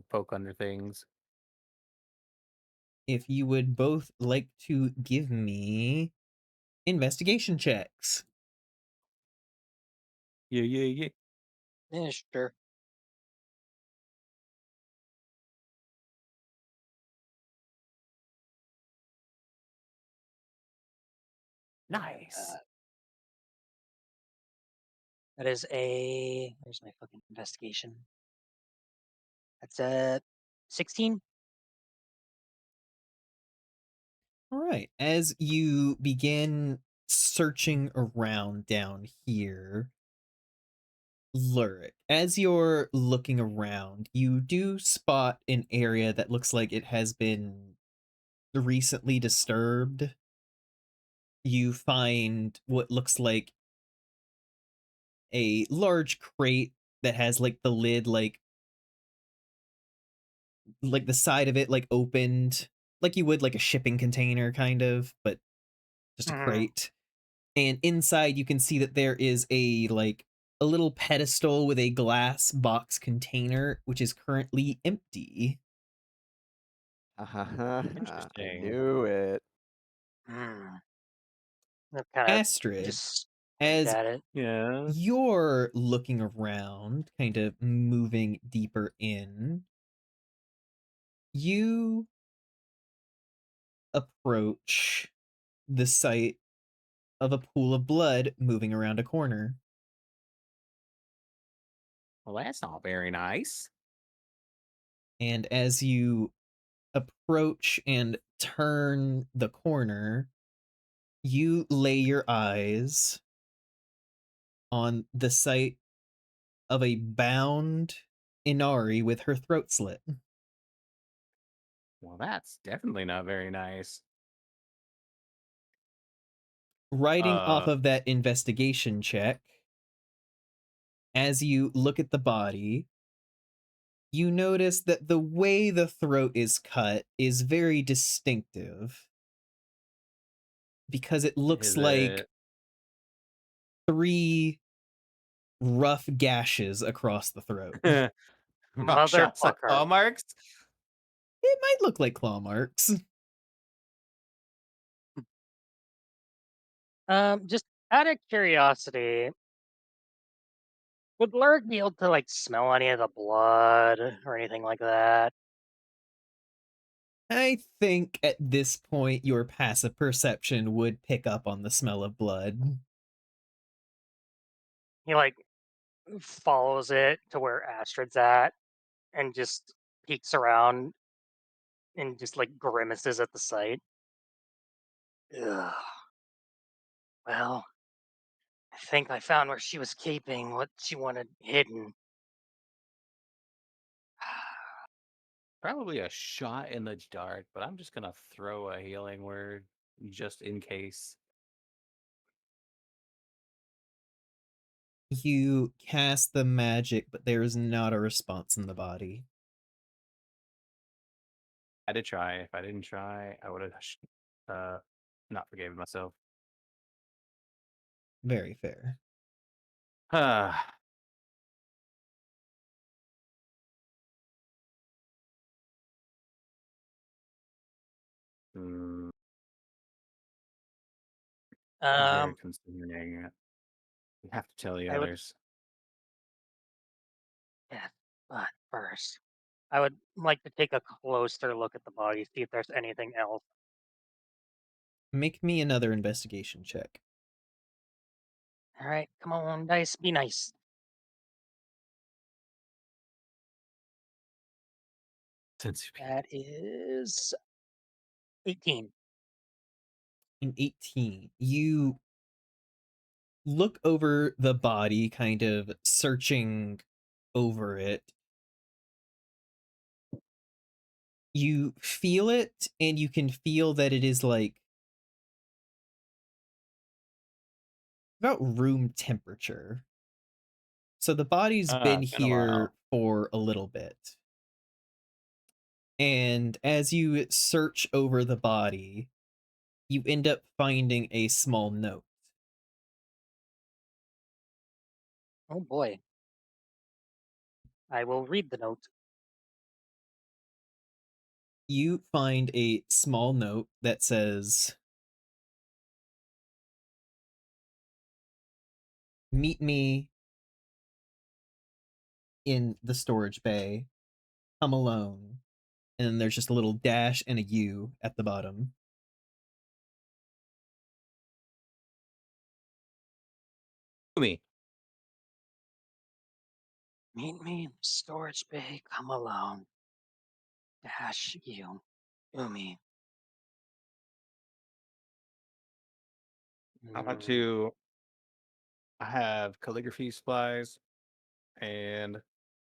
poke under things. If you would both like to give me investigation checks. Yeah. Yeah, sure. Nice. That is a. Where's my fucking investigation? That's a 16. All right. As you begin searching around down here, Lurik, as you're looking around, you do spot an area that looks like it has been recently disturbed. you find what looks like a large crate that has like the lid like the side of it like opened like you would like a shipping container kind of, but just a Mhm. crate. And inside you can see that there is a little pedestal with a glass box container which is currently empty. I Interesting. knew it. I've kind of Astrid, just looked as at it. Yeah. you're looking around, kind of moving deeper in, you approach the sight of a pool of blood moving around a corner. Well, that's not very nice. And as you approach and turn the corner, you lay your eyes on the sight of a bound Inari with her throat slit. Well, that's definitely not very nice. Writing off Uh, of that investigation check, as you look at the body, you notice that the way the throat is cut is very distinctive because it looks is like it? 3 rough gashes across the throat. Rock shots like Motherfucker. claw marks? It might look like claw marks. Just out of curiosity, would Lurk be able to like smell any of the blood or anything like that? I think at this point your passive perception would pick up on the smell of blood. He like follows it to where Astrid's at and just peeks around and just like grimaces at the sight. Ugh. Well, I think I found where she was keeping what she wanted hidden. Probably a shot in the dark, but I'm just gonna throw a healing word just in case. You cast the magic, but there is not a response in the body. I did try. If I didn't try, I would have not forgiven myself. Very fair. Ah, mm, very Um, concerning. You have to tell the I would, others. yeah, but first, I would like to take a closer look at the body, see if there's anything else. Make me another investigation check. All right, come on, dice, be nice. That is 18. In 18, you look over the body, kind of searching over it. You feel it, and you can feel that it is like about room temperature. So the body's been It's been a while. here for a little bit. And as you search over the body, you end up finding a small note. Oh boy. I will read the note. You find a small note that says, "Meet me in the storage bay. Come alone." And then there's just a little dash and a U at the bottom. Me. Meet me in the storage bay, come alone. Dash you. Umi. I want Mm, to. I have calligraphy supplies and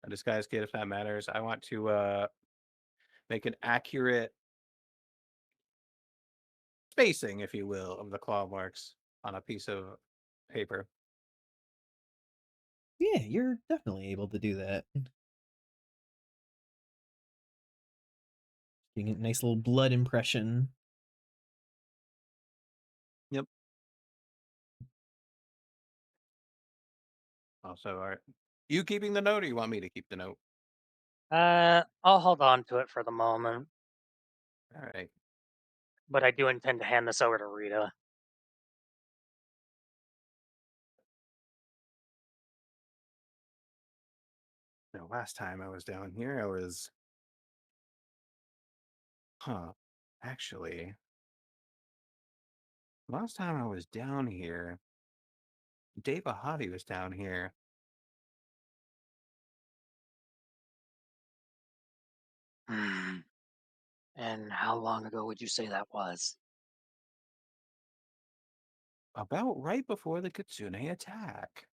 a disguise kit if that matters. I want to make an accurate spacing, if you will, of the claw marks on a piece of paper. Yeah, you're definitely able to do that. Getting a nice little blood impression. Yep. Also, are you keeping the note, or you want me to keep the note? I'll hold on to it for the moment, All right. but I do intend to hand this over to Rita. No, last time I was down here, I was. Actually, last time I was down here, Dave Ahadi was down here. And how long ago would you say that was? About right before the Kitsune attack.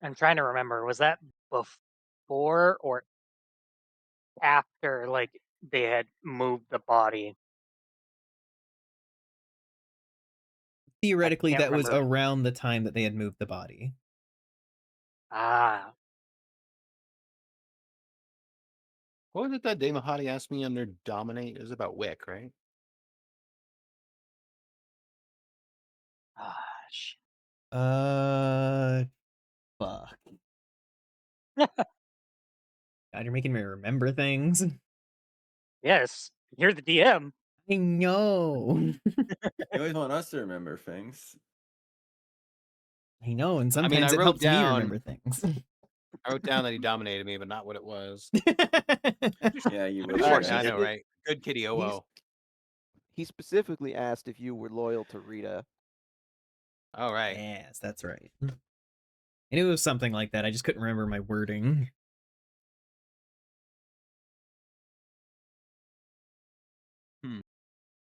I'm trying to remember. Was that before or after, like, they had moved the body? Theoretically, can't that was remember. around the time that they had moved the body. Ah, What was it that Dave Ahadi asked me under Dominate? It was about Wick, right? shit. Fuck. God, you're making me remember things. Yes, you're the DM. I know. You always want us to remember things. I know, and I mean, sometimes I it wrote helps me down- remember things. I wrote down that he dominated me, but not what it was. Yeah, you would. Well, do I that. know, right? Good kitty, oh. He specifically asked if you were loyal to Rita. All right. Yes, that's right. And it was something like that. I just couldn't remember my wording.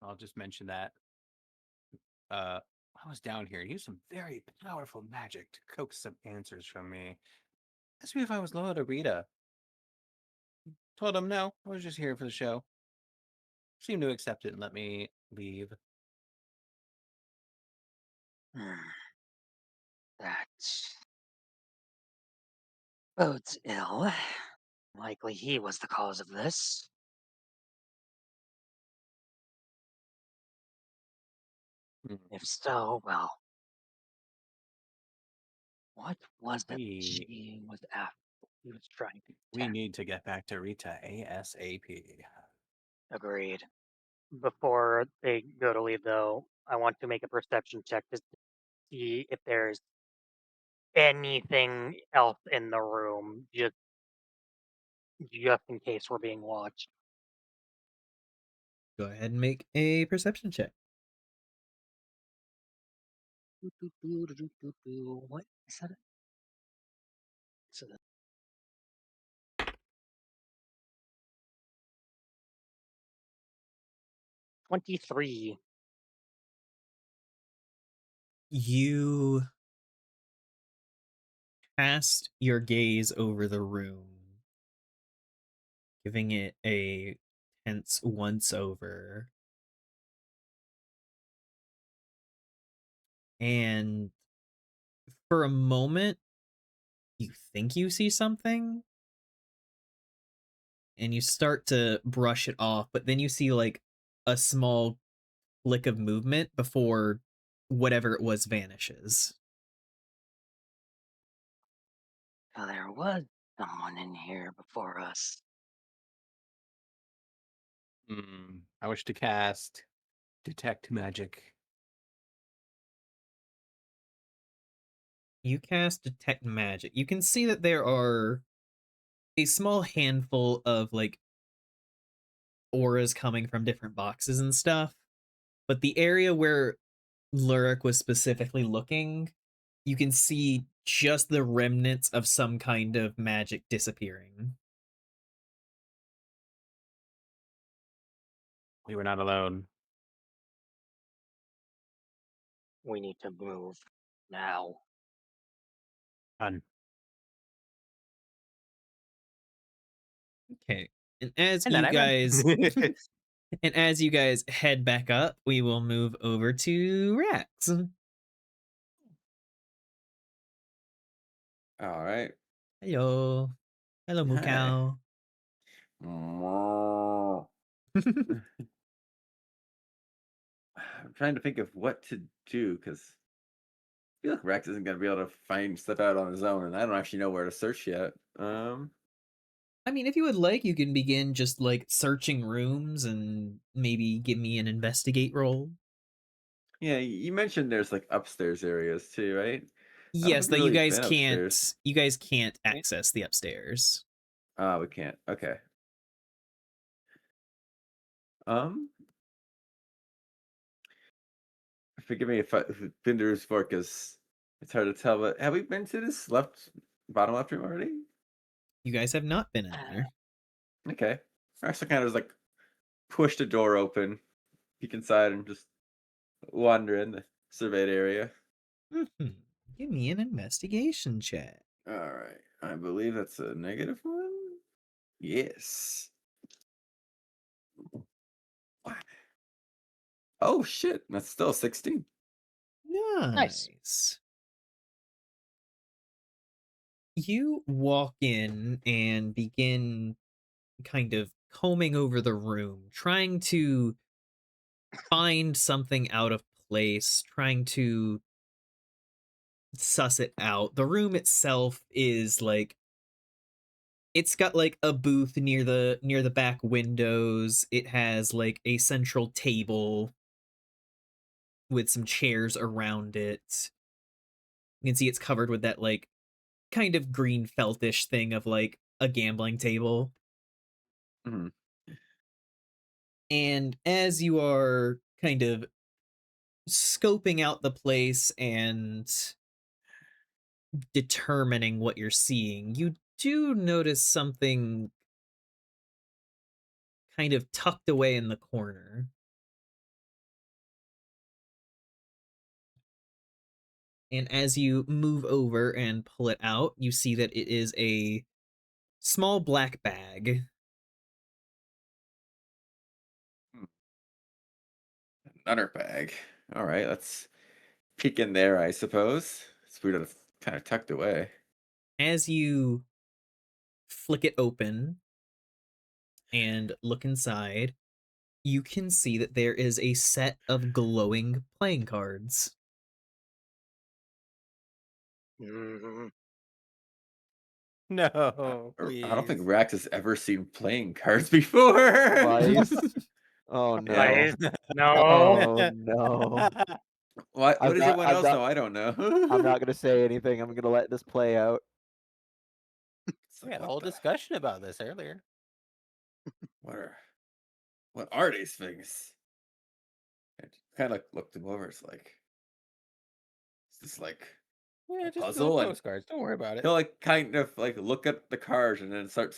I'll just mention that. I was down here. He used some very powerful magic to coax some answers from me. Asked me if I was loyal to Rita. Told him no, I was just here for the show. Seemed to accept it and let me leave. That bodes ill. Likely he was the cause of this. If so, well, what was that she was after? He was trying to We attack. need to get back to Rita ASAP. Agreed. Before they go to leave, though, I want to make a perception check to see if there's anything else in the room, just in case we're being watched. Go ahead and make a perception check. What is that? So 23. You cast your gaze over the room, giving it a tense once over. And for a moment, you think you see something, and you start to brush it off, but then you see like a small flick of movement before whatever it was vanishes. So there was someone in here before us. I wish to cast Detect Magic. You cast Detect Magic. You can see that there are a small handful of like auras coming from different boxes and stuff, but the area where Lurik was specifically looking, you can see just the remnants of some kind of magic disappearing. We were not alone. We need to move now. Done. Okay. And as And then you I ran. guys and as you guys head back up, we will move over to Rax. All right. Hello. Hello, Hi. Mukau. I'm trying to think of what to do because I feel like Rex isn't going to be able to find stuff out on his own, and I don't actually know where to search yet. I mean, if you would like, you can begin just like searching rooms and maybe give me an investigate roll. Yeah, you mentioned there's like upstairs areas too, right? I don't Yes, think we've that you really guys been can't. upstairs. You guys can't access the upstairs. Oh, we can't. Okay. Um, Forgive me if I've been to this before because it's hard to tell. But have we been to this bottom left room already? You guys have not been in there. Okay. Rex kind of just like push the door open, peek inside, and just wander in the surveyed area. Mhm. Give me an investigation check. All right. I believe that's a negative one. Yes. What? Oh shit! That's still 16. Nice. You walk in and begin kind of combing over the room, trying to find something out of place, trying to suss it out. The room itself is like it's got like a booth near the back windows. It has like a central table with some chairs around it. You can see it's covered with that like kind of green feltish thing of like a gambling table. Mhm. And as you are kind of scoping out the place and determining what you're seeing, you do notice something kind of tucked away in the corner. And as you move over and pull it out, you see that it is a small black bag. Another bag. All right, let's peek in there, I suppose. It's weird that it's kind of tucked away. As you flick it open and look inside, you can see that there is a set of glowing playing cards. Mhm. No, I don't think please. Rax has ever seen playing cards before. Vice. Oh no. Vice? No. Oh no. What I'm does not- everyone I'm else not- know? I don't know. I'm not gonna say anything. I'm gonna let this play out. It's We like, had a what whole the- discussion about this earlier. what are these things? And kind of looked him over. It's like, is this like Yeah, a just puzzle? little And postcards. Don't worry about it. he'll like kind of like look at the cards and then start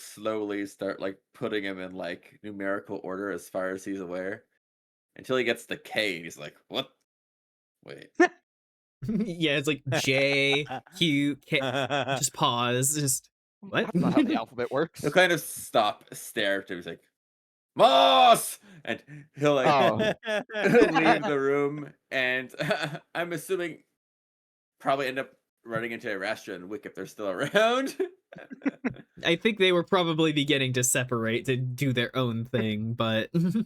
like putting them in like numerical order as far as he's aware until he gets the K and he's like, what? Wait. Yeah, it's like J, Q, K. Just pause. Just what? That's not how the alphabet works. He'll kind of stare at him. He's like, Moss! And he'll like Oh. leave the room. And I'm assuming probably end up running into Erastra and Wick if they're still around. I think they were probably beginning to separate to do their own thing, but you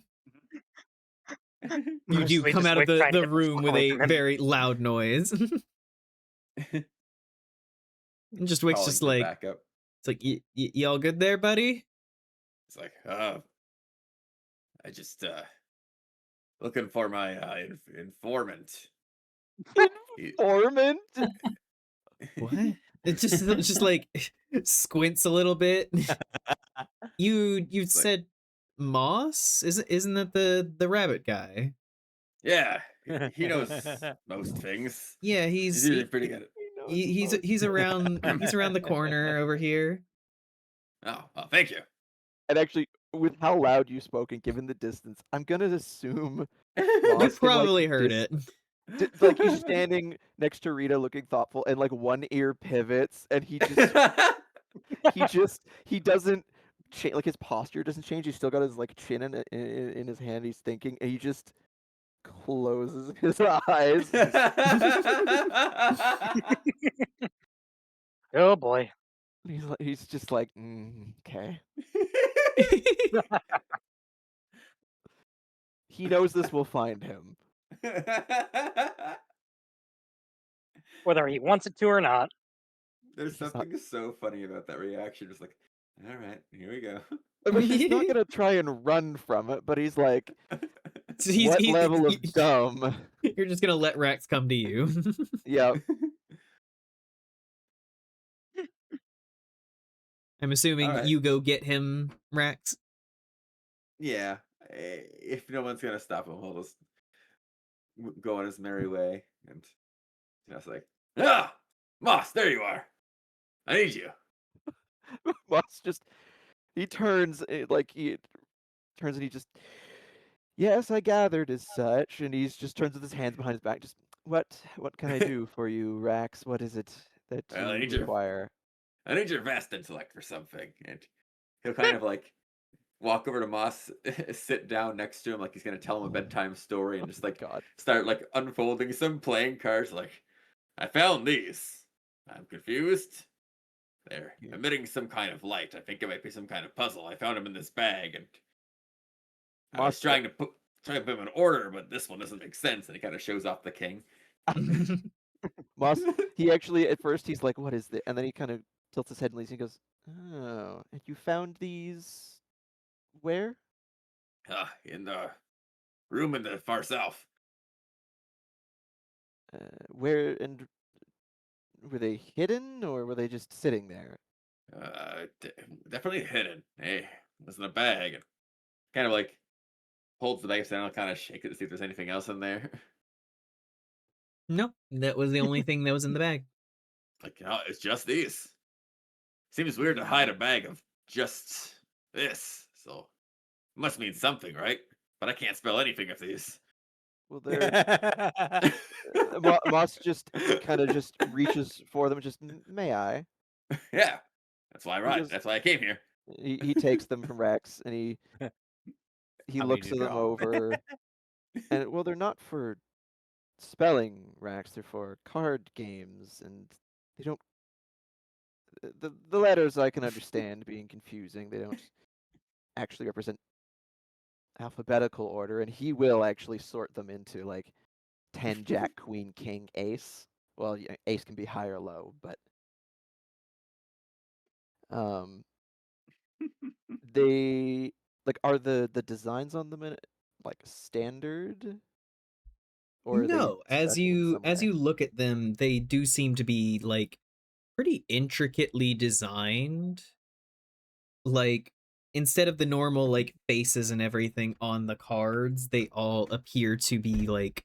do Mostly come just out of Wick trying to the get this room with away a from him. very loud noise. And just Wick's Calling just for like, backup. it's like, y'all good there, buddy? It's like, I just looking for my informant. Informant? What? It's just like squints a little bit. You like- said Moss? Isn't that the rabbit guy? Yeah, he knows most things. Yeah, He's usually pretty good. he's around the corner over here. Oh, thank you. And actually, with how loud you spoke and given the distance, I'm gonna assume We Moss can, like, probably heard it. like he's standing next to Rita looking thoughtful and like one ear pivots and he doesn't like his posture doesn't change. He's still got his like chin in his hand. He's thinking, and he just closes his eyes. Oh boy. He's just like, okay. He knows this will find him. Whether he wants it to or not. There's not- something so funny about that reaction. Just like, all right, here we go. I mean, he's not gonna try and run from it, but he's like, So what level of dumb? You're just gonna let Rex come to you. Yeah. I'm assuming Alright. you go get him, Rex. Yeah, if no one's gonna stop him, he'll just go on his merry way. And it's like, Moss, there you are. I need you. Moss he turns and he just, yes, I gathered as such, and he's just turns with his hands behind his back. Just what can I do for you, Rax? What is it that Well, I you need your- require? I need your vast intellect for something. And he'll kind of like walk over to Moss, sit down next to him like he's gonna tell him a bedtime story, and just like God. start like unfolding some playing cards. Like, I found these. I'm confused. They're emitting some kind of light. I think it might be some kind of puzzle. I found them in this bag, and I was Moss- trying to put them in order, but this one doesn't make sense. And he kind of shows off the king. Moss, he actually at first he's like, what is this? And then he kind of tilts his head and leaves. And he goes, oh, and you found these where? In the room in the far south. Where, and were they hidden or were they just sitting there? Definitely hidden. Hey, it was in a bag. And kind of like holds the bag down, kind of shake it to see if there's anything else in there. No, that was the only thing that was in the bag. Like, it's just these. Seems weird to hide a bag of just this. So, it must mean something, right? But I can't spell anything of these. Well, they're Moss just kind of just reaches for them. Just may I? Yeah, that's why I Because- That's why I came here. He takes them from Rex and he How many looks do them you draw? over. And well, they're not for spelling, Rex. They're for card games, and they don't. The letters I can understand being confusing. They don't actually represent alphabetical order, and he will actually sort them into like 10 Jack Queen King Ace. Well, yeah, Ace can be high or low, but they like are the designs on them like standard, or are No, they as special in you some way? look at them, they do seem to be like pretty intricately designed. Like instead of the normal like faces and everything on the cards, they all appear to be like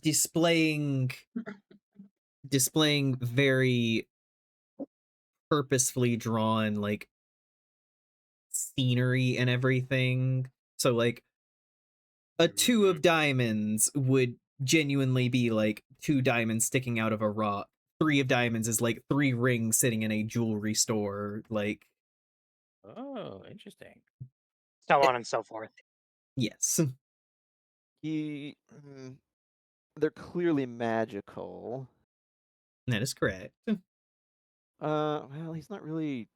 displaying very purposefully drawn like scenery and everything. So like a 2 of diamonds would genuinely be like 2 diamonds sticking out of a rock. 3 of diamonds is like 3 rings sitting in a jewelry store. Like, Oh, interesting. So on and so forth. yes. They're clearly magical. That is correct. Well, he's not really.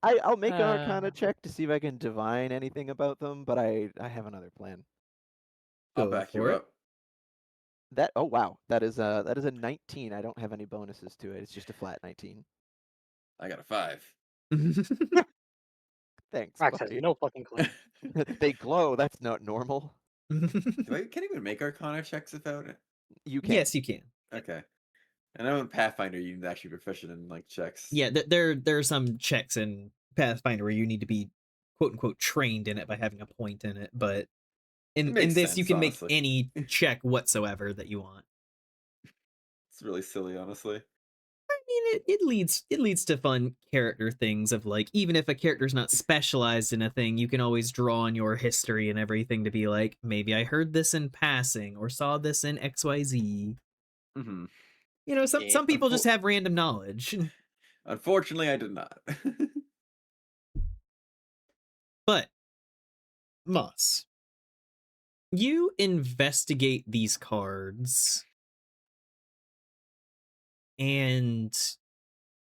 I'll make an Arcana check to see if I can divine anything about them, but I have another plan. I'll Go back you for it. up. Oh wow, that is a 19. I don't have any bonuses to it. It's just a flat 19. I got a 5. Thanks. Max has buddy. no fucking clue. They glow. That's not normal. Can I even make Arcana checks about it? You can. Yes, you can. Okay. And I know in Pathfinder you need to actually be proficient in like checks. Yeah, there are some checks in Pathfinder where you need to be quote unquote trained in it by having a point in it, but in makes this you sense, can honestly. make any check whatsoever that you want. It's really silly, honestly. I mean, it leads to fun character things of like, even if a character's not specialized in a thing, you can always draw on your history and everything to be like, maybe I heard this in passing or saw this in XYZ. Mm-hmm. You know, some people just have random knowledge. Unfortunately, I did not. But, Moss, you investigate these cards, and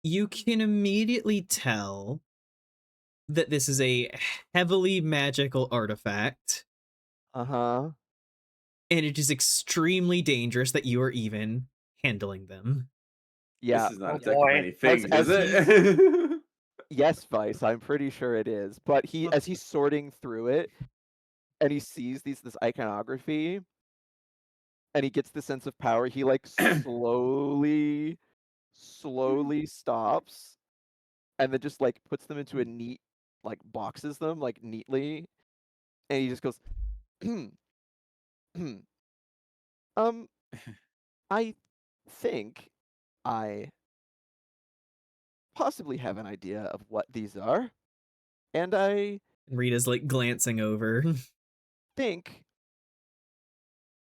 you can immediately tell that this is a heavily magical artifact, Uh-huh. and it is extremely dangerous that you are even handling them. Yeah. This is not Oh a deck of boy. many things, as is it? Yes, Vice, I'm pretty sure it is. But Well- as he's sorting through it, and he sees this iconography, and he gets the sense of power, he like slowly stops, and then just like puts them into a neat, like boxes them like neatly, and he just goes, um, I think I possibly have an idea of what these are, and I Rita's like glancing over. think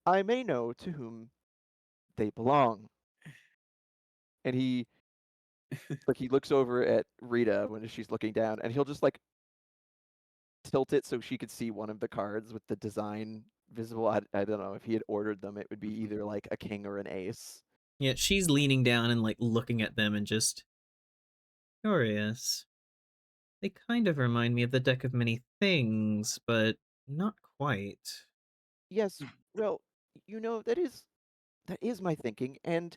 I may know to whom they belong. And he looks over at Rita when she's looking down, and he'll just like tilt it so she could see one of the cards with the design visible. I don't know if he had ordered them, it would be either like a king or an ace. Yeah, she's leaning down and like looking at them and just curious. They kind of remind me of the deck of many things, but not quite. Yes, well, that is my thinking, and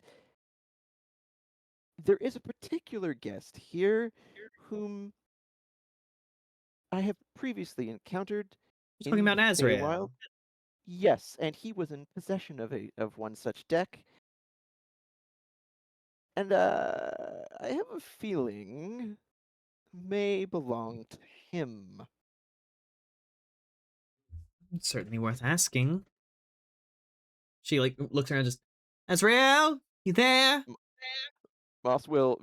there is a particular guest here whom I have previously encountered We're talking in about the Feywild. Azrael. Yes, and he was in possession of one such deck. And I have a feeling may belong to him. It's certainly worth asking. She like looks around, just Azrael, you there? Moss will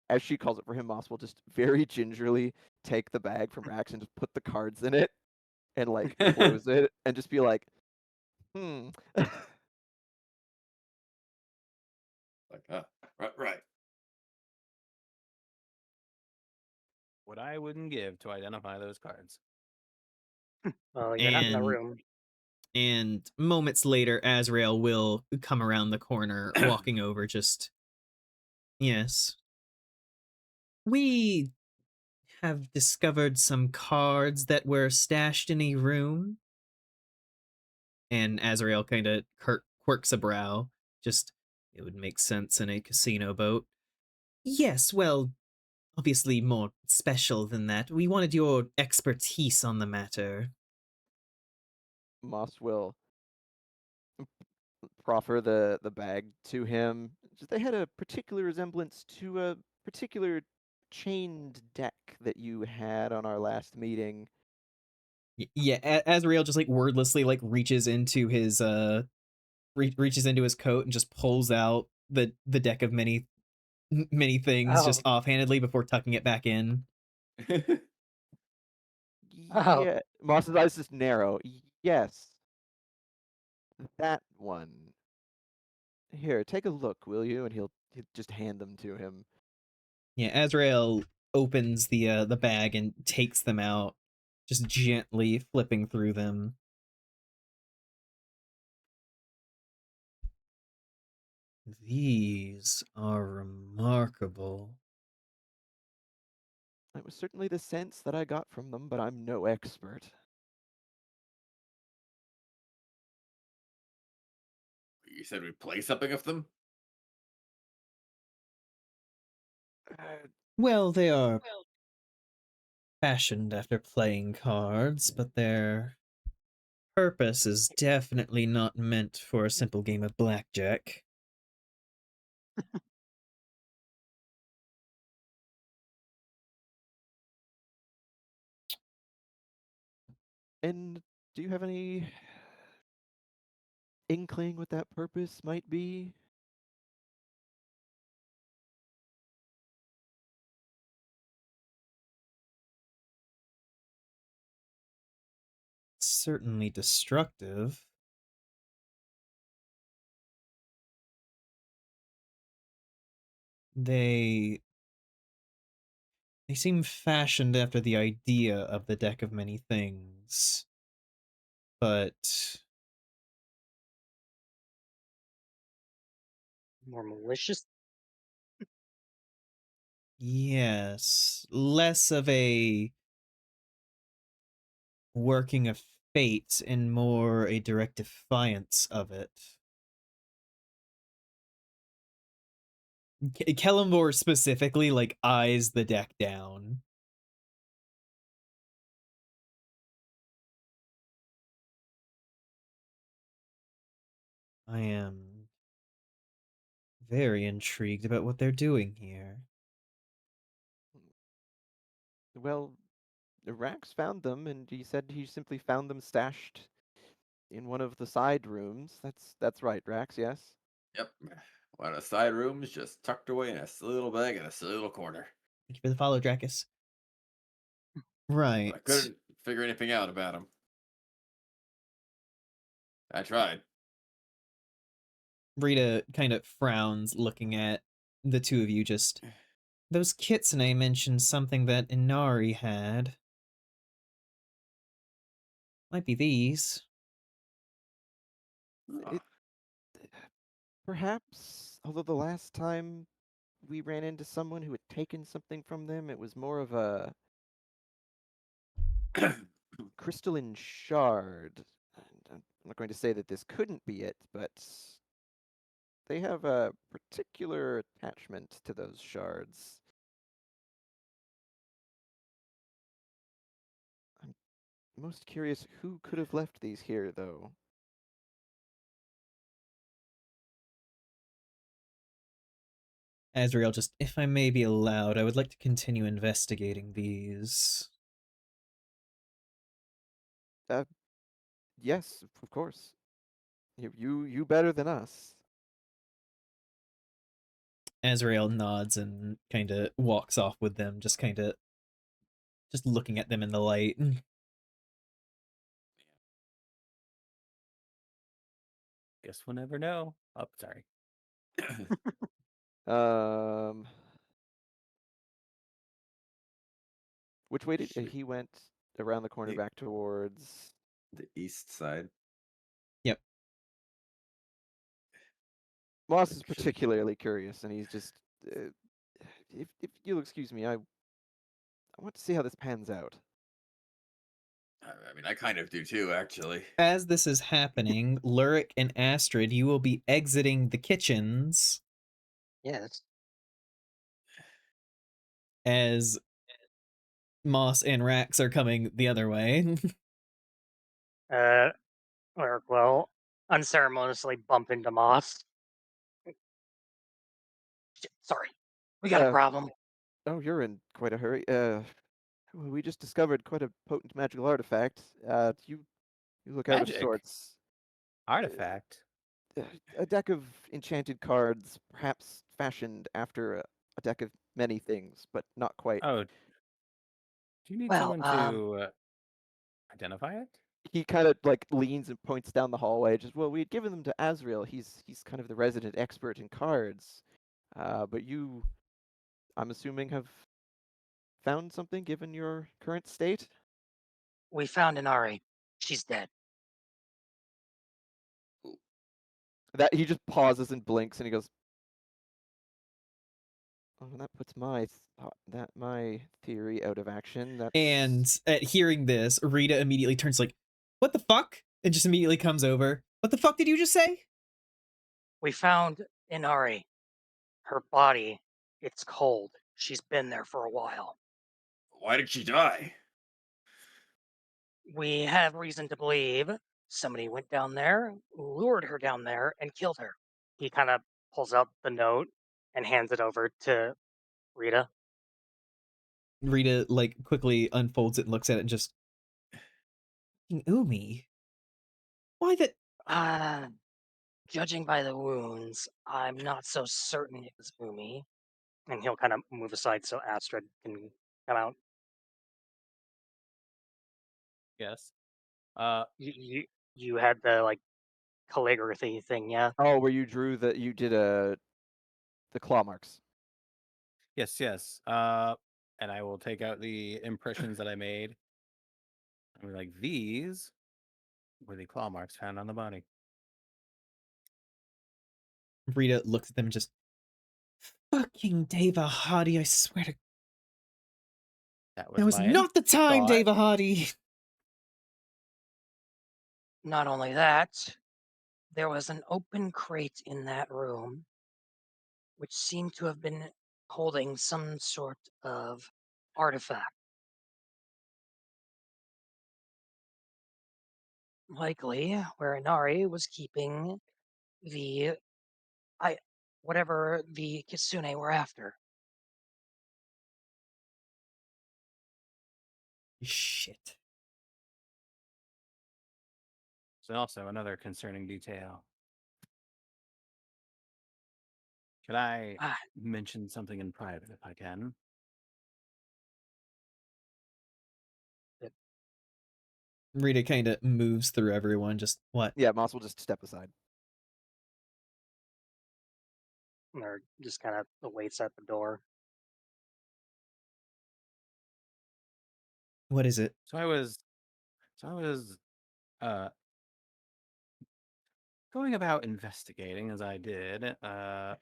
as she calls it for him, Moss will just very gingerly take the bag from Rax and just put the cards in it and like close it and just be like, Like, right. What I wouldn't give to identify those cards. Well, you're not in the And room. and moments later, Azrael will come around the corner, walking over. Just yes, we have discovered some cards that were stashed in a room. And Azrael kind of quirks a brow. Just, it would make sense in a casino boat. Yes, well, obviously more special than that. We wanted your expertise on the matter. Moss will proffer the bag to him. They had a particular resemblance to a particular chained deck that you had on our last meeting. Yeah, Azrael just like wordlessly like reaches into his reaches into his coat and just pulls out the deck of many things Oh. just offhandedly before tucking it back in. Oh. Yeah, Moss's eyes just narrow. Yes, that one. Here, take a look, will you? And he'll just hand them to him. Yeah, Azrael opens the bag and takes them out, just gently flipping through them. These are remarkable. That was certainly the sense that I got from them, but I'm no expert. You said we play something of them? Well, they are fashioned after playing cards, but their purpose is definitely not meant for a simple game of blackjack. And do you have any inkling what that purpose might be? Certainly destructive. They They seem fashioned after the idea of the deck of many things. But More malicious. yes, less of a working of fate and more a direct defiance of it. Kellamore specifically, like, eyes the deck down. I am very intrigued about what they're doing here. Well, Rax found them, and he said he simply found them stashed in one of the side rooms. That's right, Rax. Yes. Yep. One of the side rooms just tucked away in a silly little bag in a silly little corner. Thank you for the follow, Dracus. But Right. I couldn't figure anything out about him. I tried. Rita kind of frowns, looking at the two of you. Just, those kitsune mentioned something that Inari had. Might be these. It, perhaps, although the last time we ran into someone who had taken something from them, it was more of a crystalline shard. And I'm not going to say that this couldn't be it, but they have a particular attachment to those shards. I'm most curious who could have left these here, though. Azrael, just, if I may be allowed, I would like to continue investigating these. Yes, of course. You better than us. Azrael nods and kind of walks off with them, just kind of just looking at them in the light. Guess we'll never know. Oh, sorry. Which way did Shoot. he went around the corner He- back towards? The east side. Yep. Moss is Should he- particularly curious, and he's just. If you'll excuse me, I want to see how this pans out. I mean, I kind of do too, actually. As this is happening, Lurik and Astrid, you will be exiting the kitchens Yes. as Moss and Rax are coming the other way. Or well, unceremoniously bump into Moss. Shit, sorry, we got a Uh, problem. Oh, you're in quite a hurry. We just discovered quite a potent magical artifact. You look out of Magic? sorts. Artifact. A deck of enchanted cards, perhaps fashioned after a deck of many things, but not quite. Oh, do you need Well, someone to identify it? He kind of like leans and points down the hallway. Just, well, we had given them to Azrael. He's kind of the resident expert in cards. But you, I'm assuming, have found something given your current state. we found Inari. She's dead. That he just pauses and blinks and he goes, "Oh, that puts my theory out of action." That's And at hearing this, Rita immediately turns like, "What the fuck?" and just immediately comes over. "What the fuck did you just say?" We found Inari. Her body, it's cold. She's been there for a while. Why did she die? We have reason to believe somebody went down there, lured her down there, and killed her. He kind of pulls out the note and hands it over to Rita. Rita like quickly unfolds it and looks at it and just, Umi. Why the? Judging by the wounds, I'm not so certain it was Umi. And he'll kind of move aside so Astrid can come out. Yes. You had the like calligraphy thing, yeah? Oh, where you drew you did the claw marks. Yes. and I will take out the impressions that I made. I'm like, these were the claw marks found on the body. Rita looks at them and just, fucking Deva Hardy, I swear to... That That was my not the time, thought. Deva Hardy! Not only that, there was an open crate in that room, which seemed to have been holding some sort of artifact. Likely where Inari was keeping the whatever the Kitsune were after. Shit. There's also another concerning detail. Could I Ah, mention something in private if I can? Rita kind of moves through everyone, just, what? Yeah, Moss will just step aside. or just kind of awaits at the door. What is it? So I was uh going about investigating as I did. I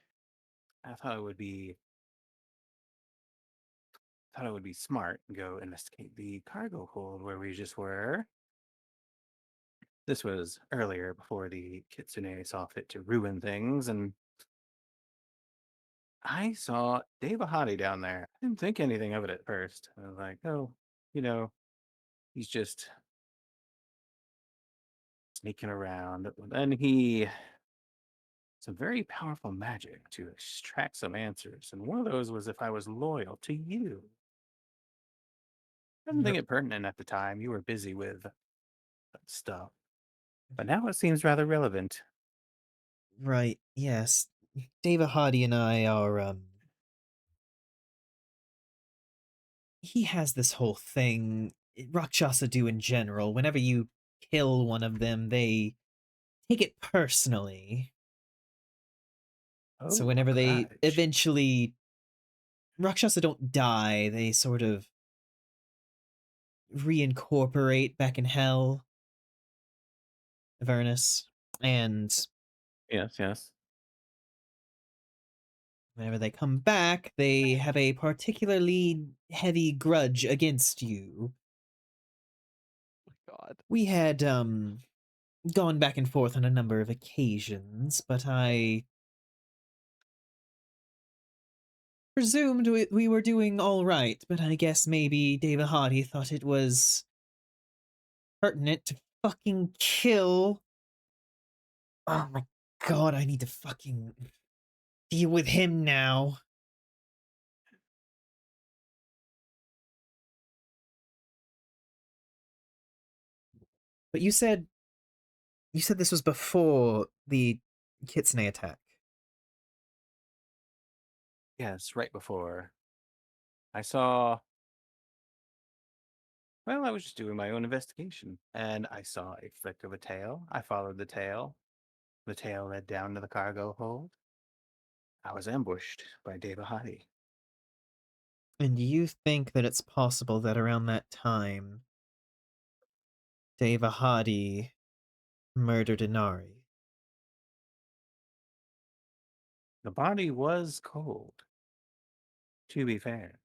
thought it would be smart to go investigate the cargo hold where we just were. This was earlier before the Kitsune saw fit to ruin things, and I saw Dave Ahadi down there. I didn't think anything of it at first. I was like, oh, he's just sneaking around. But then he some very powerful magic to extract some answers. And one of those was if I was loyal to you. I didn't think it pertinent at the time. You were busy with stuff. But now it seems rather relevant. Right, yes. Deva Hardy and I are, he has this whole thing, Rakshasa do in general. Whenever you kill one of them, they take it personally. So Oh, whenever they grudge. eventually... Rakshasa don't die, they sort of reincorporate back in hell, Avernus. And Yes. whenever they come back, they have a particularly heavy grudge against you. God. We had, gone back and forth on a number of occasions, but I presumed we were doing all right, but I guess maybe Deva Hardy thought it was pertinent to fucking kill... Oh my god, I need to fucking deal with him now. But you said this was before the Kitsune attack. Yes, right before. I saw. Well, I was just doing my own investigation, and I saw a flick of a tail. I followed the tail. The tail led down to the cargo hold. I was ambushed by Deva Hadi. And you think that it's possible that around that time, Deva Hardy murdered Inari? The body was cold, to be fair.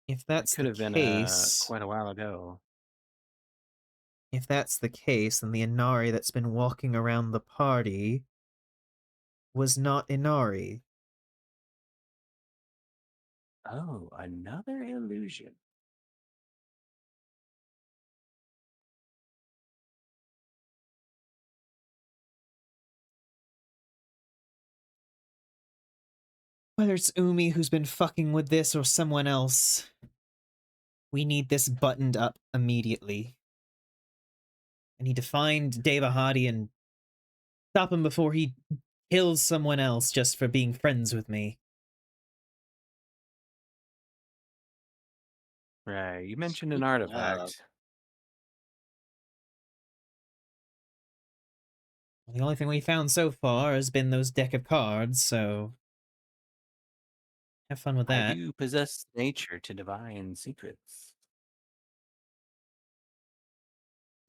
If It that's could the have been case, quite a while ago. if that's the case, then the Inari that's been walking around the party was not Inari. Oh, another illusion. Whether it's Umi who's been fucking with this or someone else, we need this buttoned up immediately. I need to find Deva Hardy and stop him before he kills someone else just for being friends with me. Right. You mentioned an Speaking of, artifact. The only thing we found so far has been those deck of cards, so have fun with I that. do possess nature to divine secrets.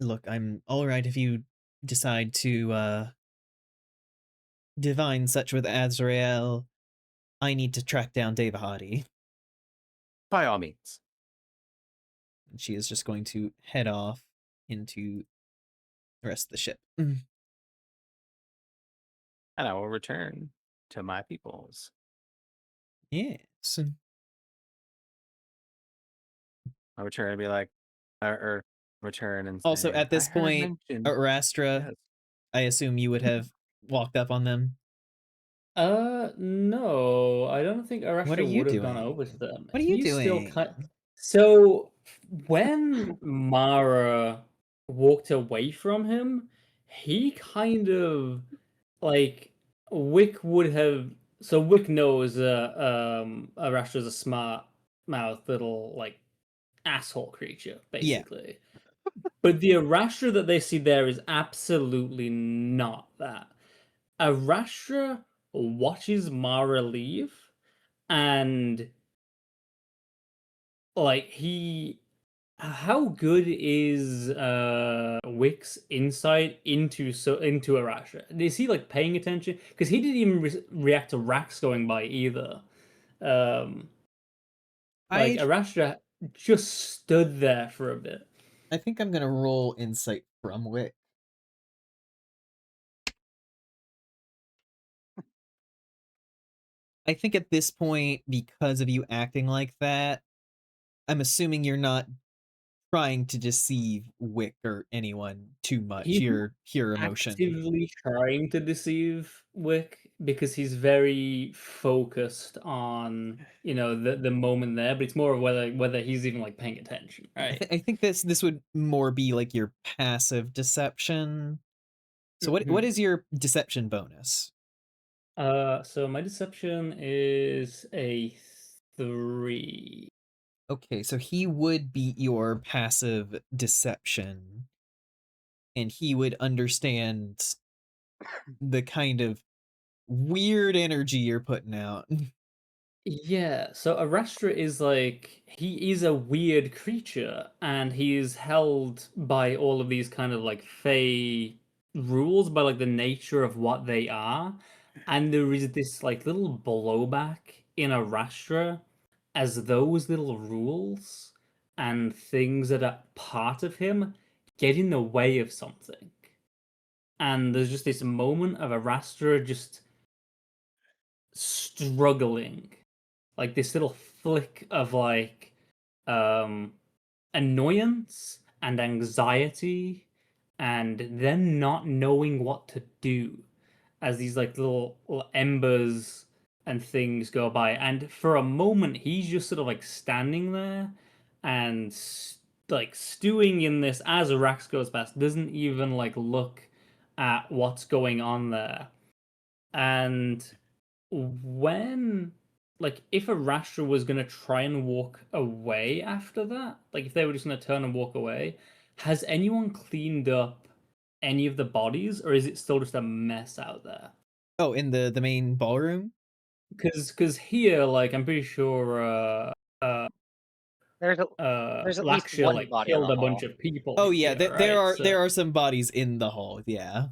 Look, I'm alright if you decide to divine such with Azrael. I need to track down Devahadi. By all means. And she is just going to head off into the rest of the ship. And I will return to my peoples. Yes. I return and be like, or return and say, Also, at this I heard point, mention. Rastra, Yes. I assume you would have walked up on them. No, I don't think What are Arashtra you would have gone doing? over to them. What are you He's still doing? So when Mara walked away from him, he kind of like Wick would have. So Wick knows Arashtra's a smart mouth little like asshole creature, Yeah. basically. But the Arashtra that they see there is absolutely not that. Arashtra watches Mara leave, and like how good is Wick's insight into Arashtra? Is he like paying attention? Because he didn't even react to Rax going by either. Like I Arashtra just stood there for a bit. think I'm gonna roll insight from Wick. I think at this point, because of you acting like that, I'm assuming you're not trying to deceive Wick or anyone too much. He's You're pure emotion. actively trying to deceive Wick because he's very focused on the moment there, but it's more of whether he's even like paying attention, right? I think this would more be like your passive deception. So what is your deception bonus? So my deception is a 3. Okay, so he would beat your passive deception, and he would understand the kind of weird energy you're putting out. Yeah, so Arastra is like he is a weird creature, and he is held by all of these kind of like fey rules by like the nature of what they are, and there is this like little blowback in Arastra as those little rules and things that are part of him get in the way of something. And there's just this moment of Arastra just struggling, like this little flick of like annoyance and anxiety, and then not knowing what to do as these like little embers and things go by. And for a moment, he's just sort of like standing there and like stewing in this as Arax goes past, doesn't even like look at what's going on there. And when like if Arashtra was gonna try and walk away after that, like if they were just gonna turn and walk away, has anyone cleaned up any of the bodies, or is it still just a mess out there? Oh, in the main ballroom? Because here, like I'm pretty sure There's at least Laksha one like body in killed the a bunch hall. of people. Oh yeah, here, there right? are there are some bodies in the hall, yeah.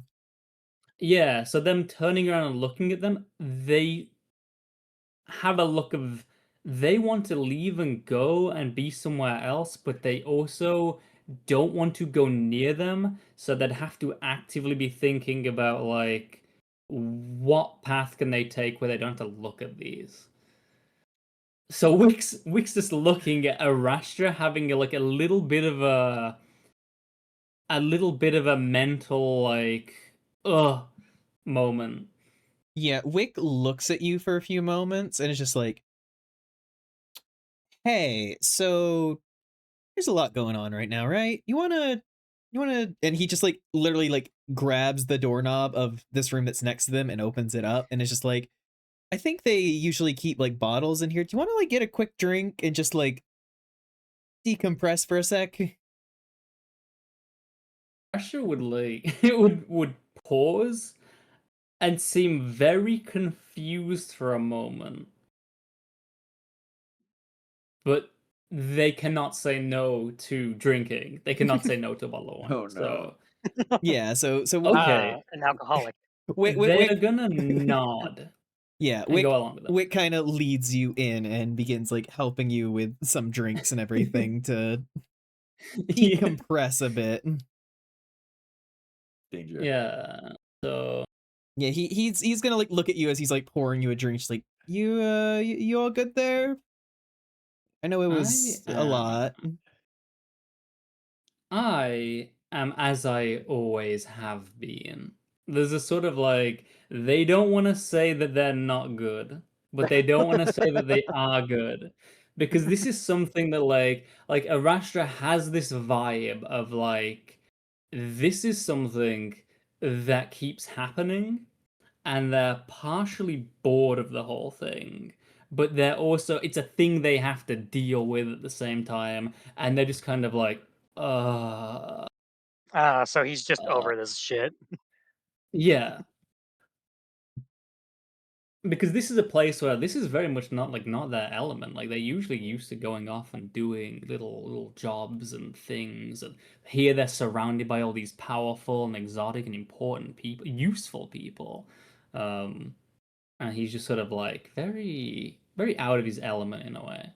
Yeah, so them turning around and looking at them, they have a look of they want to leave and go and be somewhere else, but they also don't want to go near them, so they'd have to actively be thinking about like what path can they take where they don't have to look at these. So Wick's just looking at Arashtra having like a little bit of a mental like moment. Yeah, Wick looks at you for a few moments and is just like, hey, so there's a lot going on right now, right? You wanna and he just like literally like grabs the doorknob of this room that's next to them and opens it up and it's just like, I think they usually keep like bottles in here. Do you wanna like get a quick drink and just like decompress for a sec? Arashtra would like it would pause and seem very confused for a moment. But they cannot say no to drinking. They cannot say no to a bottle of wine. Oh, no. Yeah, so Okay. An alcoholic. They're gonna nod yeah, and go along with it. Wick kind of leads you in and begins like helping you with some drinks and everything to Yeah. decompress a bit. Danger. Yeah. So Yeah, he's gonna like look at you as he's like pouring you a drink. Just like you all good there? I know it was a lot. I am as I always have been. There's a sort of like they don't want to say that they're not good, but they don't want to say that they are good. Because this is something that like Arashtra has this vibe of like this is something that keeps happening and they're partially bored of the whole thing, but they're also it's a thing they have to deal with at the same time, and they're just kind of like, uh, So he's just uh over this shit. yeah. Because this is a place where this is very much not their element. Like they're usually used to going off and doing little jobs and things, and here they're surrounded by all these powerful and exotic and important people, useful people. Um, and he's just sort of like very out of his element in a way.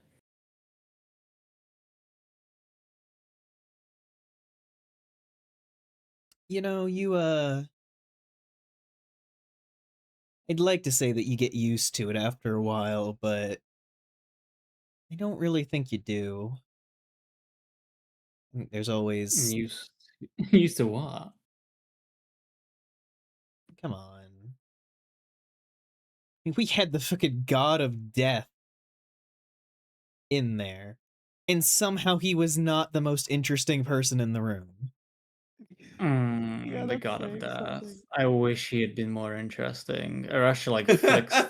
You know, I'd like to say that you get used to it after a while, but I don't really think you do. I think there's always Used used to what? come on. I mean, we had the fucking god of death in there, and somehow he was not the most interesting person in the room. Yeah, The that's God of saying Death. something. I wish he had been more interesting. Arash like flicks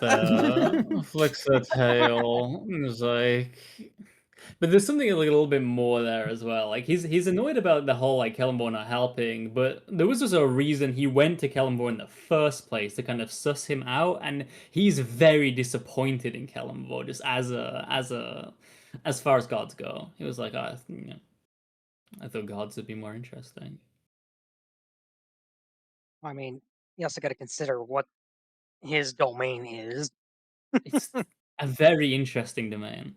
the tail and is like, but there's something like a little bit more there as well. Like he's annoyed about the whole like Kellenborn not helping, but there was also a reason he went to Kellenborn in the first place to kind of suss him out, and he's very disappointed in Kellenborn just as far as gods go. He was like, I thought gods would be more interesting. I mean, you also got to consider what his domain is. It's a very interesting domain.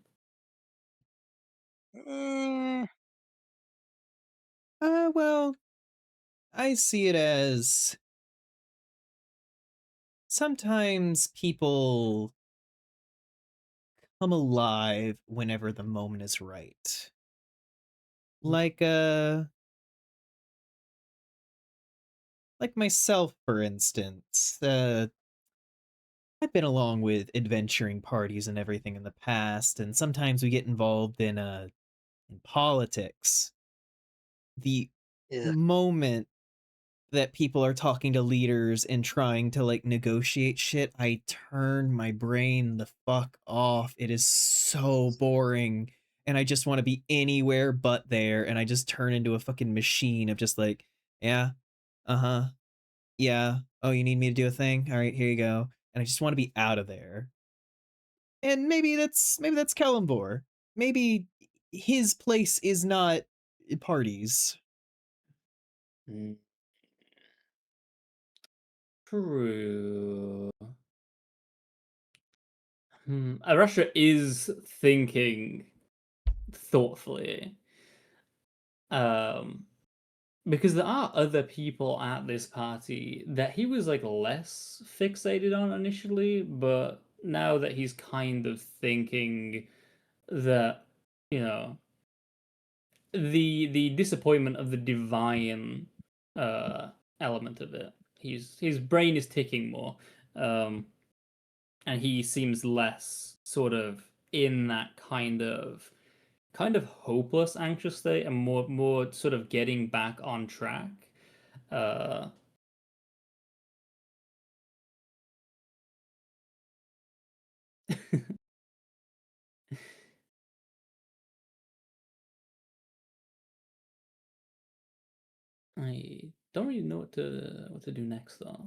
Eh, Well, I see it as sometimes people come alive whenever the moment is right. Like like myself, for instance. I've been along with adventuring parties and everything in the past, and sometimes we get involved in politics. The yeah. moment that people are talking to leaders and trying to like negotiate shit, I turn my brain the fuck off. It is so boring. And I just want to be anywhere but there. And I just turn into a fucking machine of just like, yeah, uh-huh, yeah. Oh, you need me to do a thing? All right, here you go. And I just want to be out of there. And maybe that's Kellenvor. Maybe his place is not parties. Mm. True. Russia is thinking thoughtfully. Um, because there are other people at this party that he was like less fixated on initially, but now that he's kind of thinking that, you know, the disappointment of the divine uh element of it. His brain is ticking more. Um and he seems less sort of in that kind of hopeless anxious state and more sort of getting back on track. Uh I don't really know what to do next though,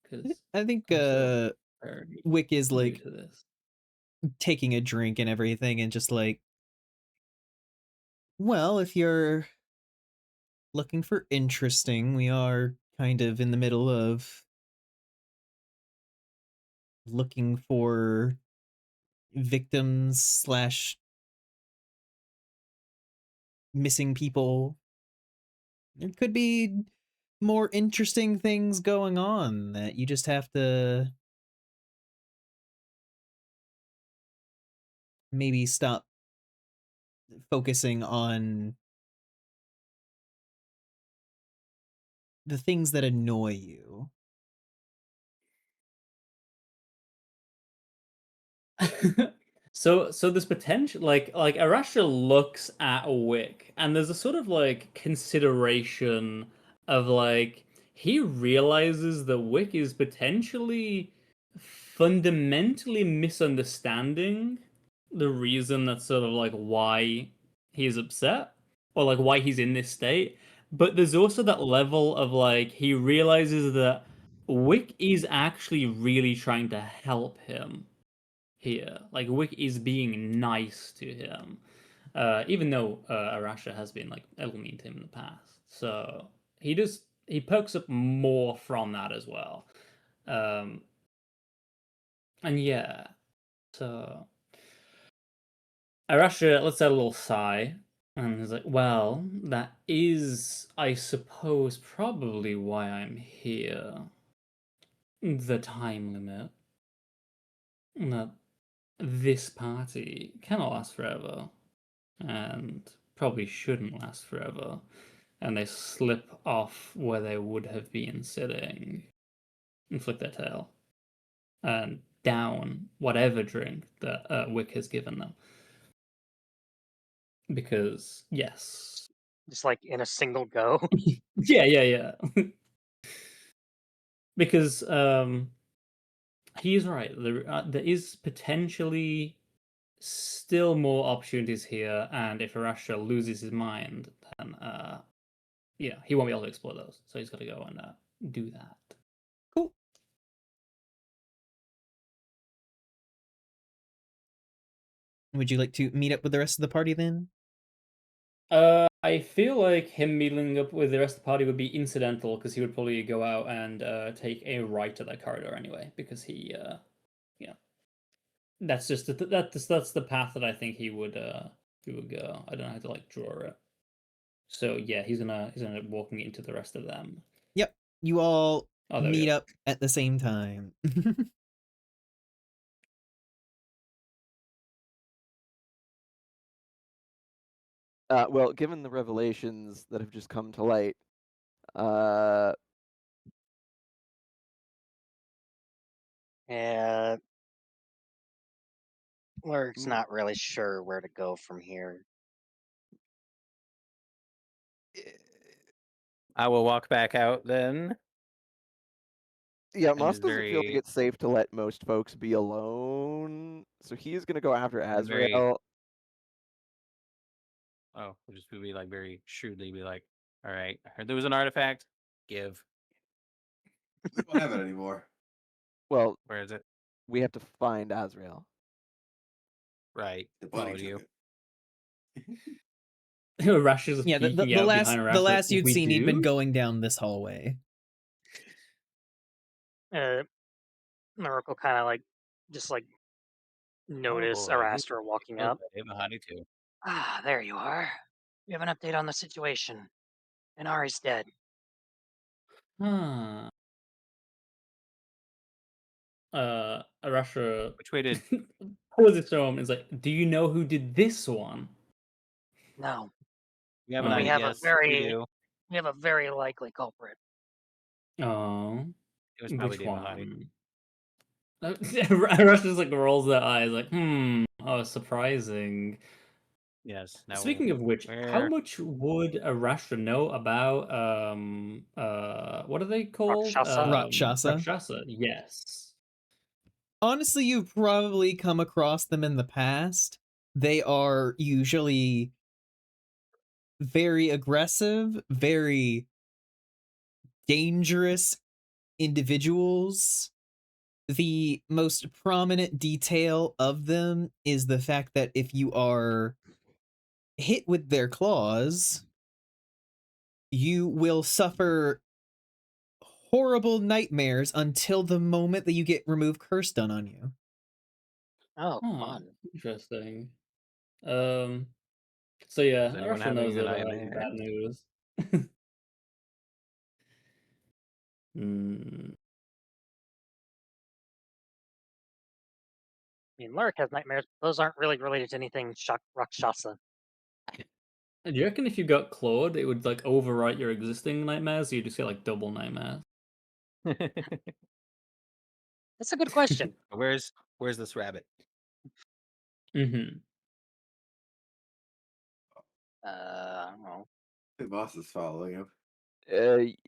because I think I'm still very Wick is new like to this. taking a drink and everything and just like, well, if you're looking for interesting, we are kind of in the middle of looking for victims slash missing people. There could be more interesting things going on that you just have to maybe stop focusing on the things that annoy you. So there's potential, like Arasha looks at Wick, and there's a sort of like consideration of like he realizes that Wick is potentially fundamentally misunderstanding the reason that's sort of like why he's upset or like why he's in this state. But there's also that level of like he realizes that Wick is actually really trying to help him here. Like Wick is being nice to him, even though Arasha has been like ill mean to him in the past. So he perks up more from that as well. And yeah, so Arasha lets out a little sigh and is like, "Well, that is, I suppose, probably why I'm here. The time limit. That this party cannot last forever." And probably shouldn't last forever. And they slip off where they would have been sitting and flick their tail and down whatever drink that Wick has given them. Because, yes. Just like in a single go. Yeah. Because he's right. There is potentially still more opportunities here, and if Arasha loses his mind, then yeah, he won't be able to explore those. So he's got to go and do that. Cool. Would you like to meet up with the rest of the party then? I feel like him meeting up with the rest of the party would be incidental because he would probably go out and take a right to that corridor anyway because he, you know, that's just that's the path that I think he would go. I don't know how to like draw it. So yeah, he's gonna end up walking into the rest of them. Yep. You all Oh, there we meet go. up at the same time. Well, given the revelations that have just come to light, Yeah. Lurk's Mm. not really sure where to go from here. I will walk back out then. Yeah, And Moss just doesn't feel like very, it's safe to let most folks be alone, so he's gonna go after and very. Azrael. Oh, we'll just be like very shrewdly be like, all right, I heard there was an artifact. Give. We don't have it anymore. Well, Where is it? we have to find Azrael. Right. The bunny Followed you. took it. Rash is Yeah, peeking out behind Rash. the last like, you'd "We seen, he'd been do?" going down this hallway. Merrick will kind of like just like notice boy, who Arastra walking knows up. what Ava Honey too? Ah, there you are. We have an update on the situation. Inari's dead. Huh. Arasha Which way did pauses to him and is like, "Do you know who did this one?" No, we have Oh. an but we idea? have a Yes, we very do. likely culprit. Oh, It was probably which Dave Honey. one? Rush just like rolls their eyes, like, oh, surprising. Yes. Now, Speaking of which, how where? much would Arastra know about what are they called? Rakshasa? Rakshasa. Rakshasa, yes. Honestly, you've probably come across them in the past. They are usually very aggressive, very dangerous individuals. The most prominent detail of them is the fact that if you are hit with their claws, you will suffer horrible nightmares until the moment that you get remove curse done on you. Oh, Huh, fun. interesting. So yeah, Is anyone Arashal knows having a that nightmare? bad news. Hmm. I mean, Lurk has nightmares. Those aren't really related to anything Rakshasa. Do you reckon if you got clawed, it would like overwrite your existing nightmares, so you just get like double nightmares? That's a good question. Where's this rabbit? Mm-hmm. I don't know. The boss is following him.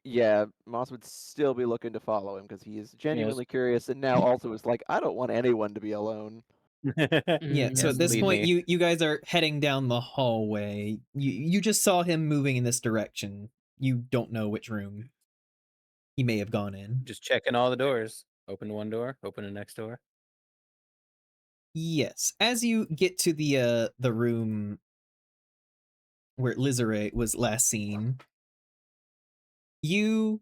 Yeah, Moss would still be looking to follow him because he is Yes. genuinely curious, and now also is like, I don't want anyone to be alone. Yeah, so at Yes, this lead point me. you guys are heading down the hallway. You just saw him moving in this direction. You don't know which room he may have gone in. Just checking all the doors. Open one door, open the next door. Yes, as you get to the room where Lizere was last seen, you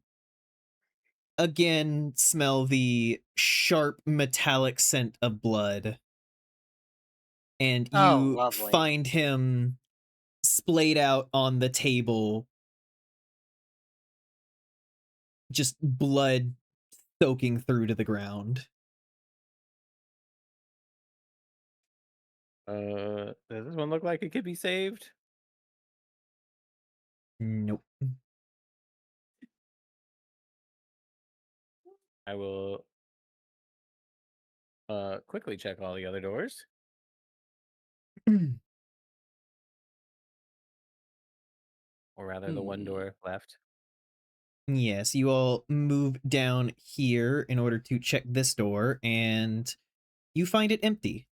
again smell the sharp metallic scent of blood, and Oh, you lovely. find him splayed out on the table, just blood soaking through to the ground. Does this one look like it could be saved? Nope. I will quickly check all the other doors. Or rather the one Hmm. door left. Yes, you all move down here in order to check this door, and you find it empty.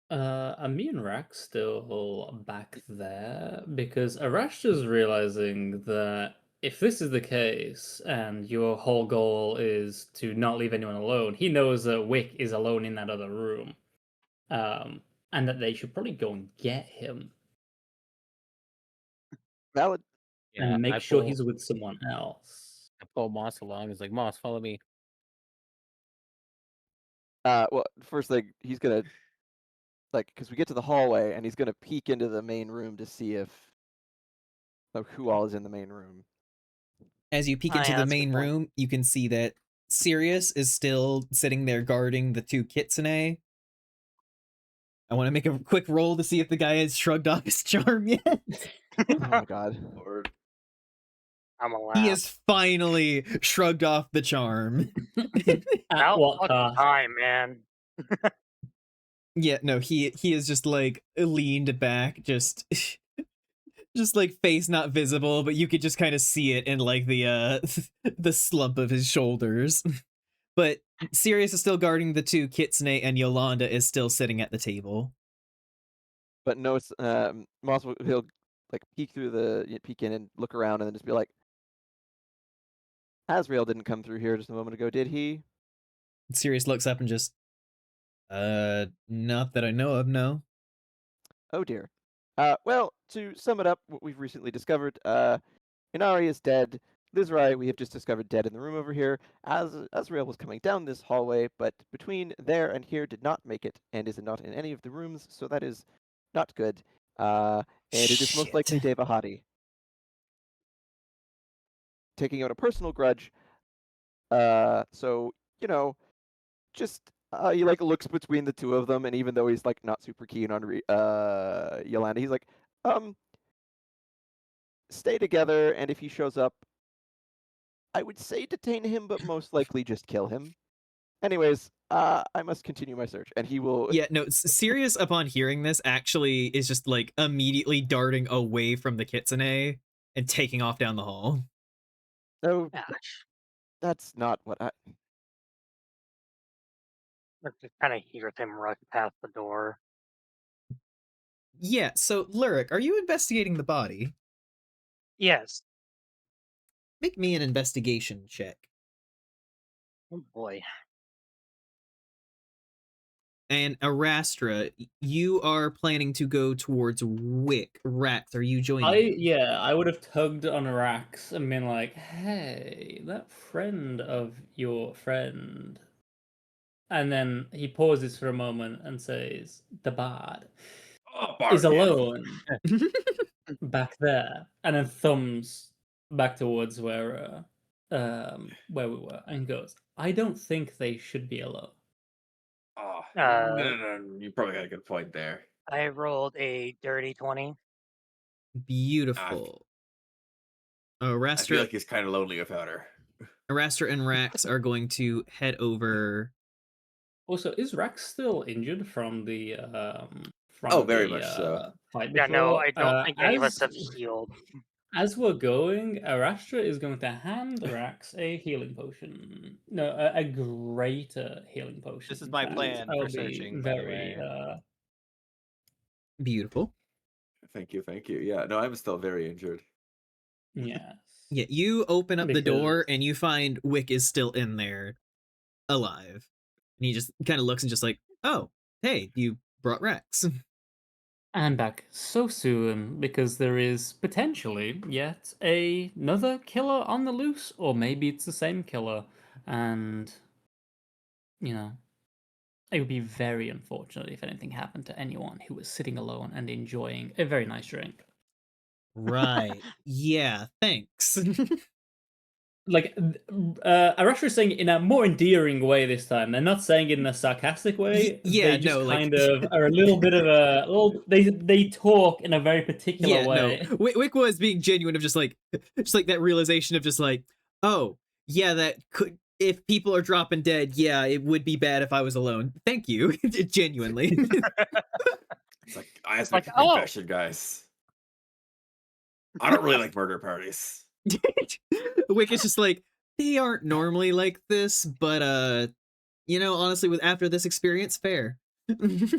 Are me and Rack still back there? Because Arash is realizing that if this is the case, and your whole goal is to not leave anyone alone, he knows that Wick is alone in that other room. And that they should probably go and get him Valid. Yeah, and make I sure pull he's with someone else. Moss along. It's like, Moss, follow me. Well, first thing he's gonna because we get to the hallway and he's gonna peek into the main room to see if who all is in the main room. As you peek Oh, into yeah, the that's a good main point. room, you can see that Sirius is still sitting there guarding the two kitsune. I want to make a quick roll to see if the guy has shrugged off his charm yet. Oh my god. Lord. I'm a He laugh. has finally shrugged off the charm. At About what fucking cost? time, man. Yeah, no, he is just like leaned back, just just like face not visible, but you could just kind of see it in like the the slump of his shoulders. But Sirius is still guarding the two kitsune, and Yolanda is still sitting at the table. But no, Moss he'll like peek peek in and look around and then just be like, Asriel didn't come through here just a moment ago, did he? Sirius looks up and just, not that I know of, no. Oh dear. Well, to sum it up, what we've recently discovered, Inari is dead. Lizrai, we have just discovered dead in the room over here. Asriel was coming down this hallway, but between there and here did not make it, and is not in any of the rooms, so that is not good. And it is most Shit. likely Devahati. Taking out a personal grudge. So, just he like looks between the two of them, and even though he's like not super keen on Yolanda, he's like, stay together, and if he shows up, I would say detain him, but most likely just kill him. Anyways, I must continue my search, and he will. Yeah, no, Sirius, upon hearing this, actually is just like immediately darting away from the kitsune and taking off down the hall. No, Gosh. that's not what I. Kind of hear him rush past the door. Yeah, so Lyric, are you investigating the body? Yes. Make me an investigation check. Oh boy. And Arastra, you are planning to go towards Wick. Rax, are you joining him? I would have tugged on Rax and been like, "Hey, that friend of your friend." And then he pauses for a moment and says, "The bard Oh, is Bart, yeah. alone back there," and then thumbs back towards where we were, and goes, "I don't think they should be alone." Oh, Uh, no, you probably got a good point there. I rolled a dirty 20. Beautiful. I feel Arastra, like he's kind of lonely without her. Arastra and Rax are going to head over. Also, is Rax still injured from the Very much so. fight Yeah, no, before? I don't think any of us have healed. As we're going, Arastra is going to hand Rax a healing potion. No, a greater healing potion. This is in my fact. plan I'll for be searching, by the very way. Beautiful. Thank you. Yeah, no, I'm still very injured. yes. Yeah, you open up the door Because- and you find Wick is still in there, alive. And he just kind of looks and just like, oh, hey, you brought Rex. And back so soon because there is potentially yet another killer on the loose, or maybe it's the same killer, and you know, it would be very unfortunate if anything happened to anyone who was sitting alone and enjoying a very nice drink. Right. Yeah, thanks. Like, Arasha is saying it in a more endearing way this time. They're not saying it in a sarcastic way. Yeah, They just no, like- kind of are a little bit of a little. They talk in a very particular Yeah, way. no. Wick was being genuine of just like that realization of just like, oh, yeah, that could, if people are dropping dead, yeah, it would be bad if I was alone. Thank you. Genuinely. It's like I have It's to make like, a oh. confession, guys. I don't really like murder parties. Wick is just like, they aren't normally like this, but you know, honestly, with after this experience, fair. It's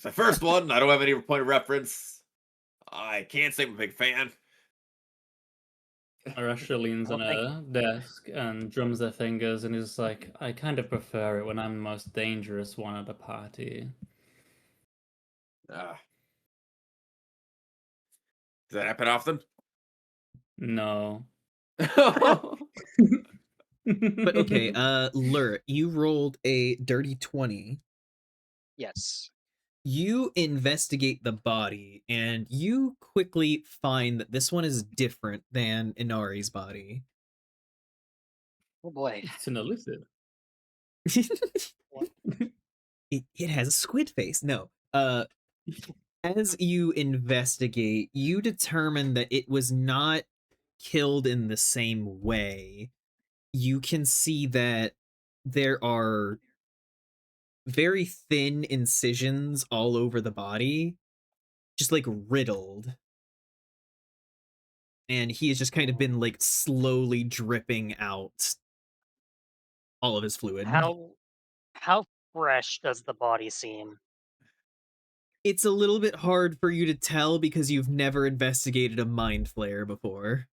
my first one. I don't have any point of reference. I can't say I'm a big fan. Arasha leans on a desk and drums their fingers and is like, I kind of prefer it when I'm the most dangerous one at a party. Does that happen often? No. But okay, Lur, you rolled a dirty 20. Yes. You investigate the body, and you quickly find that this one is different than Inari's body. Oh boy. It's an illicit. It has a squid face. No. As you investigate, you determine that it was not killed in the same way. You can see that there are very thin incisions all over the body, just like riddled. And he has just kind of been like slowly dripping out all of his fluid. How fresh does the body seem? It's a little bit hard for you to tell because you've never investigated a mind flare before.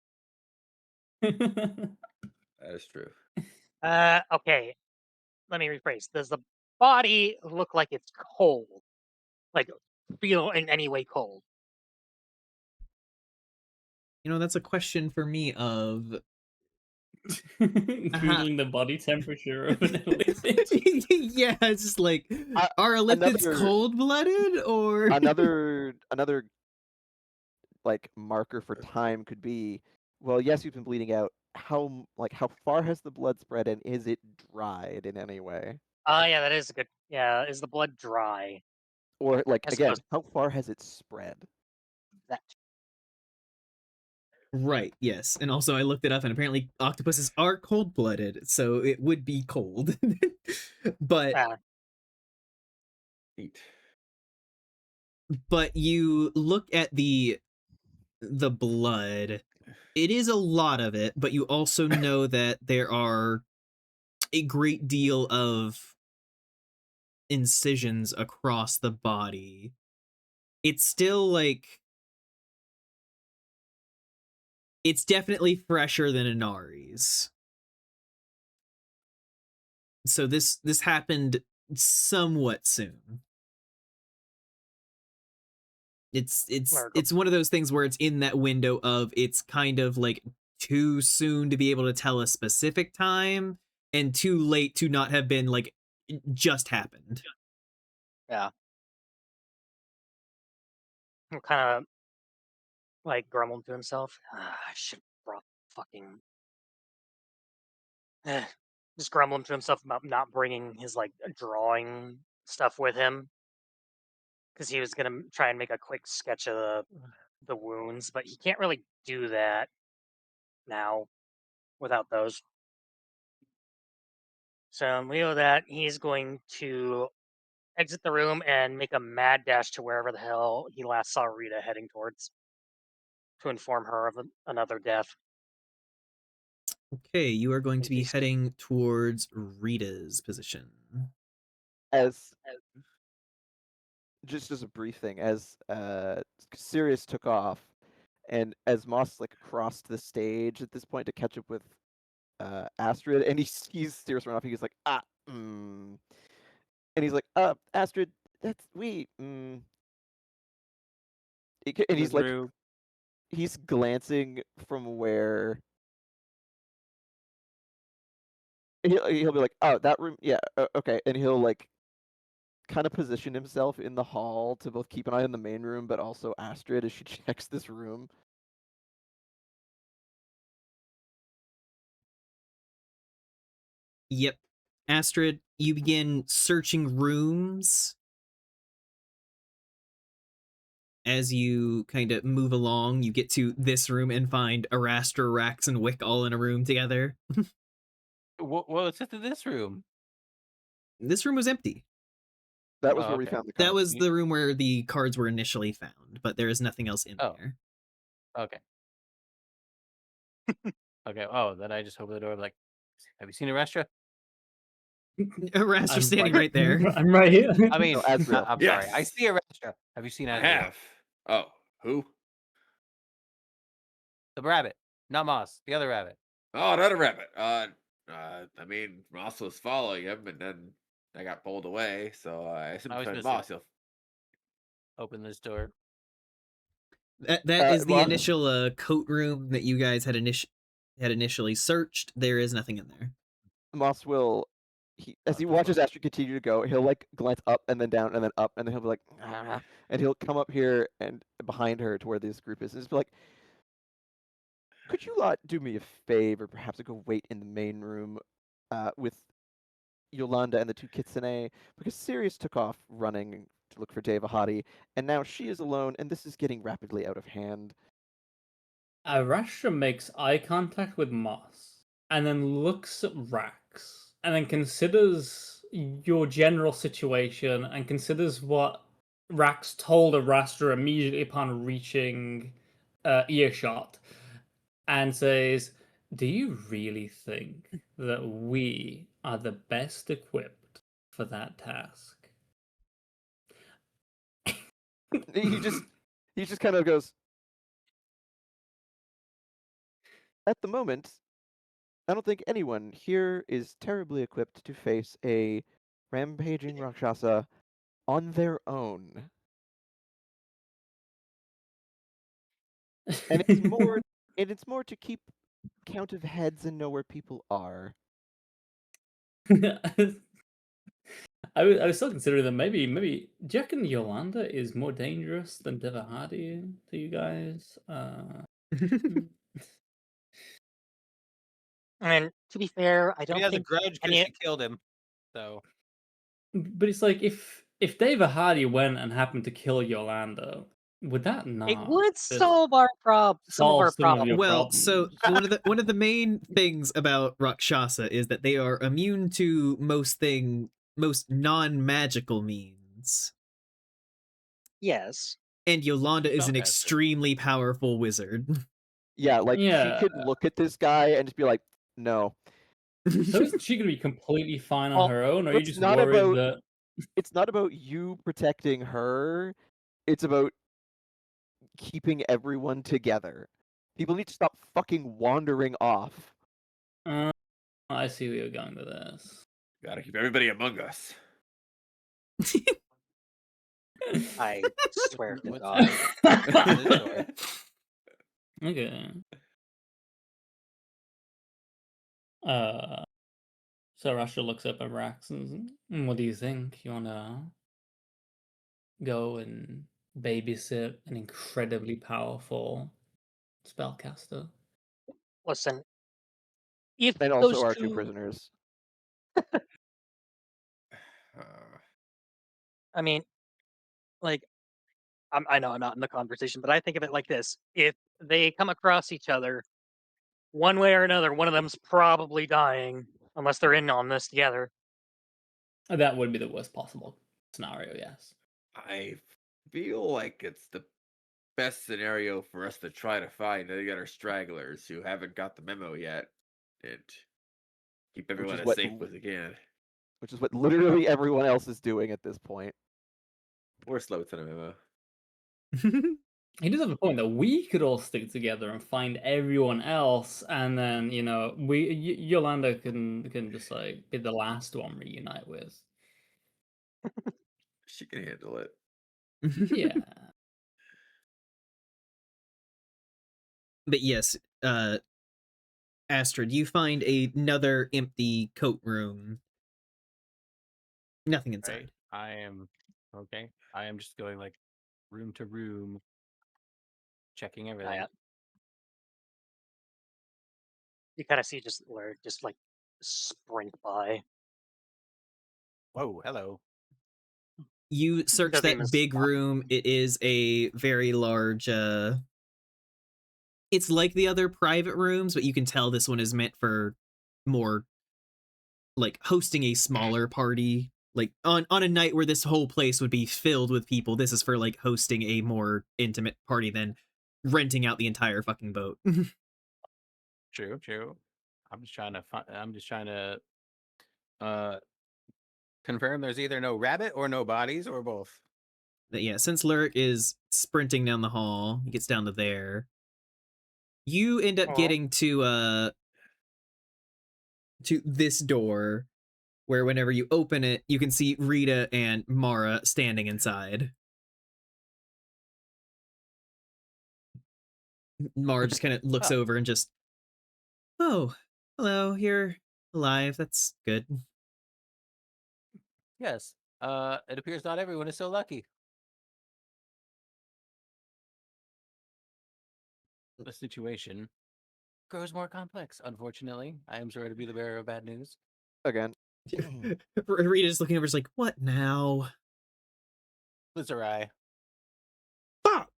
That is true. Okay. Let me rephrase. Does the body look like it's cold? Like, feel in any way cold? You know, that's a question for me of Googling the body temperature of an illicit. yeah, it's just like, Uh, are illicits another- cold-blooded or another like marker for time could be, well, yes, you've been bleeding out. How far has the blood spread, and is it dried in any way? Yeah, that is a good. Yeah, is the blood dry? Or like I again, suppose- how far has it spread? That right? Yes, and also I looked it up, and apparently octopuses are cold-blooded, so it would be cold. But Eat. but you look at the blood. It is a lot of it, but you also know that there are a great deal of incisions across the body, it's still like it's definitely fresher than Inari's. So this happened somewhat soon. It's one of those things where it's in that window of it's kind of like too soon to be able to tell a specific time and too late to not have been like just happened. Yeah. He'll kind of like grumble to himself. I should have brought fucking. Just grumbling to himself about not bringing his like drawing stuff with him because he was gonna try and make a quick sketch of the wounds, but he can't really do that now without those. So in lieu of that, he's going to exit the room and make a mad dash to wherever the hell he last saw Rita heading towards to inform her of another death. Okay, you are going to be He's- heading towards Rita's position. As just as a brief thing, as Sirius took off, and as Moss like crossed the stage at this point to catch up with Astrid, and he sees Sirius run off, he's like, and he's like, Astrid, that's and he's like, he's glancing from where he'll be like, oh, that room, yeah, okay, and he'll like kind of position himself in the hall to both keep an eye on the main room, but also Astrid as she checks this room. Yep. Astrid, you begin searching rooms as you kind of move along. You get to this room and find Arastra, Rax, and Wick all in a room together. What's in this room? This room was empty. That was where we found the cards. That was the room where the cards were initially found, but there is nothing else in there. Okay. Okay. Oh, then I just open the door like, have you seen Arastra? Arastra's standing right there. I'm right here. I mean, No, Azrael. I'm Yes. sorry. I see Arastra. Have you seen I Azrael? have. Oh, who? The rabbit, not Moss. The other rabbit. Oh, another rabbit. I mean, Moss was following him, and then I got pulled away. So I assumed I was it's missing. Moss. He'll... Open this door. That is the Moss- initial coat room that you guys had initially searched. There is nothing in there. Moss will, as he watches Astrid continue to go, he'll like glance up and then down and then up, and then he'll be like, and he'll come up here and behind her to where this group is, and just be like, could you lot do me a favor, perhaps, and go wait in the main room with Yolanda and the two Kitsune, because Sirius took off running to look for Devahati, and now she is alone, and this is getting rapidly out of hand. Arastra makes eye contact with Moss and then looks at Rax and then considers your general situation and considers what Rax told Arastra immediately upon reaching earshot and says, do you really think that we are the best equipped for that task? he just kind of goes, at the moment, I don't think anyone here is terribly equipped to face a rampaging Rakshasa on their own. And it's more to keep count of heads and know where people are. I was still considering that maybe do you reckon Yolanda is more dangerous than Devahati to you guys? I mean, to be fair, I don't He has a think grudge because any- she killed him. So But it's like if Devahati went and happened to kill Yolanda, would that not it would just solve our some of our solve some of problems. your Well, so problems? one of the main things about Rakshasa is that they are immune to most non-magical means. Yes. And Yolanda is an Okay. extremely powerful wizard. Yeah, like Yeah. she could look at this guy and just be like, no. So isn't she gonna be completely fine on Well, her own, or are you it's just not worried about- that it's not about you protecting her. It's about keeping everyone together. People need to stop fucking wandering off. I see where you're going with this. Gotta keep everybody among us. I swear to What's God. this door? Okay. So Rasha looks up at Rax and what do you think? You wanna go and babysit an incredibly powerful spellcaster? Listen, if And also those our two two, prisoners. I mean, like, I know I'm not in the conversation, but I think of it like this: if they come across each other, one way or another, one of them's probably dying, unless they're in on this together. That would be the worst possible scenario, yes. I feel like it's the best scenario for us to try to find the other stragglers who haven't got the memo yet, and keep everyone is as what safe l- as we can. Which is what literally everyone else is doing at this point. We're slow to the memo. He does have a point that we could all stick together and find everyone else, and then Yolanda can just like be the last one reunite with. She can handle it. Yeah. But yes, Astrid, you find another empty coat room. Nothing inside. Right. I am okay. I am just going like room to room, checking everything. You kind of see just like sprint by. Whoa, hello. You search Doesn't even that big stop. room. It is a very large it's like the other private rooms, but you can tell this one is meant for more like hosting a smaller party. Like on a night where this whole place would be filled with people, this is for like hosting a more intimate party than renting out the entire fucking boat. True, true. I'm just trying to uh confirm there's either no rabbit or no bodies or both. But yeah, since Lyric is sprinting down the hall, he gets down to there. You end up Oh. getting to this door where whenever you open it, you can see Rita and Mara standing inside. Mara just kind of looks over and just, oh, hello, you're alive. That's good. Yes. It appears not everyone is so lucky. The situation grows more complex, unfortunately. I am sorry to be the bearer of bad news. Again. Rita's looking over, just like, what now? Lizerai. Fuck!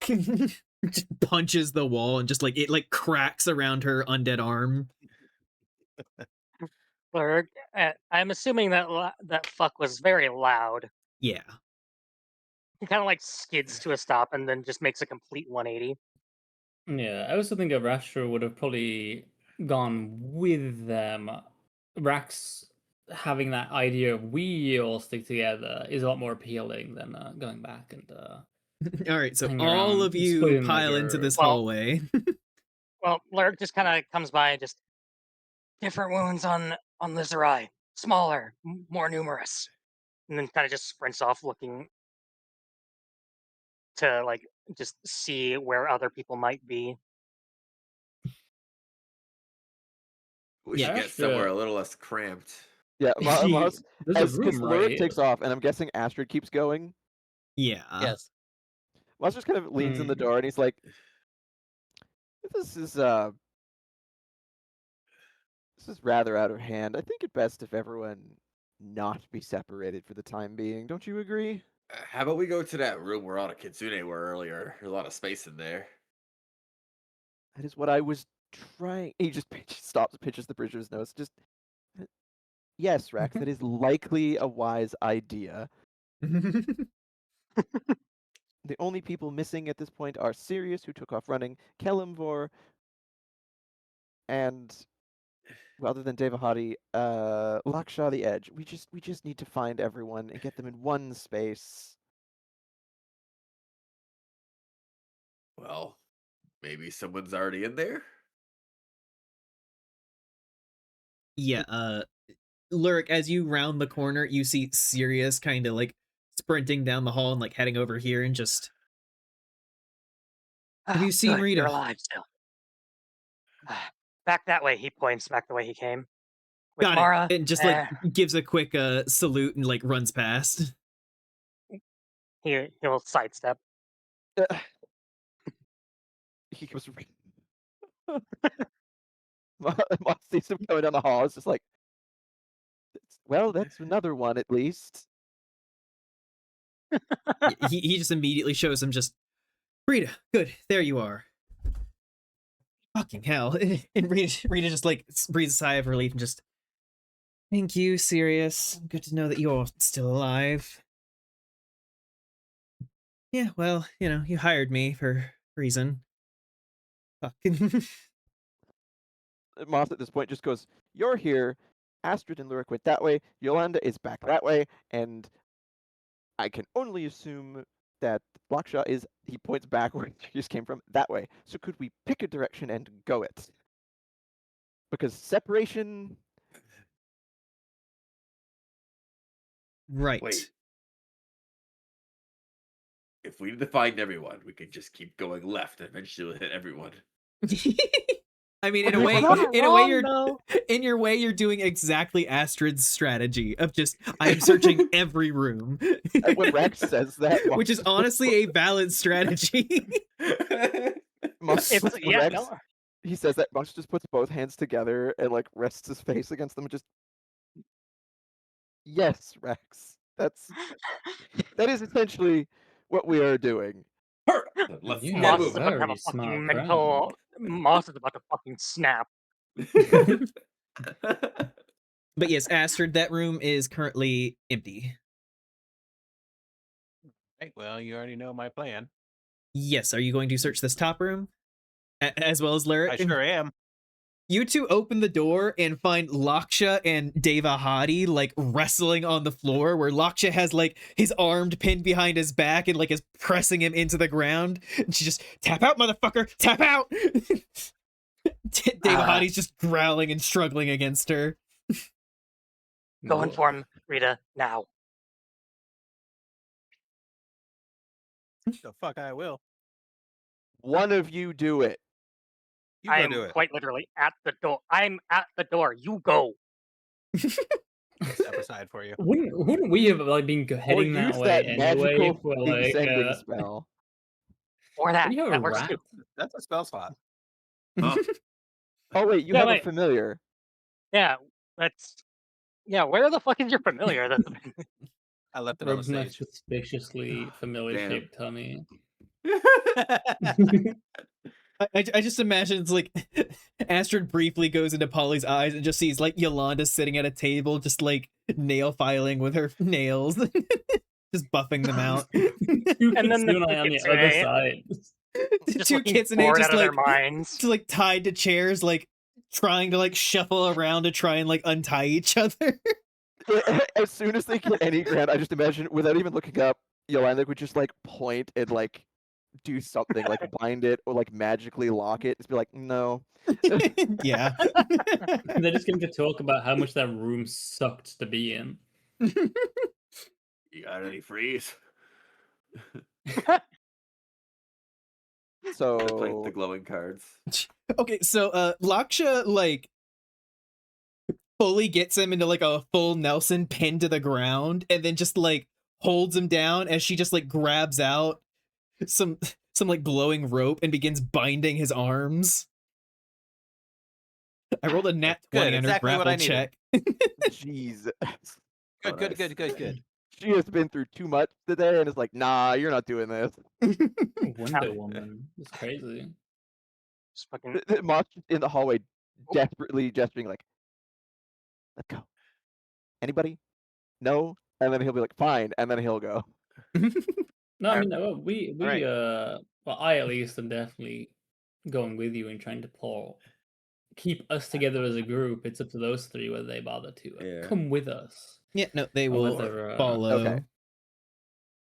Just punches the wall and just like it like cracks around her undead arm. Blurg, I'm assuming that fuck was very loud. Yeah. He kind of like skids to a stop and then just makes a complete 180. Yeah, I also think a Rasher would have probably gone with them. Rax having that idea of we all stick together is a lot more appealing than going back and All right, so hanging all around of you splitting the pile into group. this Well- hallway. Well, Blurg just kind of comes by and just different wounds on Lizerai, smaller, more numerous, and then kind of just sprints off, looking to like just see where other people might be. We Yeah. should get Astrid- somewhere a little less cramped. Yeah, Mars, There's a because room right Lyric here. takes off, and I'm guessing Astrid keeps going. Yeah. Yes. Mars just kind of leans in the door, and he's like, "This is rather out of hand. I think it best if everyone not be separated for the time being. Don't you agree?" How about we go to that room where all the Kitsune were earlier? There's a lot of space in there. That is what I was trying. He just stops, pinches the bridge of his nose. Just yes, Rex, that is likely a wise idea. The only people missing at this point are Sirius, who took off running, Kelimvor, and Other than Devahadi, Laksha the Edge. We just need to find everyone and get them in one space. Well, maybe someone's already in there. Yeah, Lurk, as you round the corner, you see Sirius kind of like sprinting down the hall and like heading over here and just. Have you seen Good, Rita? You're alive still. Back that way. He points back the way he came. With Got Mara, it. And just like gives a quick salute and like runs past. he'll sidestep. He goes. Moss sees him coming down the hall. It's just like, well, that's another one at least. he just immediately shows him just, Rita, good, there you are. Fucking hell. And Rita just like breathes a sigh of relief and just, thank you, Sirius. Good to know that you're still alive. Yeah, well, you hired me for a reason. Fucking. Moss at this point just goes, you're here. Astrid and Lurik went that way. Yolanda is back that way. And I can only assume that Laksha is, he points back where he just came from, that way. So could we pick a direction and go it? Because separation... Right. Wait. If we need to find everyone, we could just keep going left and eventually we'll hit everyone. I mean, in a way, in your way, you're doing exactly Astrid's strategy of just, I am searching every room. When Rex says that, which is honestly a valid strategy. He says that Moss just puts both hands together and like rests his face against them and just, yes, Rex, that is essentially what we are doing. Let's Moss is about to have a fucking mental. Moss is about to fucking snap. But yes, Astrid, that room is currently empty. Right, well, you already know my plan. Yes, are you going to search this top room? As well as Lyric? I sure am. You two open the door and find Laksha and Devahadi like wrestling on the floor, where Laksha has like his arm pinned behind his back and like is pressing him into the ground. And she just, tap out, motherfucker, tap out. Devahadi's just growling and struggling against her. Go inform Rita now. The fuck I will. One of you do it. You I go am do it. quite literally at the door. I'm at the door. You go. Step aside for you. Wouldn't we have like been heading that way anyway? If we're like sending spell. Or that. You have That a works rat? too. That's a spell slot. Huh? Oh wait, you have a familiar. Yeah, that's. Yeah, where the fuck is your familiar? That's I left it on the Rob's stage. suspiciously familiar shaped tummy. I just imagine it's like Astrid briefly goes into Polly's eyes and just sees like Yolanda sitting at a table, just like nail filing with her nails, just buffing them out. and then the on the other side. The two kids in just like minds. just like tied to chairs, like trying to like shuffle around to try and like untie each other. As soon as they get any grant, I just imagine, without even looking up, Yolanda would just like point and like do something, like bind it or like magically lock it. Just be like, no. Yeah. They're just going to talk about how much that room sucked to be in. You got any freeze? So playing the glowing cards. Okay, so Laksha like fully gets him into like a full Nelson pinned to the ground and then just like holds him down as she just like grabs out some like glowing rope and begins binding his arms. I rolled a nat 20 on her grapple check. Jesus. Good. She has been through too much today and is like, nah, you're not doing this. Wonder Woman. It's crazy. Just fucking Moss in the hallway desperately gesturing like, let's go. Anybody? No? And then he'll be like, fine, and then he'll go. No, I mean, Right. well, I at least am definitely going with you and trying to pull keep us together as a group. It's up to those three whether they bother to Yeah. come with us. Yeah, no, they Or will whether, follow. Okay.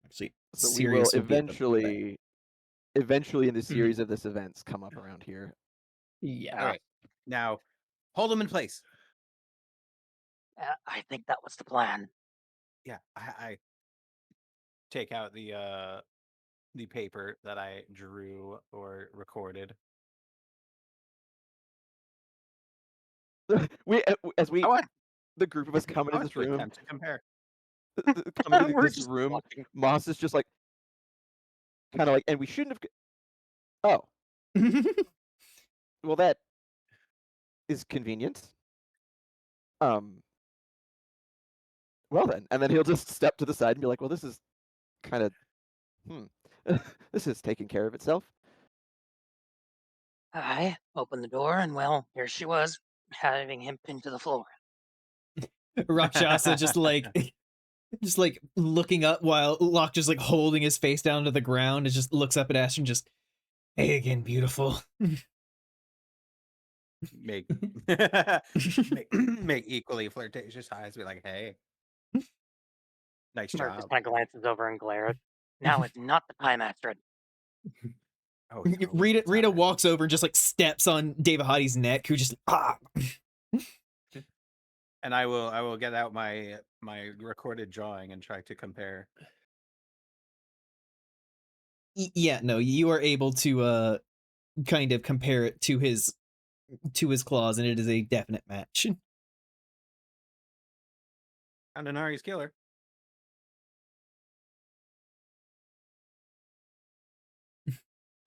Actually, So we will Sirius will be at the back. eventually in the Mhm. series of this events come up around here. Yeah. All right. Now, hold them in place. I think that was the plan. Yeah, I take out the paper that I drew or recorded. As we I want the group of us come I into want this to room, attempt to compare. come into We're this just room, watching. Moss is just like kind of like, and we shouldn't have. Oh, well, that is convenient. Well then, and then he'll just step to the side and be like, "Well, this is kind of, this is taking care of itself." I opened the door, and well, here she was, having him pinned to the floor. Rakshasa just like looking up while Locke just like holding his face down to the ground and just looks up at Ash and just, hey again, beautiful. make make equally flirtatious eyes. Be like, hey, nice Merc just job. kind of glances over and glares. Now is not the time, Astrid. Oh, it's always the Rita time. walks over and just like steps on David Hadi's neck, who just And I will get out my recorded drawing and try to compare. Yeah, no, you are able to kind of compare it to his claws, and it is a definite match. And Anari's killer.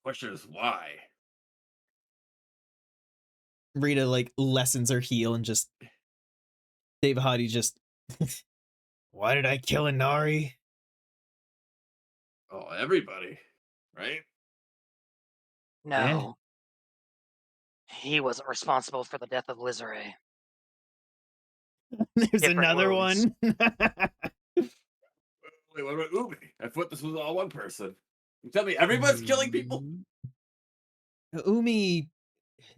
Question is why? Rita like lessens her heel and just David Hadi just why did I kill Inari? Oh, everybody, right? No. He wasn't responsible for the death of Lizere. There's Different another wounds. one. Wait, what about Umi? I thought this was all one person. You tell me everyone's killing people? Umi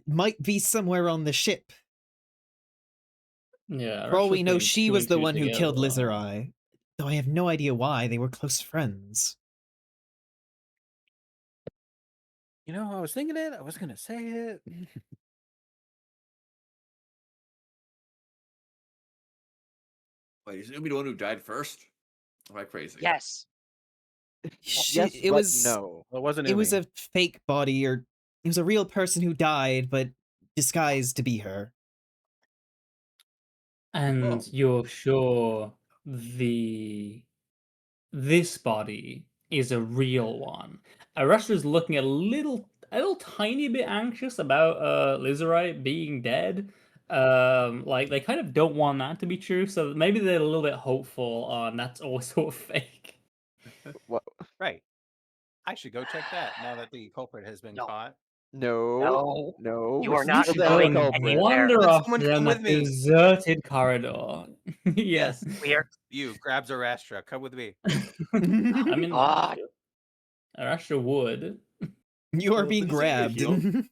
might be somewhere on the ship. Yeah. For all we Russia's know, putting she two was and the two one who killed together. Lizerai. Though I have no idea why. They were close friends. You know, I was thinking it. I was gonna say it. Wait, is Umi the one who died first? Am I crazy? Yes. Yes, It but was no. Well, it wasn't it was Umi. a fake body, or it was a real person who died, but disguised to be her. And Oh. you're sure this body is a real one. Arashtra's looking a little tiny bit anxious about Lizerai being dead. Like they kind of don't want that to be true, so maybe they're a little bit hopeful on that's all sort of fake. What? Right. I should go check that now that the culprit has been No. caught. No. No. You We are not still have a going culprit. anywhere. Wander Let off someone down come that with me. deserted corridor. Yes. We are. You grab Zarastra. Come with me. I mean, God. Arashtra would. You are Well, being did you say you grabbed. healed?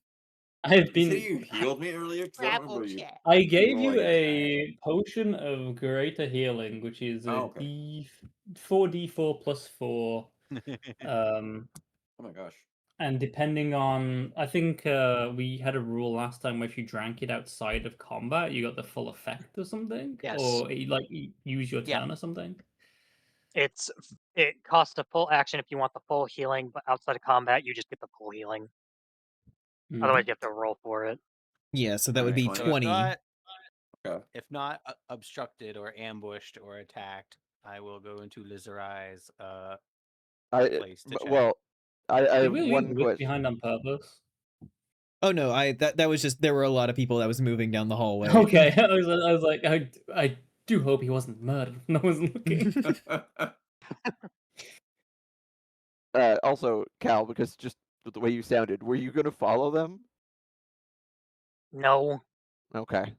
I've You said been. you healed me earlier? 'Cause I don't remember you. I gave you Destroying a potion of greater healing, which is Oh, a okay. D4 plus 4. Um, Oh my gosh. and depending on, I think we had a rule last time where if you drank it outside of combat, you got the full effect or something, Yes. or like use your Yeah. turn or something. It costs a full action if you want the full healing, but outside of combat, you just get the full healing. Otherwise, you have to roll for it. Yeah, so that would be Alright, 20. Okay. If not obstructed or ambushed or attacked, I will go into Lizerai's place to check. Well, I Did have we leave one Wick question. behind on purpose? Oh no, that was just there were a lot of people that was moving down the hallway. Okay, I was like, I do hope he wasn't murdered. No one's looking. Also, Cal, because just the way you sounded, were you going to follow them? No, Okay.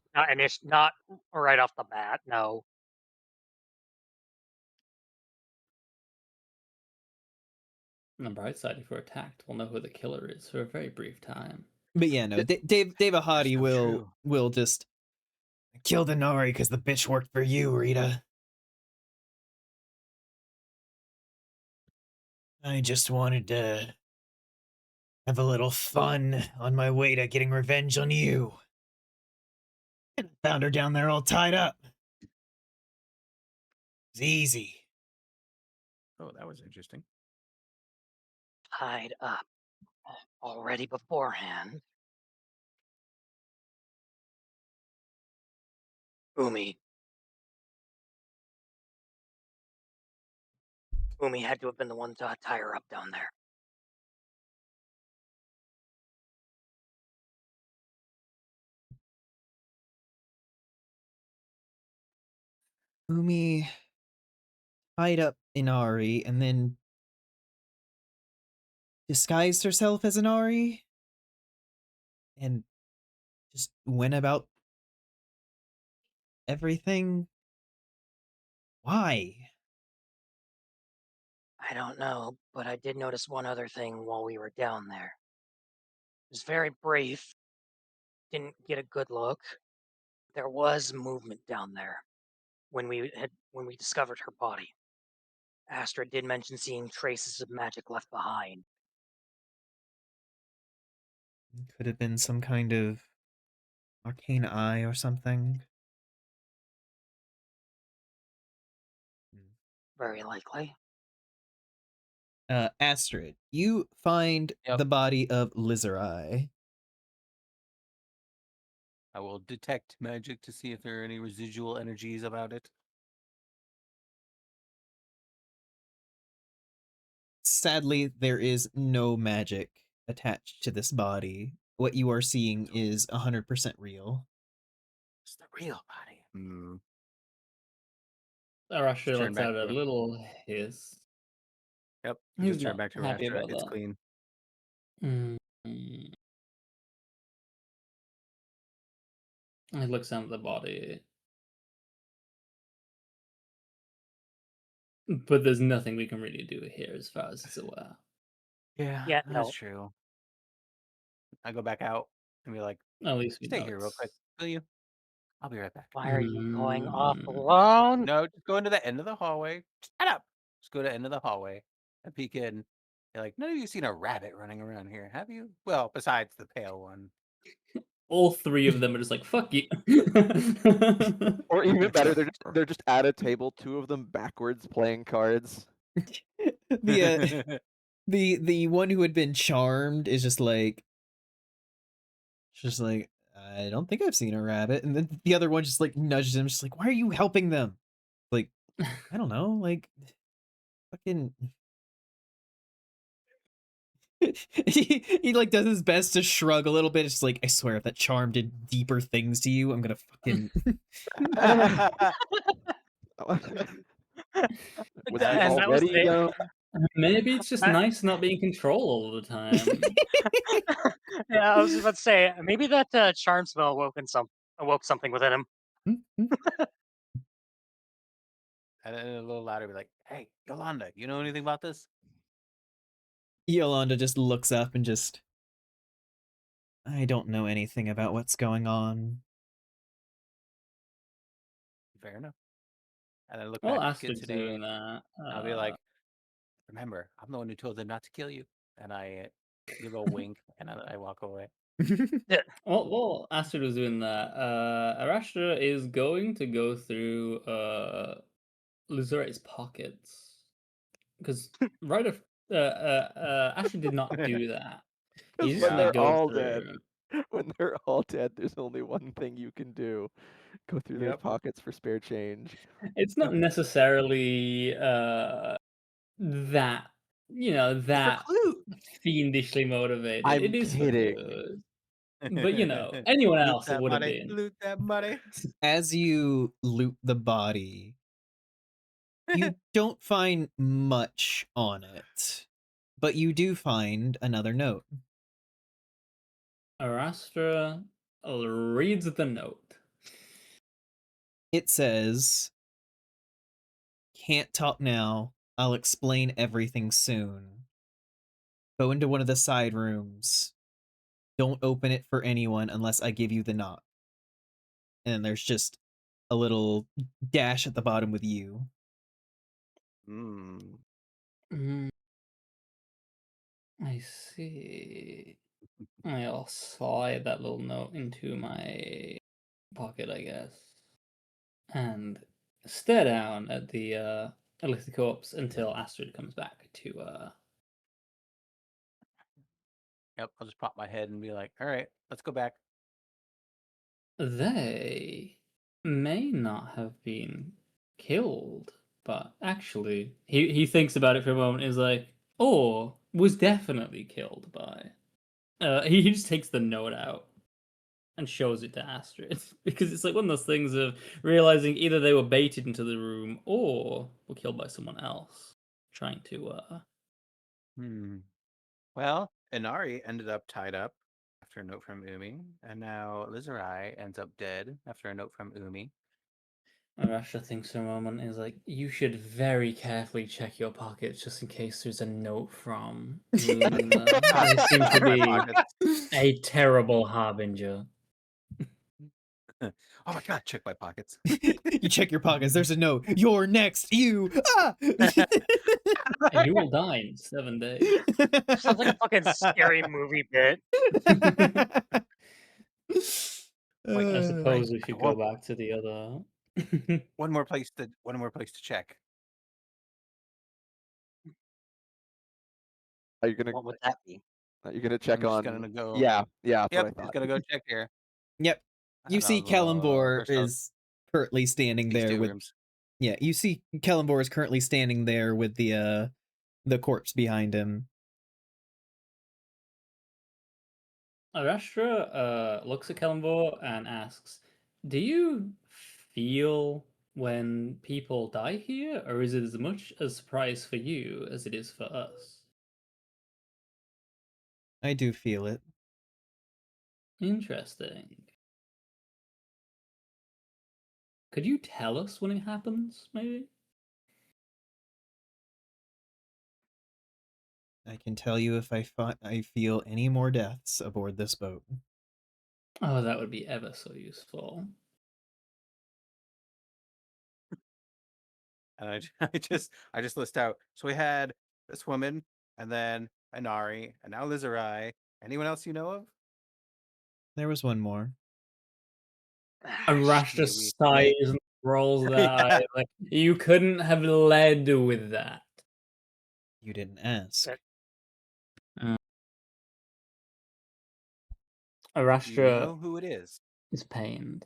not right off the bat. No. On the bright side, if we're attacked, we'll know who the killer is for a very brief time. But yeah, no, Dave Ahadi so will just kill the Nori because the bitch worked for you, Rita. I just wanted to have a little fun on my way to getting revenge on you. And I found her down there all tied up. It's easy. Oh, that was interesting. Tied up already beforehand. Umi. Umi had to have been the one to tie her up down there. Umi tied up Inari and then disguised herself as Inari and just went about everything. Why? I don't know, but I did notice one other thing while we were down there. It was very brief. Didn't get a good look. There was movement down there when we discovered her body. Astra did mention seeing traces of magic left behind. Could have been some kind of arcane eye or something. Very likely. Astrid, you find Yep. the body of Lizardeye. I will detect magic to see if there are any residual energies about it. Sadly, there is no magic attached to this body. What you are seeing is 100% real. It's the real body. Hmm. Arashtra Turn lets back out a to- little hiss. Yep. He's Just turn not back to happy Rastra. about It's that. clean. Mm. He looks down at the body. But there's nothing we can really do here as far as it's aware. Yeah, Yeah, that's no. true. I go back out and be like, At least we stay know here real quick, will you? I'll be right back. Why are you going off Mm. alone? No, just go into the end of the hallway. Shut up. Just go to the end of the hallway and peek in. You're like, none of you seen a rabbit running around here, have you? Well, besides the pale one. All three of them are just like, fuck you. Or even better, So- they're just at a table, two of them backwards playing cards. The one who had been charmed is just like I don't think I've seen a rabbit, and then the other one just like nudges him, just like, why are you helping them? Like, I don't know, like fucking. he like does his best to shrug a little bit. It's just like, I swear, if that charm did deeper things to you, I'm gonna fucking. Was That- he And that was already it. dumb? Maybe it's just I- nice not being in control all the time. Yeah, I was just about to say, maybe that charm spell awoke something within him. And then a little louder, be like, hey, Yolanda, you know anything about this? Yolanda just looks up and just. I don't know anything about what's going on. Fair enough. And I look Well, back at the kid Astrid's today. doing that. I'll be like, remember, I'm the one who told them not to kill you. And I give a wink and I walk away. well, Astrid was doing that. Arashtra is going to go through Luzerate's pockets. Because right of Astrid did not do that. Because He's when gonna they're go all through. dead, when they're all dead, there's only one thing you can do: go through their Yep. pockets for spare change. It's not necessarily that that clue. fiendishly motivated. I'm It is for kidding. clues. But anyone Loot else it that would have money, been. Loot that money. As you loot the body, you don't find much on it, but you do find another note. Arastra reads the note. It says, "Can't talk now. I'll explain everything soon. Go into one of the side rooms. don't open it for anyone unless I give you the knot. And there's just a little dash at the bottom with you. Mm. Mm, I see. I'll slide that little note into my pocket, I guess, and stare down at the electric corpse until Astrid comes back to. Yep, I'll just pop my head and be like, all right, let's go back. They may not have been killed, but actually, he thinks about it for a moment. And is like, or was definitely killed by. He just takes the note out and shows it to Astrid because it's like one of those things of realizing either they were baited into the room or were killed by someone else trying to. Hmm. Well, Inari ended up tied up after a note from Umi, and now Lizerai ends up dead after a note from Umi. Rasha thinks for a moment is like, you should very carefully check your pockets just in case there's a note from Luna. They seem to Check my be pockets. a terrible harbinger. Oh my god, check my pockets. You check your pockets. There's a note. You're next. You. Ah! And you will die in 7 days. Sounds like a fucking scary movie bit. Like, I suppose we I should go want back to the other. one more place to check. Are you gonna What would that be? check I'm just on? gonna go. Yeah, that's Yep, what I just thought. gonna go check here. Yep. You see Kellenbor first off, is currently standing these there two with rooms. Yeah, you see Kellenbor is currently standing there with the corpse behind him. Arashtra looks at Kellenbor and asks, do you feel when people die here, or is it as much a surprise for you as it is for us? I do feel it. Interesting. Could you tell us when it happens, maybe? I can tell you if I feel any more deaths aboard this boat. Oh, that would be ever so useful. And I just list out. So we had this woman, and then Inari, and now Lizerai. Anyone else you know of? There was one more. Arashtra Maybe- sighs and rolls their eye. Like, you couldn't have led with that. You didn't ask. Do you Arashtra know who it is? is pained.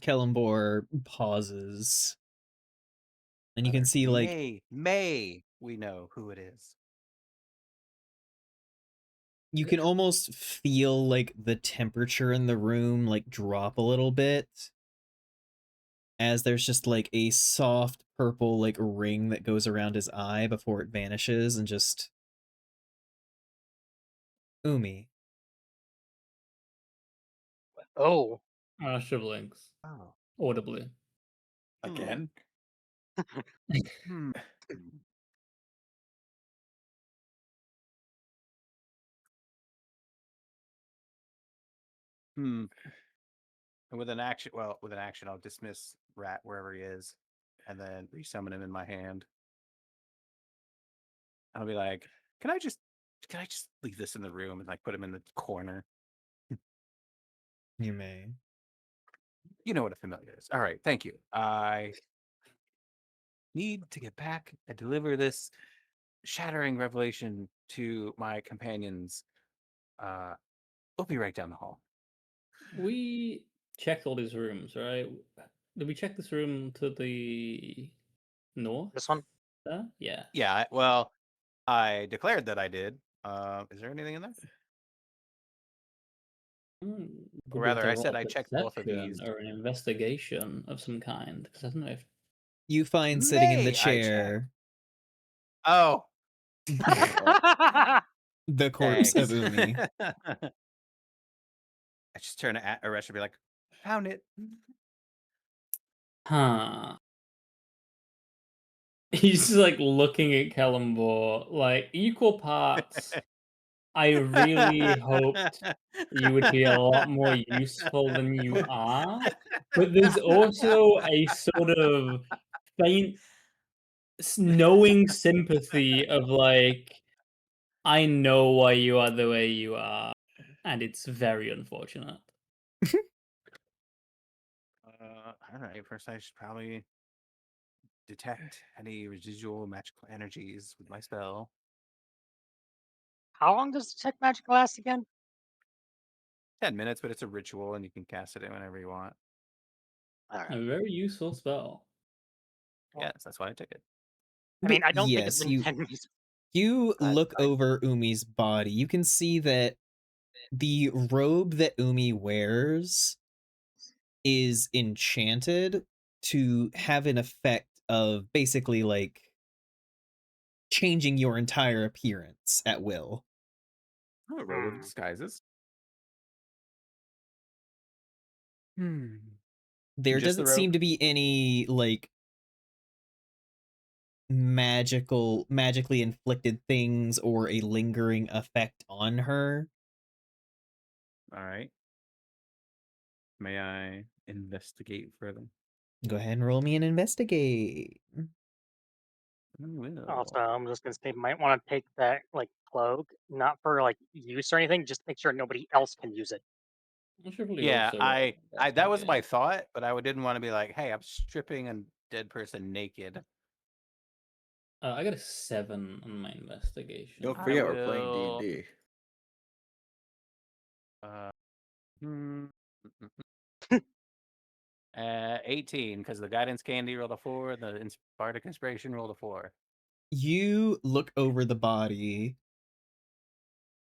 Kellenbor pauses. And you can see like May we know who it is. you can almost feel like the temperature in the room like drop a little bit as there's just like a soft purple like ring that goes around his eye before it vanishes and just Umi. Oh. Arashtra blinks Oh, audibly. Again? hmm. Hmm. And with an action, I'll dismiss Rat wherever he is, and then resummon him in my hand. I'll be like, can I just leave this in the room and like put him in the corner? You may. You know what a familiar is. All right, thank you. I need to get back and deliver this shattering revelation to my companions. We'll be right down the hall. We checked all these rooms, right? Did we check this room to the north? This one? Yeah. Yeah, I declared that I did. Is there anything in there? Hmm, Or would we have rather, to I roll said a I checked both of perception these. or an investigation of some kind. Because I don't know if You find sitting in the May I check? chair Oh, the corpse thanks. of Umi. I just turn to Aresh and be like, found it. Huh. He's just like looking at Kellenbor, like equal parts. I really hoped you would be a lot more useful than you are, but there's also a sort of faint knowing sympathy of like, I know why you are the way you are, and it's very unfortunate. All right. First, I should probably detect any residual magical energies with my spell. How long does detect magic last again? 10 minutes, but it's a ritual, and you can cast it whenever you want. All right. A very useful spell. Well, Yes, that's why I took it. I mean, I don't think it's Yes, been 10 minutes. you I- look I- over Umi's body. You can see that the robe that Umi wears is enchanted to have an effect of basically like changing your entire appearance at will. Oh, a robe of disguises. There Just the doesn't seem robe? to be any like magically inflicted things or a lingering effect on her. All right. May I investigate further? Go ahead and roll me an investigate. I will. Also, I'm just gonna say, might want to take that like cloak, not for like use or anything, just make sure nobody else can use it. I should probably Yeah, also that was my investigate. thought, but I didn't want to be like, hey, I'm stripping a dead person naked. I got a 7 on my investigation. Don't I forget we're playing will- D&D. Hmm. 18, because the guidance candy rolled a 4, the bardic inspiration rolled a 4. You look over the body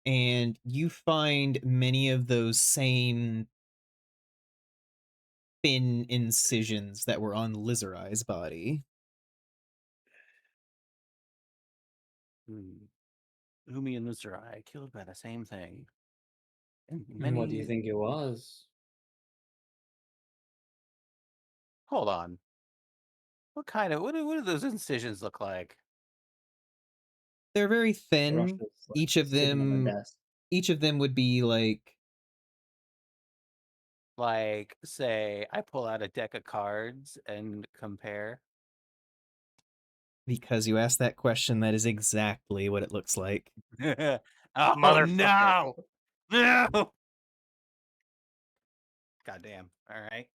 and you find many of those same thin incisions that were on Lizarai's body. Umi and Lucerai killed by the same thing. And What do you think it was? Hold on. What do those incisions look like? They're very thin. Russia's, like, Each of sitting on the them desk. would be like Like, say, I pull out a deck of cards and compare. because you asked that question, that is exactly what it looks like. Oh Motherfucker. no! No! Goddamn. All right.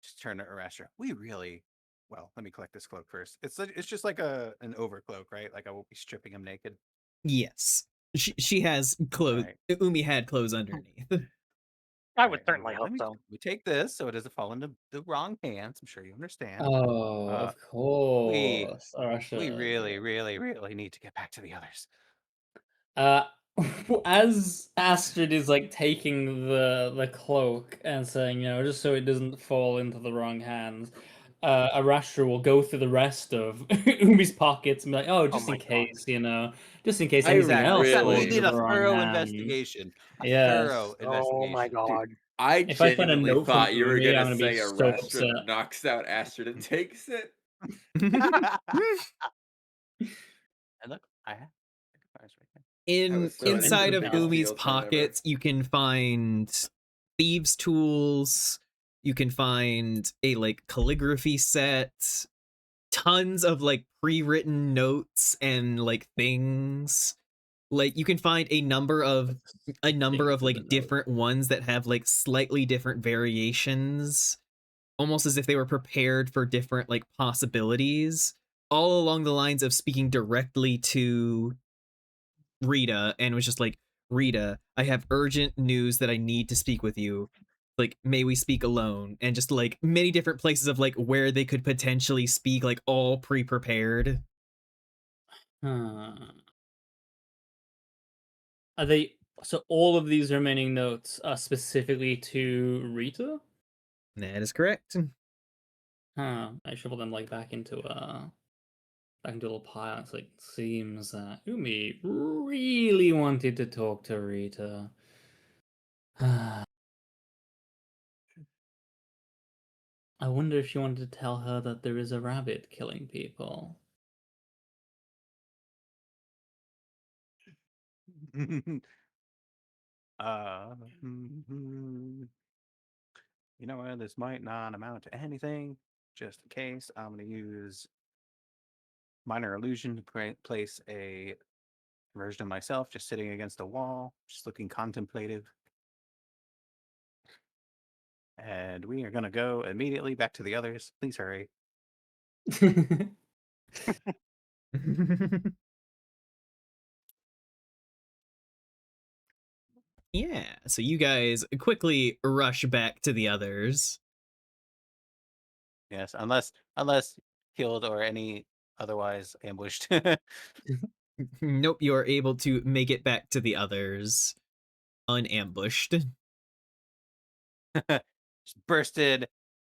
Just turn to Arastra. We really well. Let me collect this cloak first. It's just like an overcloak, right? Like I won't be stripping him naked. Yes. She has clothes. Right. Umi had clothes underneath. I All would right, certainly let hope me so. we take this so it doesn't fall into the wrong hands. I'm sure you understand. Oh, of course. We really, really, really need to get back to the others. As Astrid is like taking the cloak and saying, just so it doesn't fall into the wrong hands, Arashtra will go through the rest of Umi's pockets and be like, oh, just my in God. case, just in case I anything else really- falls We into need the a wrong thorough hand. investigation. Yes. Oh my God. I If I find a genuinely note from thought you were Umi, I'm gonna gonna be say so Arastra upset. knocks out Astrid and takes it. And look, I have right there. So Inside of anything else. Umi's field turn ever. pockets, you can find thieves' tools. You can find a like calligraphy set, tons of like pre-written notes and like things. Like you can find a number of Things in the like note. different ones that have like slightly different variations, almost as if they were prepared for different like possibilities, all along the lines of speaking directly to Rita, and was just like, Rita, I have urgent news that I need to speak with you. Like, may we speak alone? And just like many different places of like where they could potentially speak, like all pre-prepared. Huh. Are they so all of these remaining notes are specifically to Rita? That is correct. Huh. I shoveled them like back into a little pile. It's like seems that Umi really wanted to talk to Rita. I wonder if she wanted to tell her that there is a rabbit killing people. You know what? This might not amount to anything. Just in case, I'm going to use minor illusion to place a version of myself just sitting against a wall, just looking contemplative. And we are going to go immediately back to the others. Please hurry. Yeah, so you guys quickly rush back to the others. Yes, unless killed or any otherwise ambushed. Nope, you are able to make it back to the others unambushed. Just bursted,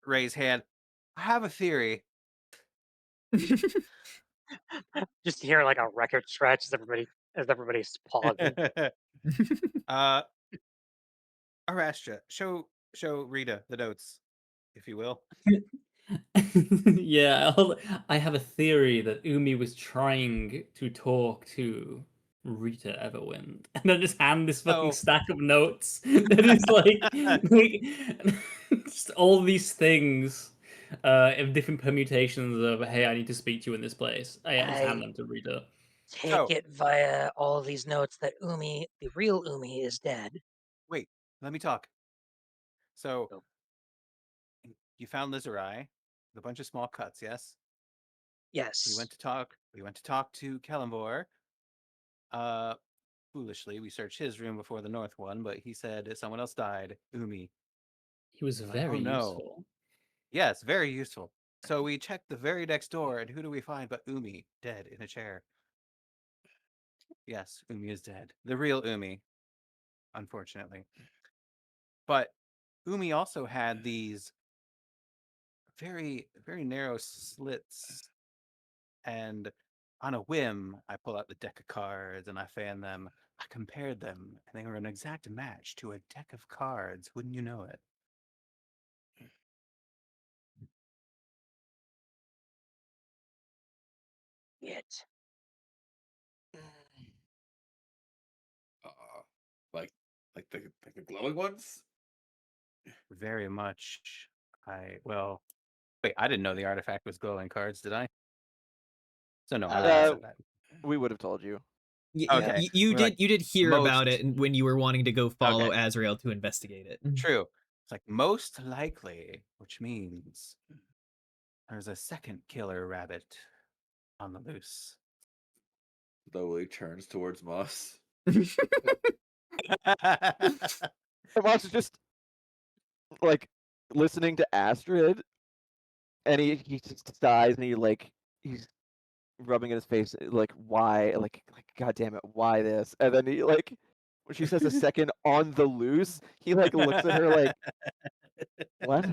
raise hand. I have a theory. Just hear like a record scratch as everybody's pausing. uh Arastra, show Rita the notes, if you will. Yeah, I have a theory that Umi was trying to talk to Rita Everwind, and then just hand this fucking Oh. stack of notes that is like just all these things of different permutations of hey, I need to speak to you in this place. I just hand I them to Rita. take So- it via all of these notes that Umi, the real Umi, is dead. Wait, let me talk. So Oh. you found Lizerai with a bunch of small cuts, yes? Yes. We went to talk to Kellenvor. Foolishly, we searched his room before the north one, but he said someone else died, Umi. He was We're like, very oh, no. useful. Yes, very useful. So we checked the very next door, and who do we find but Umi, dead in a chair? Yes, Umi is dead. The real Umi, unfortunately. But Umi also had these very, very narrow slits, and on a whim, I pull out the deck of cards and I fan them. I compared them, and they were an exact match to a deck of cards. Wouldn't you know it? It. Like the glowing ones. Very much. Wait, I didn't know the artifact was glowing cards, did I? So no, I wouldn't have said that. We would have told you. Okay, You we're did like, you did hear about most- it when you were wanting to go follow Okay. Azrael to investigate it. True. It's like most likely, which means there's a second killer rabbit on the loose. Slowly turns towards Moss. And Moss is just like listening to Astrid, and he just sighs and he's rubbing at his face like why like god damn it why this, and then he like when she says a second on the loose he like looks at her like what.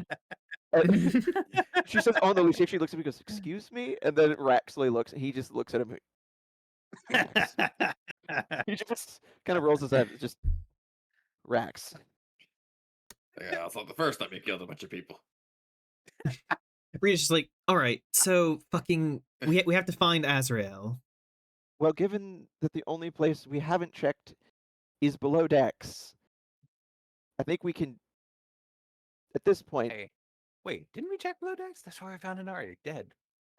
She says on the loose. She actually looks at me and goes, excuse me? And then Raxley he just looks at him. Rax. He just kind of rolls his eyes. Just Rax. Yeah, it's not the first time you killed a bunch of people. Rita's just like, all right, so fucking we have to find Azrael. Well, given that the only place we haven't checked is below decks, I think we can, at this point, Hey, wait, didn't we check below decks? That's where I found Inari, dead.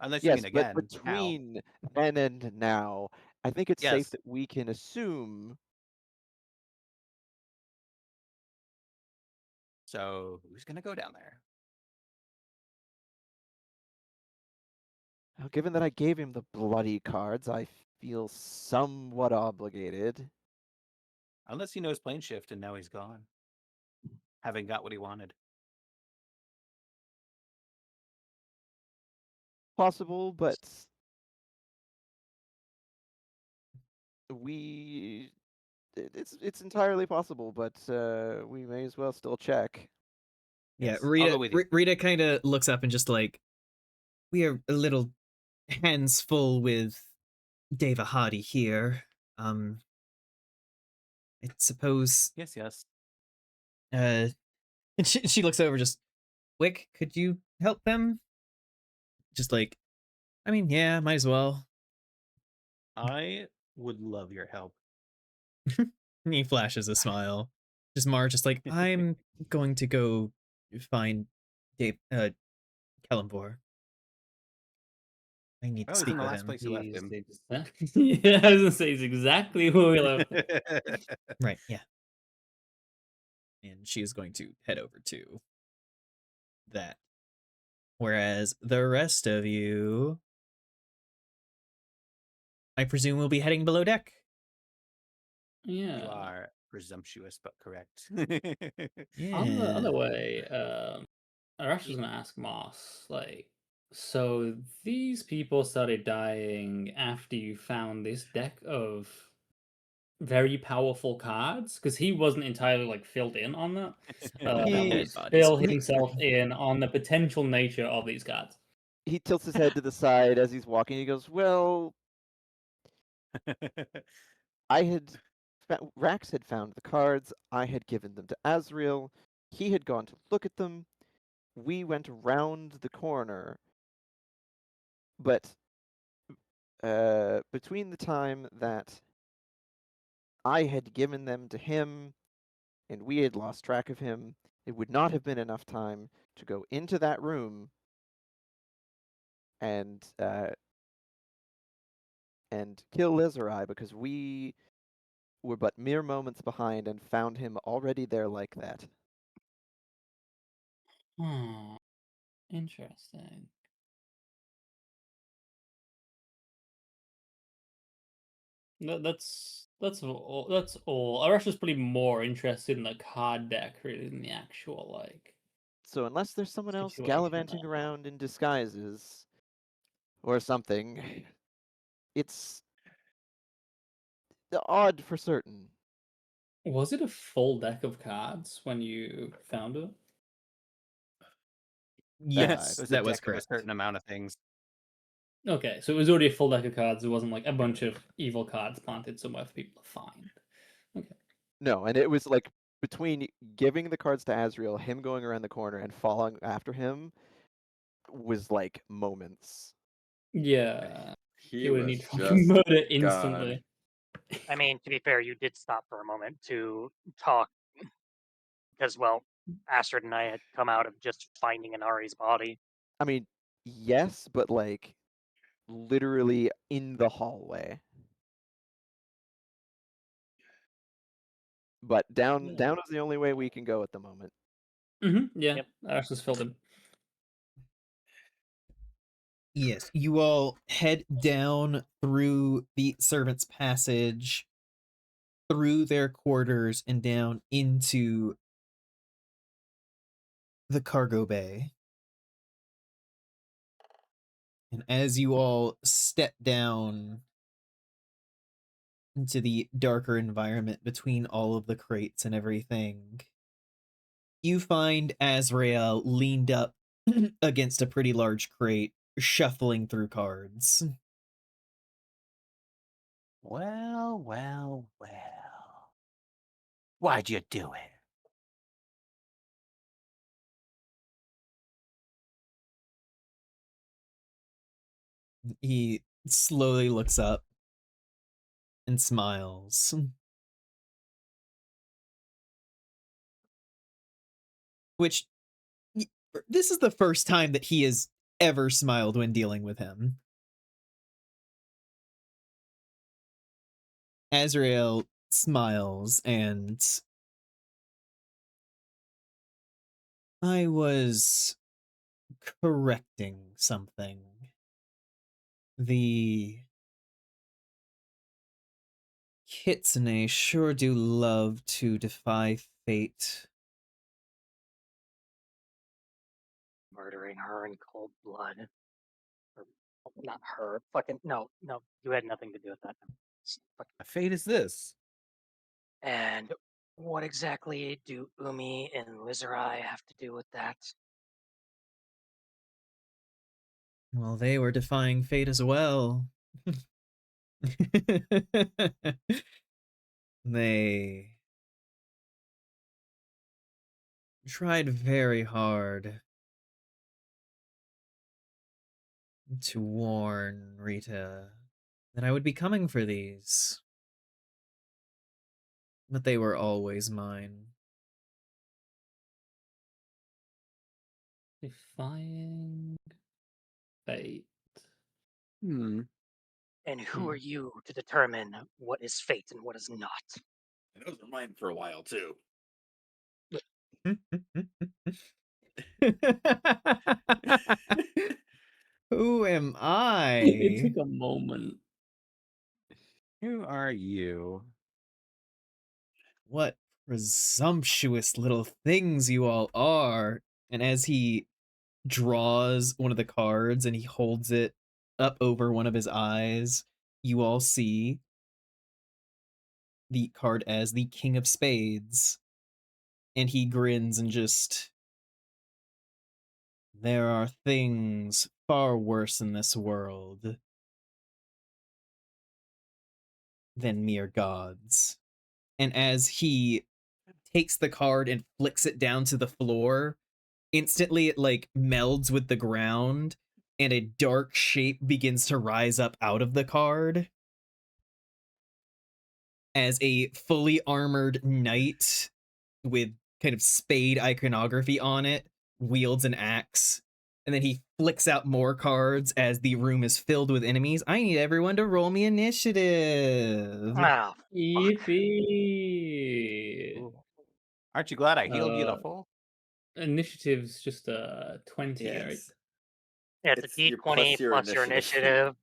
Unless you yes, mean again. but between then and now, I think it's safe Yes. that we can assume. So who's gonna go down there? Given that I gave him the bloody cards, I feel somewhat obligated. Unless he knows plane shift and now he's gone. Having got what he wanted. Possible, but it's entirely possible, but we may as well still check. Yeah, Yes, I'll go with you. Rita kind of looks up and just like, we are a little hands full with Deva Hardy here. I suppose. Yes. And she looks over just. Wick, could you help them? Just like, I mean, yeah, might as well. I would love your help. And he flashes a smile. Just Mar, just like, I'm going to go find Dave, Kellenvor. I need to Oh, he's in speak the with last him. place you left He's him. yeah, I was gonna say he's exactly who we left. Right, yeah. And she is going to head over to that. Whereas the rest of you, I presume, will be heading below deck. Yeah. You are presumptuous but correct. Yeah. On the other way, Arash was gonna ask Moss, like, so these people started dying after you found this deck of very powerful cards? Because he wasn't entirely like filled in on that. He- Dead Was bodies. fill himself in on the potential nature of these cards. He tilts his head to the side as he's walking. He goes, "Well, I had Rax had found the cards. I had given them to Azrael. He had gone to look at them. We went around the corner, but between the time that I had given them to him and we had lost track of him, it would not have been enough time to go into that room and kill Lizerai because we were but mere moments behind and found him already there like that." Hmm. Interesting. That's all. That's all. Arash was probably more interested in the card deck really than the actual like. So unless there's someone else Situation gallivanting there. around in disguises or something, it's odd for certain. Was it a full deck of cards when you found it? Yes, It was a that was deck of a correct. certain amount of things. Okay, so it was already a full deck of cards. It wasn't like a bunch of evil cards planted somewhere for people to find. Okay. No, and it was like between giving the cards to Azrael, him going around the corner and following after him was like moments. Yeah. He would was need fucking just murder gone. instantly. I mean, to be fair, you did stop for a moment to talk because, well, Astrid and I had come out of just finding Inari's body. I mean, yes, but like literally in the hallway. But down Yeah. is the only way we can go at the moment. Yeah. Yep. Arash just filled him. Yes, you all head down through the servants' passage, through their quarters, and down into the cargo bay. And as you all step down into the darker environment between all of the crates and everything, you find Azrael leaned up against a pretty large crate, shuffling through cards. Well, well, well. Why'd you do it? He slowly looks up and smiles. Which, this is the first time that he has ever smiled when dealing with him. Azrael smiles and I was correcting something. The Kitsune sure do love to defy fate. Murdering her in cold blood. Or, not her. Fucking no. You had nothing to do with that. A fate is this. And what exactly do Umi and Lizerai have to do with that? Well, they were defying fate as well. They tried very hard to warn Rita that I would be coming for these. But they were always mine. Defying fate. Hmm. And who are you to determine what is fate and what is not? And those were mine for a while too. Who am It I? took a moment. Who are you? What presumptuous little things you all are. And as he draws one of the cards and he holds it up over one of his eyes, you all see the card as the King of Spades. And he grins and just... There are things far worse in this world than mere gods. And as he takes the card and flicks it down to the floor, instantly it like melds with the ground and a dark shape begins to rise up out of the card as a fully armored knight with kind of spade iconography on it wields an axe, and then he flicks out more cards as the room is filled with enemies. I need everyone to roll me initiative. Ah, Yippee! Ooh. Aren't you glad I healed you to Uh, full? Initiative's just 20, Yeah, right? yeah, it's a your D20 plus your initiative.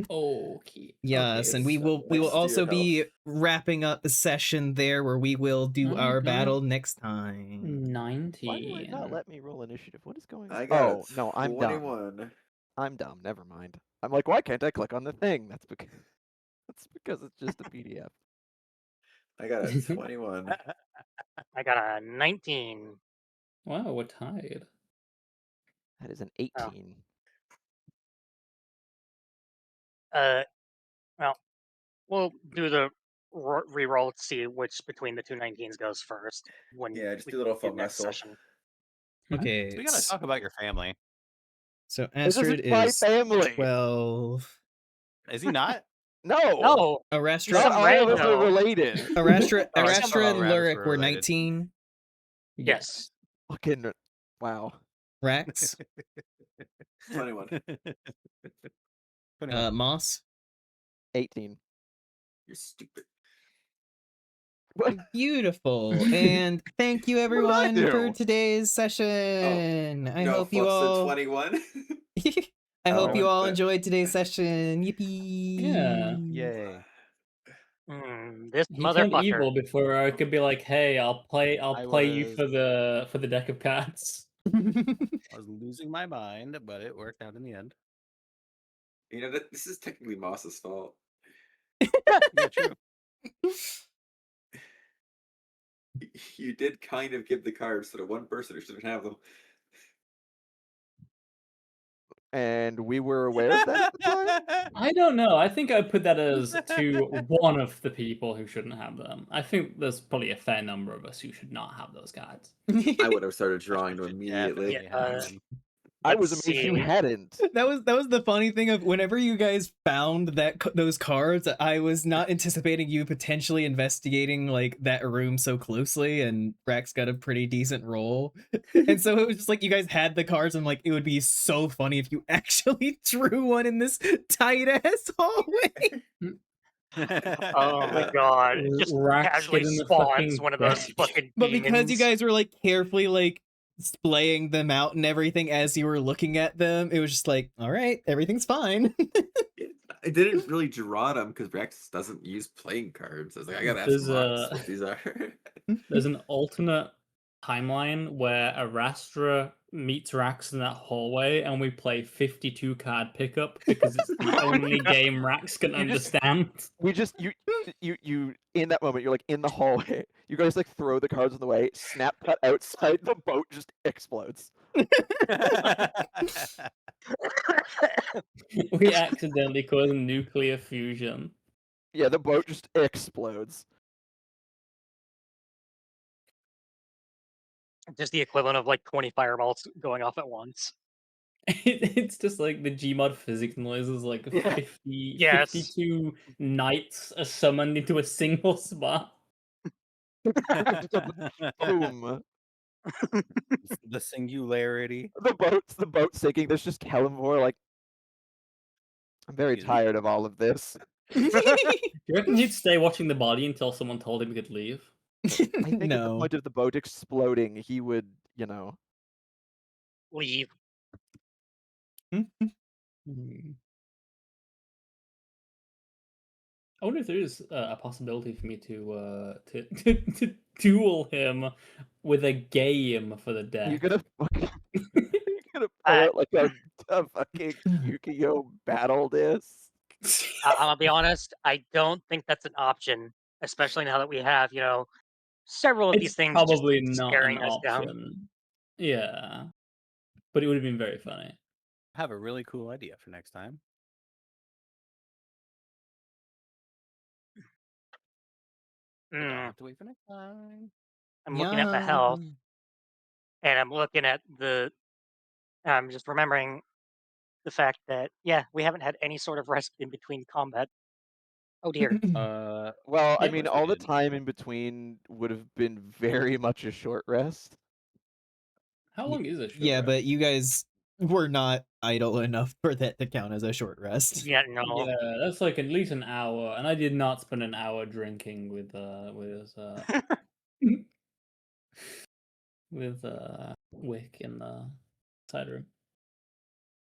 Okay. Yes, okay, and we will so- also be wrapping up the session there where we will do our Okay. battle next time. 19. Why will it not let me roll initiative? What is going on? I got Oh, no, I'm dumb. 21. I'm dumb. Never mind. I'm like, why can't I click on the thing? That's because it's just a PDF. I got a 21. I got a 19. Wow, we're tied. That is an 18. Well, we'll do the re-roll to see which between the two 19s goes first. When Yeah, just we do a little do fun next wrestle. session. Okay, We gotta talk about your family. so This Astrid isn't my is family. 12. Is he not? No. No, Arastra, Some Not all of us rando. are related. Arastra, Oh, I Arastra thought and all rabbits Lurik were were related. 19. Yes. Fucking wow. Rax, 21. 21. Moss. 18. You're stupid. What? Beautiful. And thank you What did I everyone for do? today's session. I No, hope you Fluff's all... the 21. I hope you Oh, all but- enjoyed today's session. Yippee! Yeah. Yay. This He turned motherfucker. evil before I could be like, "Hey, I'll play you was- for the deck of cards." I was losing my mind, but it worked out in the end. You know, this is technically Moss's fault. Yeah, true. You did kind of give the cards to the one person who shouldn't have them. And we were aware of that at the time? I don't know. I think I put that as to one of the people who shouldn't have them. I think there's probably a fair number of us who should not have those cards. I would have started drawing them Should immediately. definitely have Yeah, them. I was Let's amazed you see. hadn't. That was the funny thing of whenever you guys found those cards, I was not anticipating you potentially investigating like that room so closely, and Rax got a pretty decent roll. And so it was just like you guys had the cards, and like it would be so funny if you actually drew one in this tight ass hallway. Oh my god. Just Rax casually getting the spawns fucking one of those deck. fucking But because you demons. guys were like carefully like splaying them out and everything as you were looking at them, it was just like, all right, everything's fine. I didn't really draw them because Rex doesn't use playing cards. I was like, I gotta ask There's Moss what these are. There's an alternate timeline where Arastra meets Rax in that hallway, and we play 52 card pickup because it's the only game Rax can You just- understand. We just you in that moment you're like in the hallway. You guys like throw the cards in the way, snap cut outside, the boat just explodes. We accidentally caused nuclear fusion. Yeah, the boat just explodes. Just the equivalent of like 20 fireballs going off at once. It's just like the Gmod physics noises, like Yeah. 50, Yes. 52 knights are summoned into a single spot. Boom. The singularity. The boat sinking. There's just Kellamore like, I'm very Excuse me? tired of all of this. Do you reckon he'd stay watching the body until someone told him he could leave? I think at the No. point of the boat exploding, he would, you know. Leave. Hmm. I wonder if there is a possibility for me to duel him with a game for the You're deck. gonna fucking you're gonna pull I- out like a fucking Yu-Gi-Oh battle disc. I'm gonna be honest. I don't think that's an option, especially now that we have, several of these It's things just probably not an staring us down. option. Yeah, but it would have been very funny. I have a really cool idea for next time. But don't Mm, have to wait for next time. I'm looking at my health, Yum. and I'm looking at I'm just remembering the fact that we haven't had any sort of rest in between combat. Oh dear. Well, I Yeah, mean, course we all the did. time in between would have been very much a short rest. How long is a short Yeah, rest? but you guys were not idle enough for that to count as a short rest. Yeah, no. Yeah, that's like at least an hour, and I did not spend an hour drinking with Wick in the side room.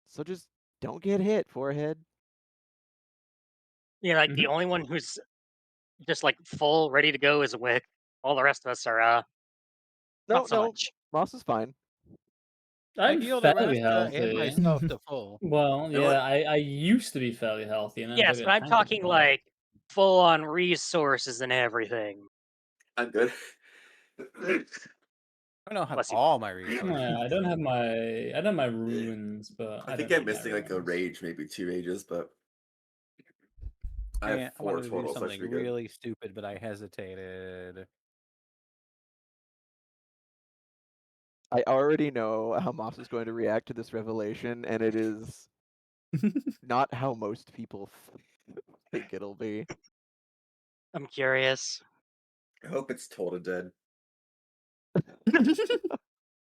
So just don't get hit, forehead. Yeah, like the only one who's just like full, ready to go is Wick. All the rest of us are No, not so much. Moss is fine. I I'm healed a fairly Rasta and healthy. myself to full. Well, You know what? yeah, I used to be fairly healthy, and then I Yes, took but a I'm tank talking attack. like full on resources and everything. I'm good. I don't have Bless you. all my resources. Yeah, I don't have my runes, but I think don't I'm need my missing like a runes. rage, maybe 2 rages, but I have Man, I 4 wanted to do total, so I should something be good. really stupid, but I hesitated. I already know how Moss is going to react to this revelation, and it is not how most people think it'll be. I'm curious. I hope it's total dead.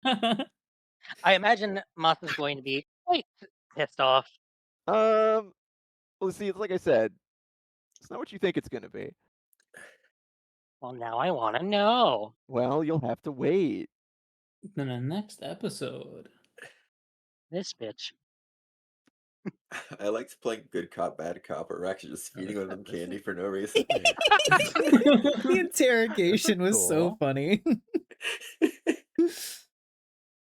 I imagine Moth is going to be quite pissed off. Well, see, it's like I said, it's not what you think it's gonna be. Well, now I want to know. Well, you'll have to wait. In the next episode. This bitch. I liked playing good cop, bad cop, or actually just Oh, feeding this one of them ep- this candy is- for no reason. The interrogation was so Cool. funny.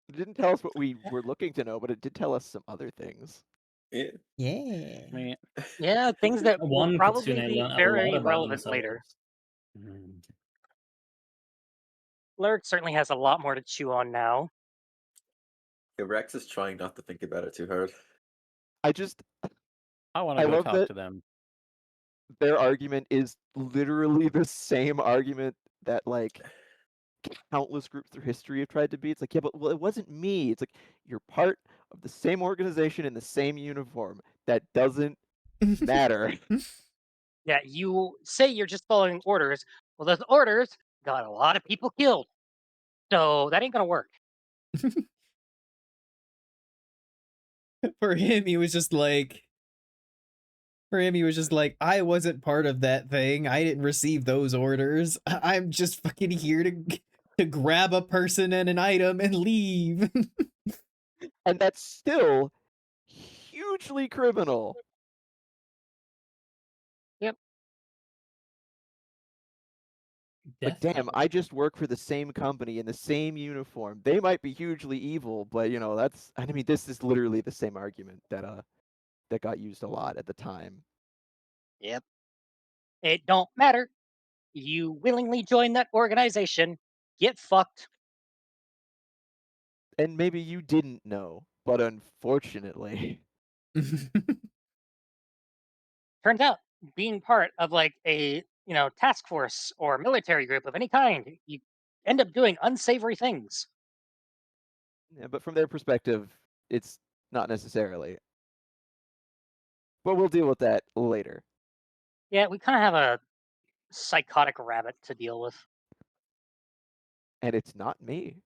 It didn't tell us what we were looking to know, but it did tell us some other things. Yeah. Yeah. Man, Yeah, things that will One probably Kitsune be learned a lot very about relevant later. themselves. Lurk certainly has a lot more to chew on now. Yeah, Rex is trying not to think about it too hard. I I want I to go love talk that- to them. their argument is literally the same argument that like countless groups through history have tried to be. It's like, yeah, but well, it wasn't me. It's like you're part of the same organization in the same uniform. That doesn't matter. Yeah, you say you're just following orders. Well, those orders got a lot of people killed. So that ain't gonna work. For him, he was just like, I wasn't part of that thing. I didn't receive those orders. I'm just fucking here to grab a person and an item and leave. And that's still hugely criminal. Like, damn, Definitely. I just work for the same company in the same uniform. They might be hugely evil, but that's, I mean, this is literally the same argument that got used a lot at the time. Yep. It don't matter. You willingly join that organization. Get fucked. And maybe you didn't know, but unfortunately. Turns out being part of like a task force or military group of any kind, you end up doing unsavory things. Yeah, but from their perspective, it's not necessarily. But we'll deal with that later. Yeah, we kind of have a psychotic rabbit to deal with. And it's not me.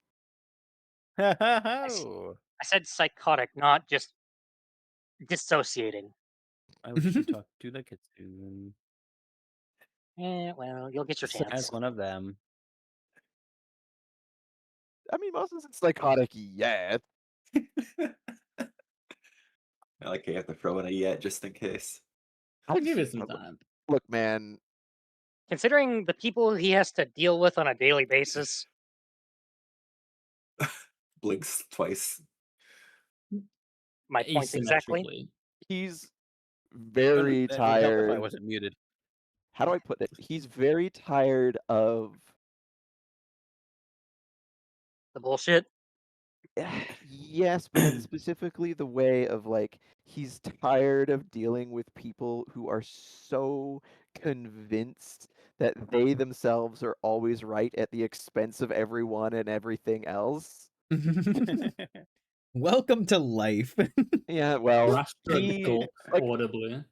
Oh. I said psychotic, not just dissociating. I wish you talked to the kitsune Well, you'll get your So- chance. as one of them. I mean, Moss isn't psychotic yet. I like you have to throw in a yet just in case. I'll give it some time. Look, man, Considering the people he has to deal with on a daily basis, Blinks twice. my points exactly. Asymmetrically. he's very That would help if I tired. wasn't muted. How do I put it? He's very tired of The bullshit. yes, but it's specifically the way of like he's tired of dealing with people who are so convinced that they themselves are always right at the expense of everyone and everything else. Welcome to life. Yeah, well, Rastra he, gulp like, audibly.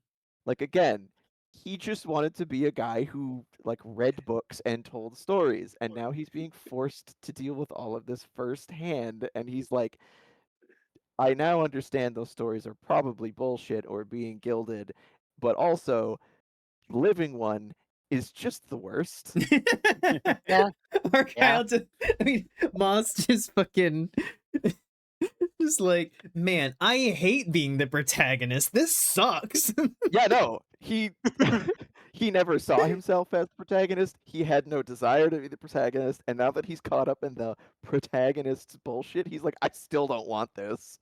like again, he just wanted to be a guy who like read books and told stories, and now he's being forced to deal with all of this firsthand, and he's like, I now understand those stories are probably bullshit or being gilded, but also living one is just the worst. Yeah. Or Kyle just, I mean, Moss just fucking just like, man, I hate being the protagonist. This sucks. Yeah, no, he he never saw himself as protagonist. He had no desire to be the protagonist, and now that he's caught up in the protagonist's bullshit, he's like, I still don't want this.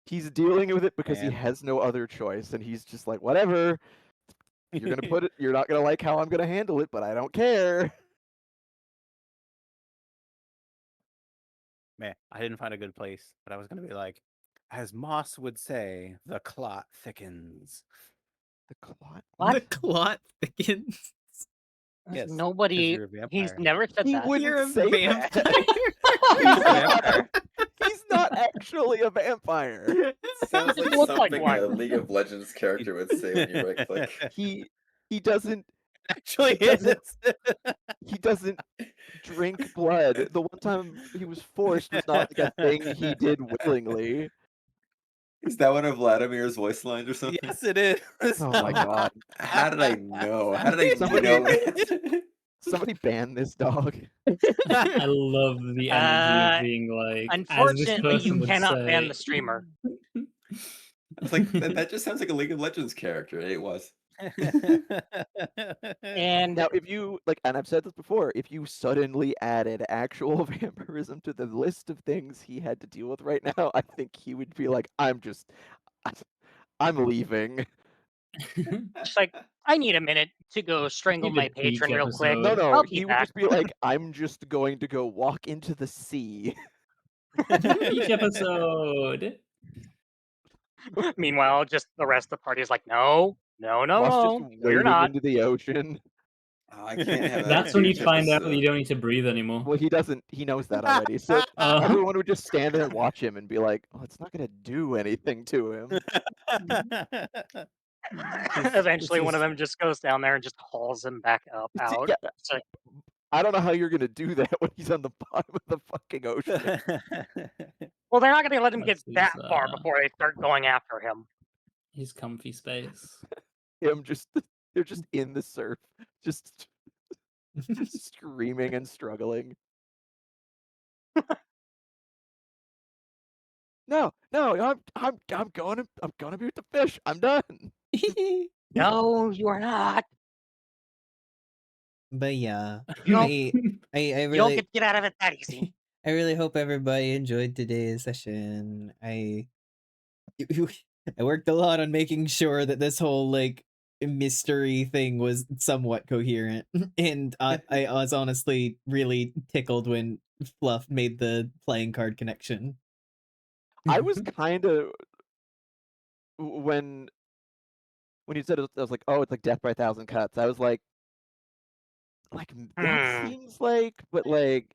He's dealing with it because he Man. has no other choice, and he's just like, whatever. You're gonna put it. You're not gonna like how I'm gonna handle it, but I don't care. Man, I didn't find a good place, but I was gonna be like, as Moss would say, the clot thickens. The clot. What? The clot thickens. Yes, 'cause Nobody. you're a He's vampire. never said He that. wouldn't You're a say vampire. that. He's not actually a vampire. Sounds It like looked like something a one. League of Legends character would say when you right click. He doesn't Actually, He doesn't- is. he doesn't drink blood. The one time he was forced was not like a thing he did willingly. Is that one of Vladimir's voice lines or something? Yes, it is. Oh my god. How did I know? How did I Somebody- know that? Somebody ban this dog. I love the energy of being like. as this Unfortunately, you person would cannot ban say- the streamer. I was like, that just sounds like a League of Legends character. It was. And Now, if you like, and I've said this before, if you suddenly added actual vampirism to the list of things he had to deal with right now, I think he would be like, I'm leaving. just like, I need a minute to go strangle Need a my peak patron real quick. episode. No, I'll be he would back. just be like, I'm just going to go walk into the sea. Each episode. Meanwhile, just the rest of the party is like, no, Moss no, just you're wading not. into the ocean. Oh, I can't have that That's when you huge find out that episode. you don't need to breathe anymore. Well, he doesn't. He knows that already. So everyone would just stand there and watch him and be like, "Oh, it's not going to do anything to him." Eventually, one of them just goes down there and just hauls him back up out. Yeah, It's like, I don't know how you're going to do that when he's on the bottom of the fucking ocean. well, they're not going to let him get That's that his, far before they start going after him. His comfy space. They're just in the surf, just screaming and struggling. No, I'm going to be with the fish. I'm done. No, you are not. But yeah, You don't, I you don't really get out of it that easy. I really hope everybody enjoyed today's session. I worked a lot on making sure that this whole like mystery thing was somewhat coherent, and I was honestly really tickled when Fluff made the playing card connection. I was kind of when you said it, I was like, oh, it's like death by a thousand cuts. I was like that seems like, but like,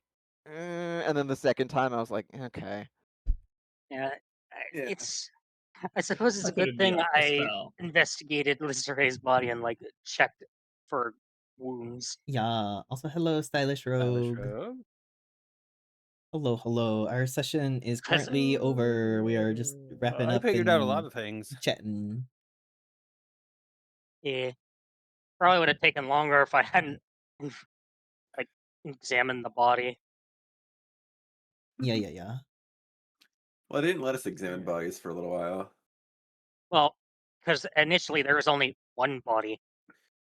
and then the second time I was like, okay. Yeah, Yeah. it's. I suppose it's That a good could be thing a I spell. investigated Lizaray's body and like checked for wounds. Yeah. Also, hello, stylish Stylish rogue. rogue. Hello, hello. Our session is currently over. We are just wrapping I up figured out a lot and of things. chatting. Yeah, probably would have taken longer if I hadn't like examined the body. Yeah, yeah, yeah. Well, they didn't let us examine bodies for a little while, Well, because initially there was only one body.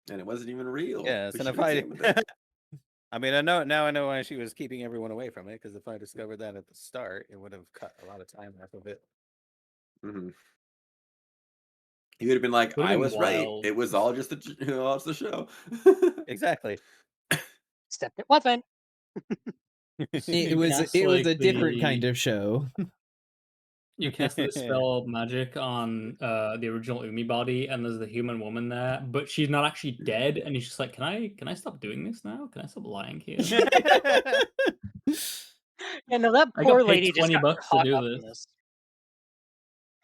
and it wasn't even real. Yes, We and should if have I, examined it. I mean, I know why she was keeping everyone away from it. Because if I discovered that at the start, it would have cut a lot of time off of it. Mhm. He would have been like, Would've "I been was right. wild. It was all just all the show." Exactly. Except it wasn't. It You was cast a like different kind the of show. you cast the spell of magic on the original Umi body, and there's the human woman there, but she's not actually dead, and he's just like, can I stop doing this now? Can I stop lying here? Yeah, no, that I got poor paid lady just 20 got bucks to caught do up in this.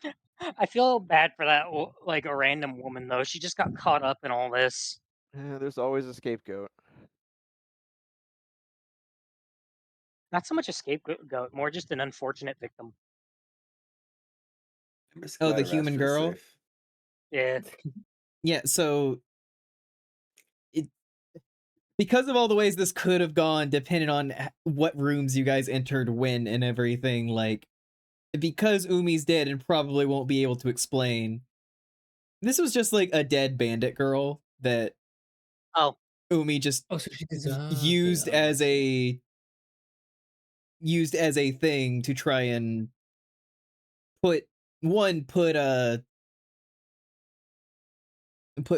this. I feel bad for that, like a random woman though. She just got caught up in all this. Yeah, there's always a scapegoat. Not so much a scapegoat, more just an unfortunate victim. I'm just Oh, glad the human Rastra is girl? safe. Yeah. Yeah, so it because of all the ways this could have gone, depending on what rooms you guys entered when and everything, like because Umi's dead and probably won't be able to explain. This was just like a dead bandit girl that Oh, Umi just Oh, so she deserved it. used Oh, as okay. a thing to try and put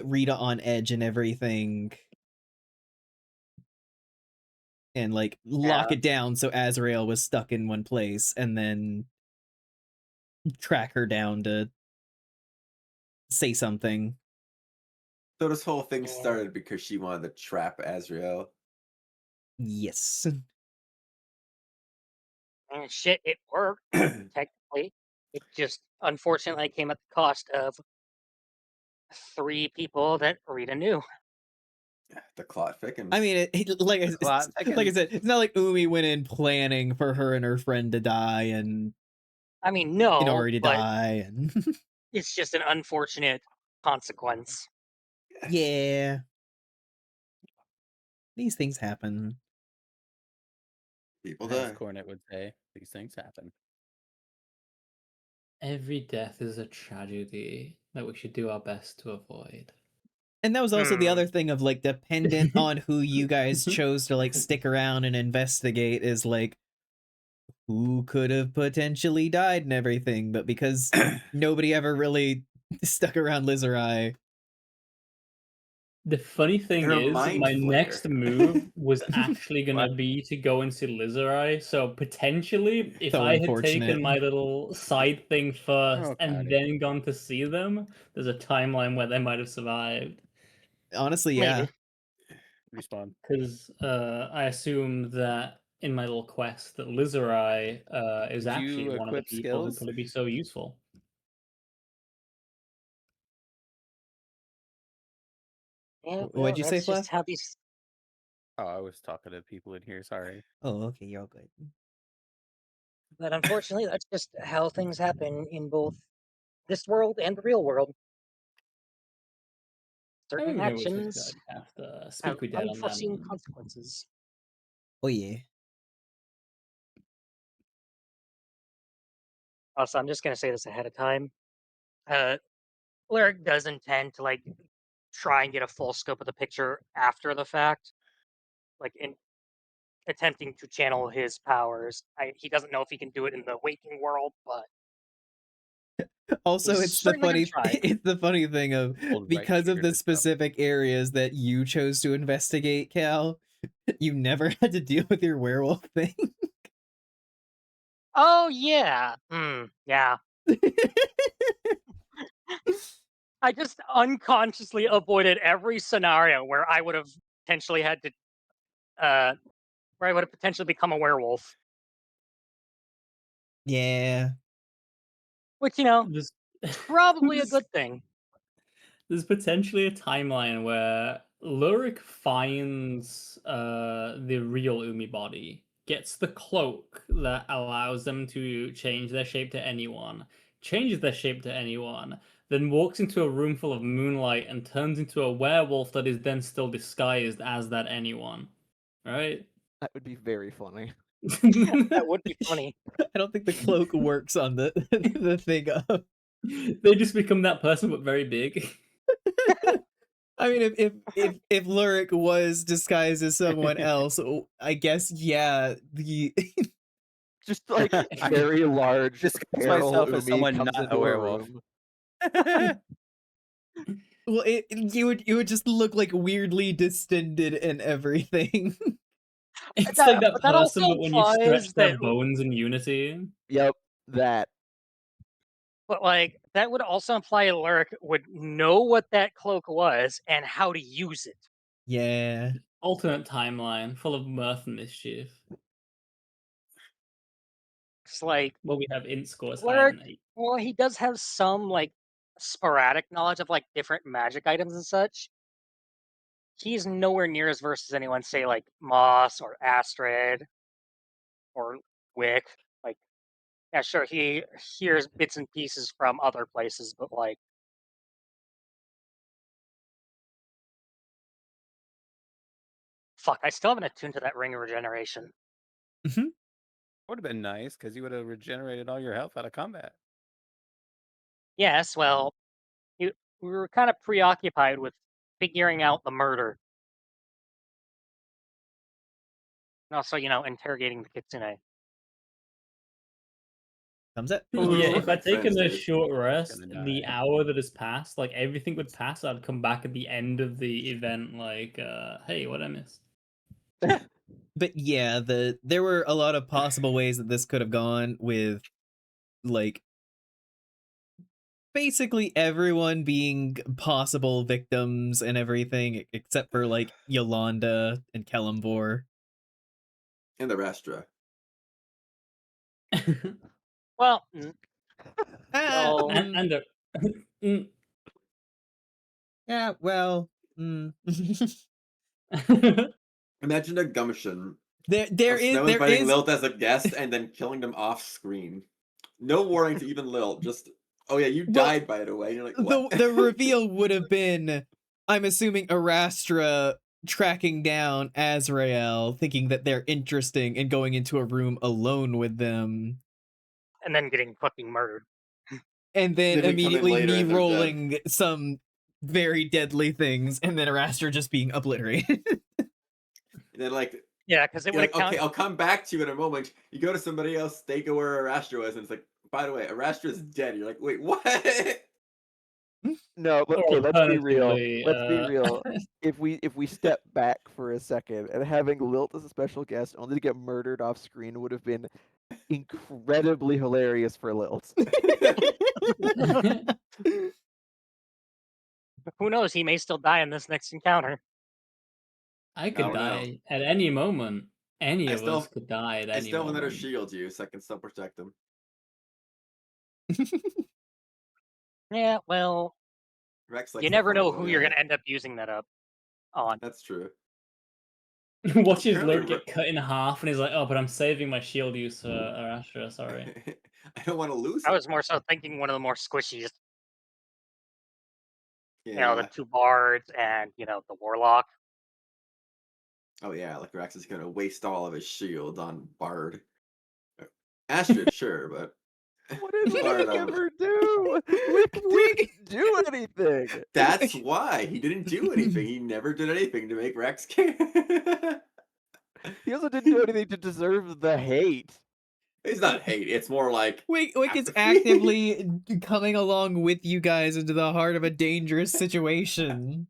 Rita on edge and everything, and like lock yeah. it down so Azrael was stuck in one place, and then track her down to say something. So this whole thing Yeah. started because she wanted to trap Azrael. Yes. And shit, it worked, technically. It just unfortunately came at the cost of 3 people that Rita knew. The clot thickens. I mean, like I Clot said, it's not like Umi went in planning for her and her friend to die and I mean, no, Inori to but die, and it's just an unfortunate consequence. yeah, these things happen. People As die. Cornet would say, these things happen. Every death is a tragedy that we should do our best to avoid. And that was also the Hmm. other thing of like dependent on who you guys chose to like stick around and investigate is like who could have potentially died and everything, but because nobody ever really stuck around Lizerai. The funny thing You're a is, mind my flayer. next move was actually going to What? be to go and see Lizerai. So potentially, if So I had unfortunate. taken my little side thing first Oh, and God. then gone to see them, there's a timeline where they might have survived. Honestly, yeah. Maybe. Respawn. Because I assume that in my little quest that Lizerai is Did actually you one of the equip people who'd skills? probably be so useful. Yeah, well, What'd you say, that's just Flav? how these. Oh, I was talking to people in here. Sorry. Oh, okay, you're all good. But unfortunately, that's just how things happen in both this world and the real world. Certain Everybody always actions just have to have speak with Dad on unforeseen them. consequences. Oh yeah. Also, I'm just gonna say this ahead of time. Lyric does intend to like try and get a full scope of the picture after the fact, like in attempting to channel his powers. He doesn't know if he can do it in the waking world, but Also, he's it's the certainly gonna funny try. it's the funny thing of Old right because of trigger the to jump. specific areas that you chose to investigate, Cal, you never had to deal with your werewolf thing. Oh yeah, yeah. I just unconsciously avoided every scenario where I would have potentially had to, where I would have potentially become a werewolf. Yeah. which, you know, There's probably a there's- good thing. There's potentially a timeline where Lurik finds the real Umi body, gets the cloak that allows them to change their shape to anyone, changes their shape to anyone, then walks into a room full of moonlight and turns into a werewolf that is then still disguised as that anyone. Right? That would be very funny. That would be funny. I don't think the cloak works on the the thing up. They just become that person but very big. I mean, if Lurik was disguised as someone else, I guess yeah. The Just like very large, Disguise feral myself as Umi someone comes not a into werewolf. room. well, you would just look like weirdly distended and everything. It's That- like that but that also person, but when you stretch implies their that- bones in unity. Yep, that. But like that would also imply Lyric would know what that cloak was and how to use it. Yeah. Alternate timeline, full of mirth and mischief. It's like Well, we have int scores higher Lyric. than 8. Well, he does have some like sporadic knowledge of like different magic items and such. He's nowhere near as versed as anyone, say like Moss or Astrid or Wick. Like, yeah, sure, he hears bits and pieces from other places, but like, fuck, I still haven't attuned to that ring of regeneration. Would have been nice because you would have regenerated all your health out of combat. Yes, well, we were kind of preoccupied with figuring out the murder. And also, you know, interrogating the kitsune. Thumbs up. Yeah, Ooh, if I'd makes sense, taken a dude. short rest, Gonna the die. hour that has passed, like everything would pass. I'd come back at the end of the event, like, hey, what I missed. But yeah, there were a lot of possible ways that this could have gone with like basically everyone being possible victims and everything except for like Yolanda and Kellamvor. And the Rastra. Well, Ah, no, and mm. yeah, well, Imagine a gumption there of is Snow there inviting is Lilt as a guest and then killing them off screen. No warning to even Lilt. Just, oh yeah, you Well, died by the way. And you're like, what? the reveal would have been, I'm assuming, Arastra tracking down Azrael, thinking that they're interesting and going into a room alone with them, and then getting fucking murdered. and then Then we come in immediately later me and they're dead. rolling some very deadly things, and then Arastra just being obliterated. And then like, Yeah, because it you're would have like, okay, counted. I'll come back to you in a moment. You go to somebody else, they go where Arastra was, and it's like, by the way, Arastra's dead. You're like, wait, what? No, but Or okay, let's be real. alternatively, Let's be real. If we step back for a second, and having Lilt as a special guest only to get murdered off screen would have been incredibly hilarious for Lilt. Who knows? He may still die in this next encounter. I could don't know. die at any moment. Any I of still- us could die at I any still have another moment. shield you, so I can still protect them. Yeah, well, Rex likes you the never know fun who of you're it. gonna end up using that up on. That's true. Watches Apparently Lurk get cut in half, and he's like, "Oh, but I'm saving my shield use for Arastra. Sorry." I don't want to lose I it. was more so thinking one of the more squishies. Yeah. You know, the two bards and you know the warlock. Oh yeah, like Rex is gonna waste all of his shield on Bard. Astrid, sure, but What did Bard Wick on. ever do? Wick didn't do anything. That's why he didn't do anything. He never did anything to make Rex care. He also didn't do anything to deserve the hate. It's not hate. It's more like Wick is apathy. actively coming along with you guys into the heart of a dangerous situation.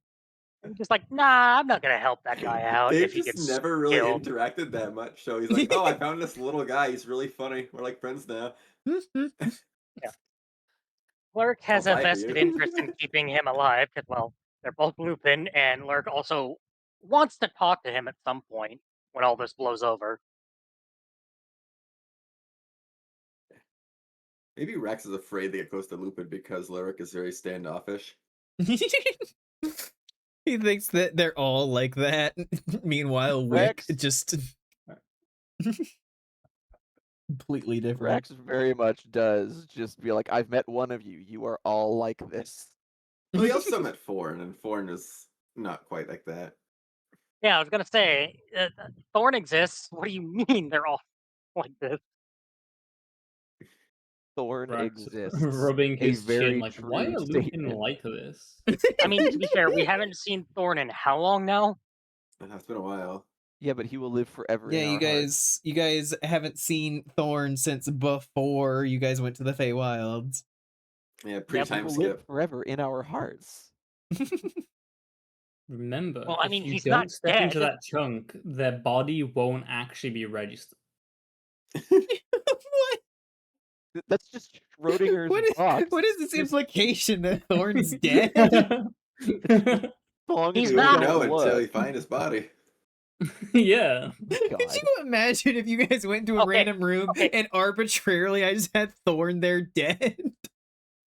I'm just like, nah, I'm not gonna help that guy out They've if he just gets never really killed. interacted that much. So he's like, "Oh, I found this little guy. He's really funny. We're like friends now." Lurk has I'll a die for vested you. interest in keeping him alive because, well, they're both Lupin, and Lurk also wants to talk to him at some point when all this blows over. Maybe Rex is afraid to get close to Lupin because Lyric is very standoffish. He thinks that they're all like that. Meanwhile, Wick Rex. just completely different. Rex very much does just be like, I've met one of you. You are all like this. Well, he also met Thorn, and Thorn is not quite like that. Yeah, I was gonna say, Thorn exists. What do you mean they're all like this? Thorn Rex exists. rubbing A his chin very like, why true are Lupin statement. like this? I mean, to be fair, we haven't seen Thorn in how long now? It's been a while. Yeah, but he will live forever Yeah, in our hearts. you guys haven't seen Thorn since before you guys went to the Feywilds. Yeah, He pre-time will live skip. forever in our hearts. Remember, Well, I if mean, you he's not don't step into dead. that chunk, their body won't actually be registered. What? That's just Schrodinger's box. What is this There's- implication that Thorn's dead? as long as He's you You not- won't don't know until look. you find his body. Yeah. Could God. you imagine if you guys went to a Okay, random room okay. and arbitrarily I just had Thorn there dead?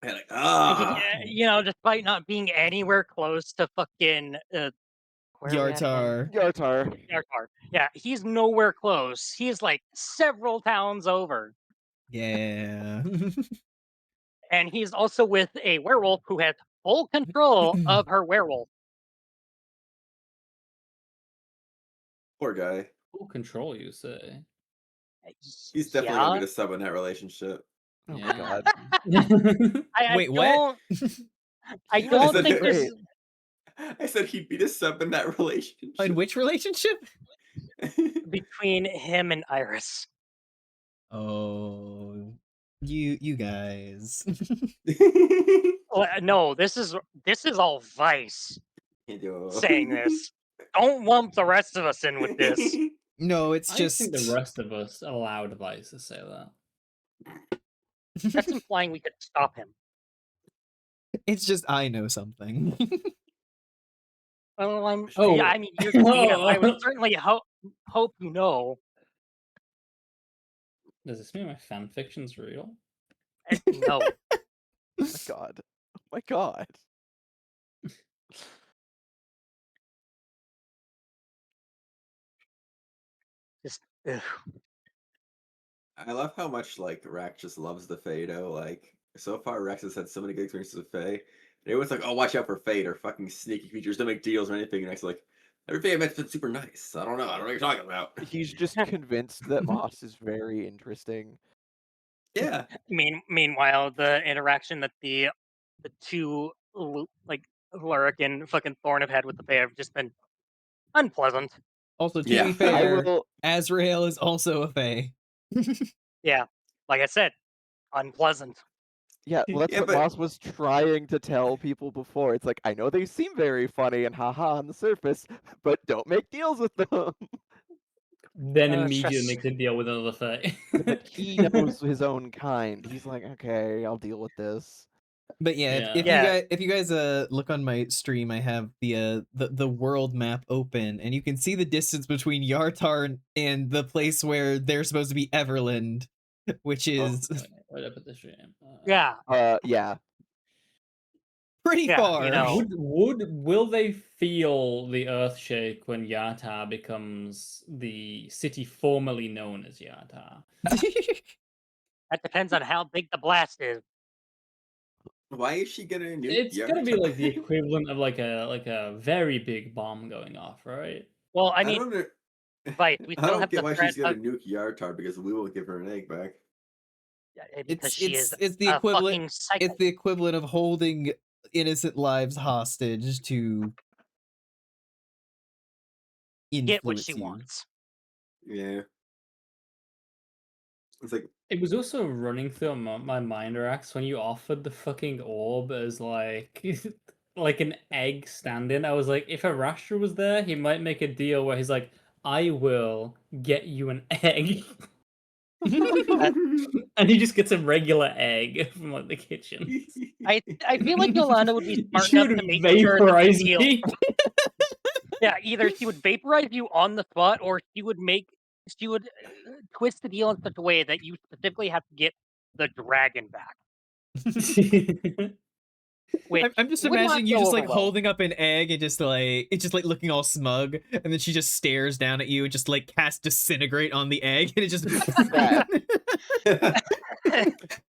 And like, Despite not being anywhere close to fucking where are we at again? Yartar. Yartar. Yartar. Yeah, he's nowhere close. He's like several towns over. Yeah. And he's also with a werewolf who has full control of her werewolf. poor guy. Full control, you say? He's definitely Yeah. gonna be the sub in that relationship. Oh Yeah. my god. I Wait, what? I He don't was think great. there's. I said he'd be the sub in that relationship. In which relationship? Between him and Iris. Oh, you guys. No, this is all Vice saying this. Don't lump the rest of us in with this. No, it's I just think the rest of us allowed Vice to say that. That's implying we could stop him. it's just I know something. Well, Oh. yeah, I mean, you're the DM. I would certainly hope you know. Does this mean my fan fiction's real? No. Oh my god. Oh my god. Just ugh. I love how much like Rex just loves the Fado. Like so far, Rex has had so many good experiences with Fae. Everyone's like, "Oh, watch out for Fade or fucking sneaky creatures. Don't make deals or anything." And Rex is like, "Every Fae I met's been super nice. I don't know what you're talking about." He's just convinced that Moss is very interesting. Yeah, Meanwhile, the interaction that the two like Lyric and fucking Thorn have had with the Fae have just been unpleasant. Also, to Yeah. be I fair, will Azrael is also a Fae. Yeah, like I said, unpleasant. Yeah, well that's Yeah, what but- Moss was trying to tell people before. It's like, I know they seem very funny and haha on the surface, but don't make deals with them. Then immediately stress. makes a deal with another Fae. But he knows his own kind. He's like, okay, I'll deal with this. But yeah, Yeah. if you guys look on my stream, I have the world map open, and you can see the distance between Yartar and the place where they're supposed to be Everland, which is Right up at the stream. Yeah, Yeah. pretty Yeah, far. you know. Will they feel the earth shake when Yata becomes the city formerly known as Yata? that depends on how big the blast is. why is she gonna nuke? It's gonna be Yarta? like the equivalent of like a very big bomb going off, right? Well, I I mean, don't under- Vice, we I still don't have get the why threat she's gonna of nuke Yartar because we won't give her an egg back. because she is it's the a equivalent. fucking psycho. It's the equivalent of holding innocent lives hostage to Get what influence she you. wants. Yeah, it's like It was also running through my mind, Rax, when you offered the fucking orb as like like an egg stand-in. I was like, if Arashtra was there, he might make a deal where he's like, I will get you an egg. And he just gets a regular egg from like the kitchen. I feel like Yolanda would be smart She enough would to make sure that the vaporize deal. me. Yeah, either she would vaporize you on the spot, or she would twist the deal in such a way that you specifically have to get the dragon back, which I'm just would not imagining you go just over like well. holding up an egg and just like it's just like looking all smug, and then she just stares down at you and just like casts disintegrate on the egg, and it just just Rax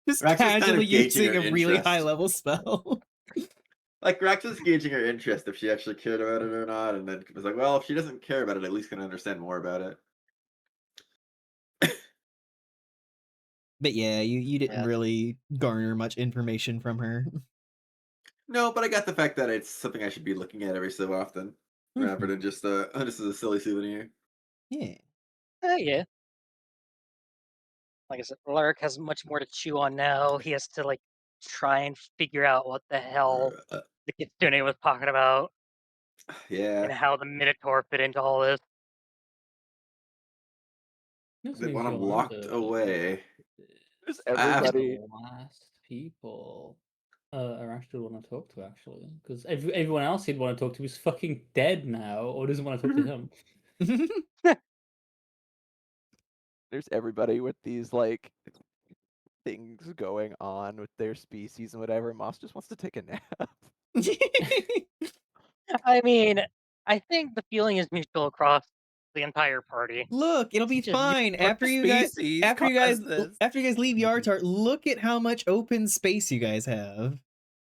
is kind of casually gauging using her a really interest. high level spell. Like Rax is gauging her interest if she actually cared about it or not, and then was like, well, if she doesn't care about it, at least can understand more about it. But yeah, you didn't Yeah. really garner much information from her. No, but I got the fact that it's something I should be looking at every so often, rather than just this is a silly souvenir. Yeah. Yeah. Like I said, Lark has much more to chew on now. He has to like try and figure out what the hell the Kitsune was talking about and Yeah, how the Minotaur fit into all this. This they makes want him Yolanda locked just away. There's I- everybody. the last people Arash would want to talk to, actually, because everyone else he'd want to talk to is fucking dead now, or doesn't want to talk to him. There's everybody with these like things going on with their species and whatever. Moss just wants to take a nap. I mean, I think the feeling is mutual across the entire party. Look, it'll be Just- fine What after you guys species after you guys caused this? after you guys leave Yartar. Look at how much open space you guys have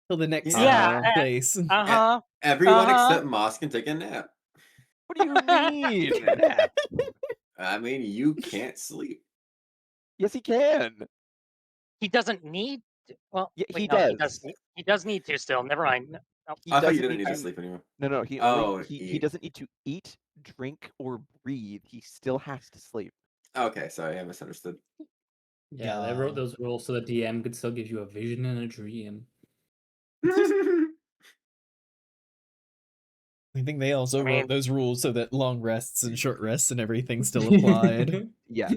till the next Yeah, place. Uh-huh. Everyone Uh-huh. except Moss can take a nap. What do you mean? Nap. I mean, you can't sleep. Yes, he can. He doesn't need to. Well, Yeah, wait, he no, does. He does need to still. Never mind. No. He I thought you doesn't didn't need to to- sleep anymore. No, he Oh, only he eat. doesn't need to eat, drink, or breathe. He still has to sleep. Okay, sorry, I misunderstood. Yeah, they wrote those rules so the DM could still give you a vision and a dream. I think they also I mean- wrote those rules so that long rests and short rests and everything still applied. Yeah.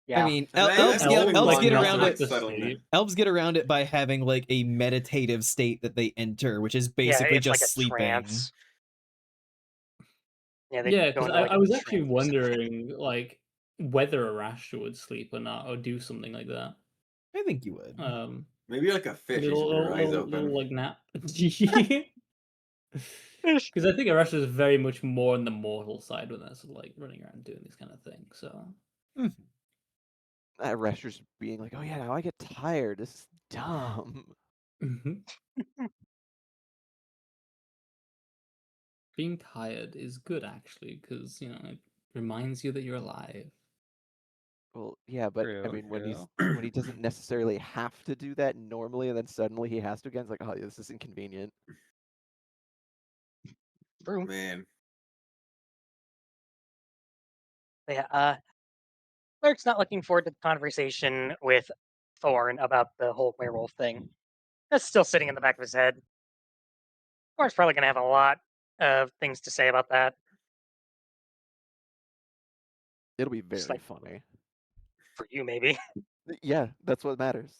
Yeah. I mean, I mean, elves, I'm get, living elves long get enough around to it. settling in. Elves get around it by having like a meditative state that they enter, which is basically it's just like a sleeping. trance. Yeah, they Yeah, go because into, like, I a was actually trance. wondering like whether Arash would sleep or not, or do something like that. I think you would. Maybe like a fish, you should with your eyes open. Little like nap. Because I think Arash is very much more on the mortal side when that's like running around doing these kind of things. So Resher's being like, oh yeah, now I get tired. This is dumb. being tired is good actually, because it reminds you that you're alive. Well, yeah, but I True, mean, when true. when he doesn't necessarily have to do that normally, and then suddenly he has to again, it's like, oh, yeah, this is inconvenient. True. Man, Yeah, Lark's not looking forward to the conversation with Thorn about the whole werewolf thing. That's still sitting in the back of his head. Thorn's probably going to have a lot of things to say about that. It'll be very Just like- funny. For you, maybe. Yeah, that's what matters.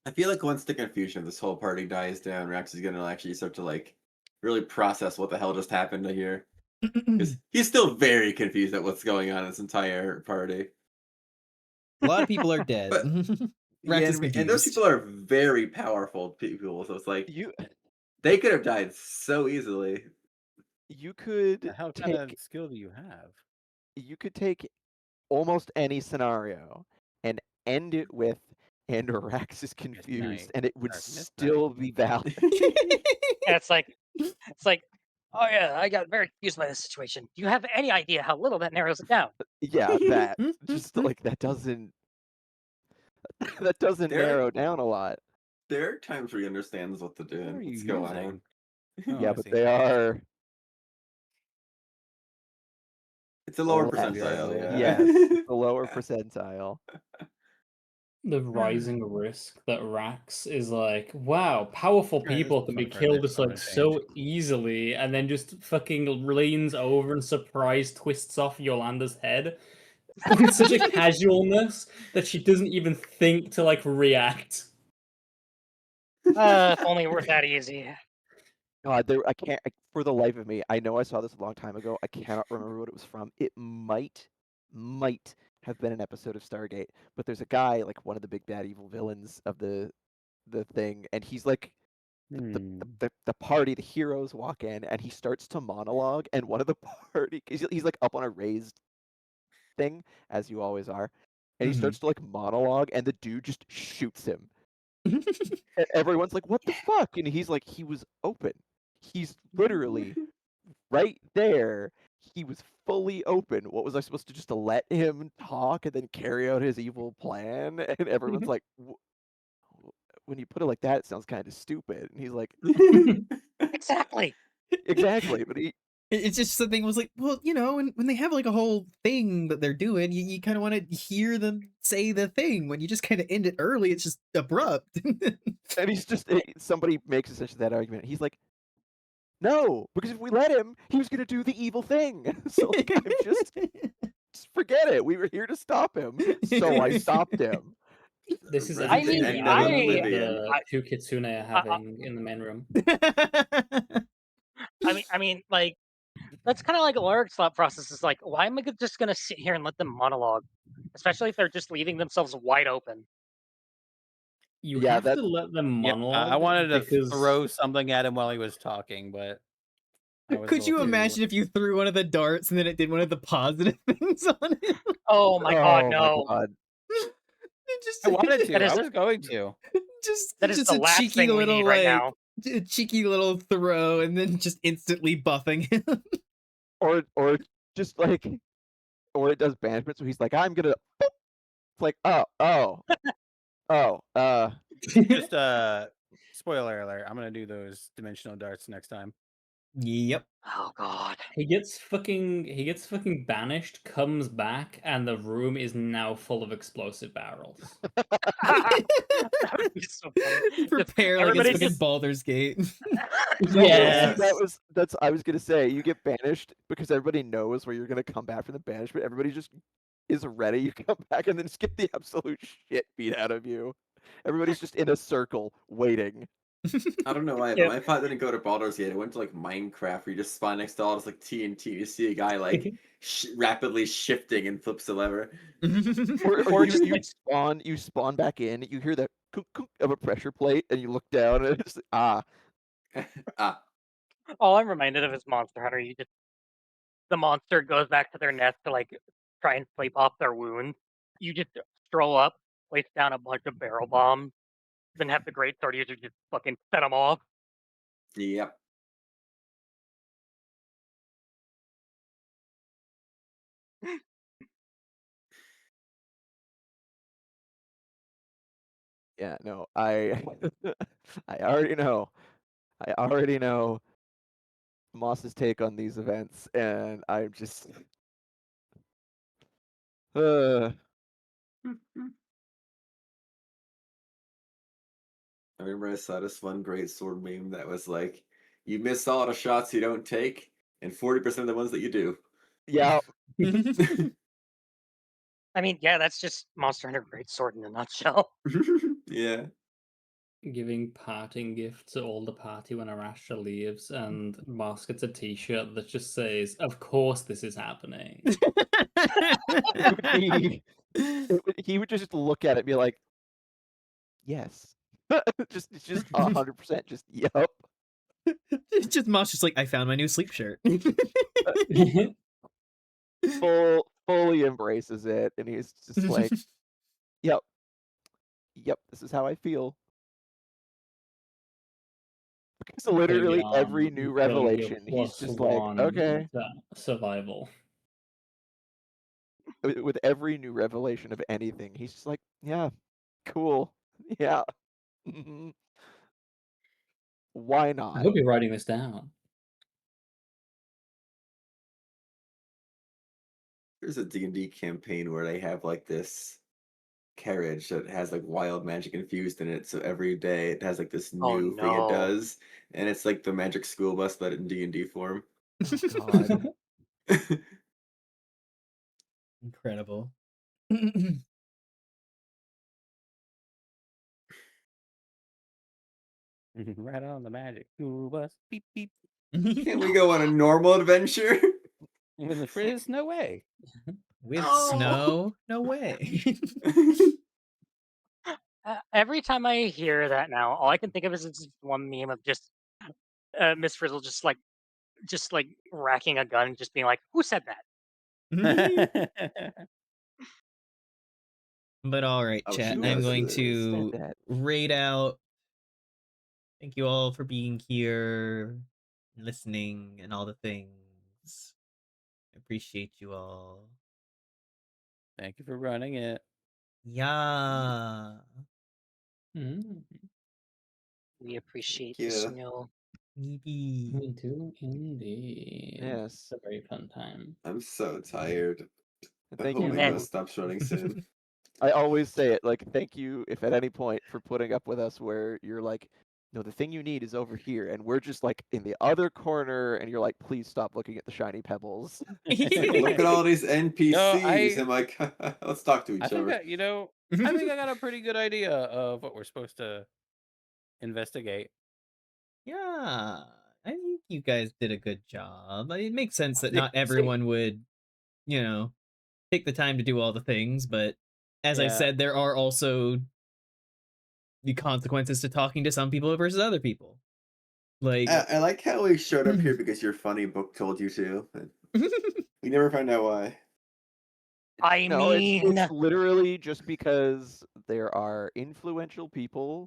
I feel like once the confusion of this whole party dies down, Rex is gonna actually start to like really process what the hell just happened to here. Because he's still very confused at what's going on in this entire party. A lot of people are dead. But- Rex Yeah, is and those confused. people are very powerful people, so it's like You they could have died so easily. could How kind take of skill do you have? almost any scenario and end it with and Rex is confused, night. and it would Darkness still be valid. And it's like, oh yeah, I got very confused by this situation. Do you have any idea how little that narrows it down? Yeah, that just like that doesn't There- narrow down a lot. There are times where he understands what to do What and are you what's going on. using? Yeah, I but see. they are It's a lower less. percentile, yeah. Yes, it's the lower percentile. The rising risk that Rax is like, wow, powerful Yeah, people this can is be for killed next just like time so change. easily, and then just fucking leans over and surprise twists off Yolanda's head with such a casualness that she doesn't even think to like react. If only it were that easy. God, I can't for the life of me. I know I saw this a long time ago. I cannot remember what it was from. It might have been an episode of Stargate, but there's a guy, like one of the big bad evil villains of the thing, and he's like the party, the heroes walk in, and he starts to monologue, and one of the party, he's like up on a raised thing, as you always are, and he starts to like monologue, and the dude just shoots him. And everyone's like, "What the fuck?" And he's like, "He was open. He's literally right there. He was fully open. What was I supposed to just to let him talk and then carry out his evil plan?" And everyone's like, "When you put it like that, it sounds kind of stupid." And he's like, Exactly. "Exactly." But It's just something was like, well, you know, when they have like a whole thing that they're doing, you kind of want to hear them say the thing. When you just kind of end it early, it's just abrupt. and he's just somebody makes essentially that argument. He's like, "No, because if we let him, he was gonna do the evil thing." So like, I'm just forget it. We were here to stop him, so I stopped him. This is I mean, everything I- the I- two Kitsune are having in the main room. I mean, like that's kind of like Lurk's thought process. Is like, why am I just gonna sit here and let them monologue, especially if they're just leaving themselves wide open? You Yeah, have that- to let them Yeah, monologue. I wanted to because throw something at him while he was talking, but I was a Could you little too- imagine if you threw one of the darts and then it did one of the positive things on him? Oh my god, Oh no! my god. Just, I wanted to. That is- I was going to. That is just the a last cheeky thing we little need right like now. a cheeky little throw, and then just instantly buffing him. Or just like, or it does banishment, so he's like, "I'm gonna." It's like, oh, Just spoiler alert. I'm gonna do those dimensional darts next time. Yep. Oh god. he gets fucking banished, comes back, and the room is now full of explosive barrels. That would be so funny. Just Prepare like it's everybody fucking just- Baldur's Gate. No, Yes. see, that's I was gonna say, you get banished because everybody knows where you're gonna come back from the banishment. Everybody just is ready. You come back and then just get the absolute shit beat out of you. Everybody's just in a circle waiting. I don't know why, but Yeah. my plot didn't go to Baldur's Gate. It went to like Minecraft, where you just spawn next to all this like TNT. You see a guy like rapidly shifting and flips the lever. Or just, you like- you spawn back in. You hear the kunk, kunk of a pressure plate, and you look down, and it's Ah, all I'm reminded of is Monster Hunter. The monster goes back to their nest to like try and sleep off their wounds. You just stroll up, place down a bunch of barrel bombs, then have the great sword user just fucking set them off. yep. yeah. No, I I already know. I already know Moss's take on these events, and I'm just. I remember I saw this one great sword meme that was like, "You miss all the shots you don't take, and 40% of the ones that you do." Yeah, I mean, yeah, that's just Monster Hunter Great Sword in a nutshell. Yeah. Giving parting gifts to all the party when Arasha leaves, and Moss gets a T-shirt that just says, "Of course, this is happening." he would just look at it and be like, "Yes." just 100%. Just yep. It's just Moss just like, I found my new sleep shirt. Fully embraces it, and he's just like, "Yep, yep. This is how I feel." Because literally every new revelation, he's just like, "Okay." Survival. With every new revelation of anything, he's just like, "Yeah, cool, yeah." Mhm. Why I not? hope you're writing this down. There's a D&D campaign where they have like this carriage that has like wild magic infused in it. So every day it has like this Oh, new thing it no. does, and it's like the magic school bus, but in D&D form. Oh, God. Incredible. Right on the magic school bus. Beep beep. Can't we go on a normal adventure? With the Frizz, no way. With Oh. snow? No way. Every time I hear that now, all I can think of is this one meme of just Miss Frizzle just like racking a gun, and just being like, "Who said that?" But all right, Oh, chat. she I'm knows going who it is. to Said that. raid out. Thank you all for being here, listening, and all the things. I appreciate you all. Thank you for running it. Yeah. Mm, We appreciate Thank the you. snow. Maybe. we do indeed. Yes. It's a very fun time. I'm so tired. And I thank hope you. my And- ghost stops running soon. I always say it, like, thank you if at any point for putting up with us where you're like, no, the thing you need is over here, and we're just like in the other corner, and you're like, please stop looking at the shiny pebbles. It's like, look at all these NPCs. I- I'm like, let's talk to each I think other. that, I think I got a pretty good idea of what we're supposed to investigate. Yeah. I think you guys did a good job. It makes sense that See- not see- everyone would, take the time to do all the things, but as I Yeah. said, there are also the consequences to talking to some people versus other people. Like, I like how we showed up here because your funny book told you to. And we never found out why. I No, mean, it's literally just because there are influential people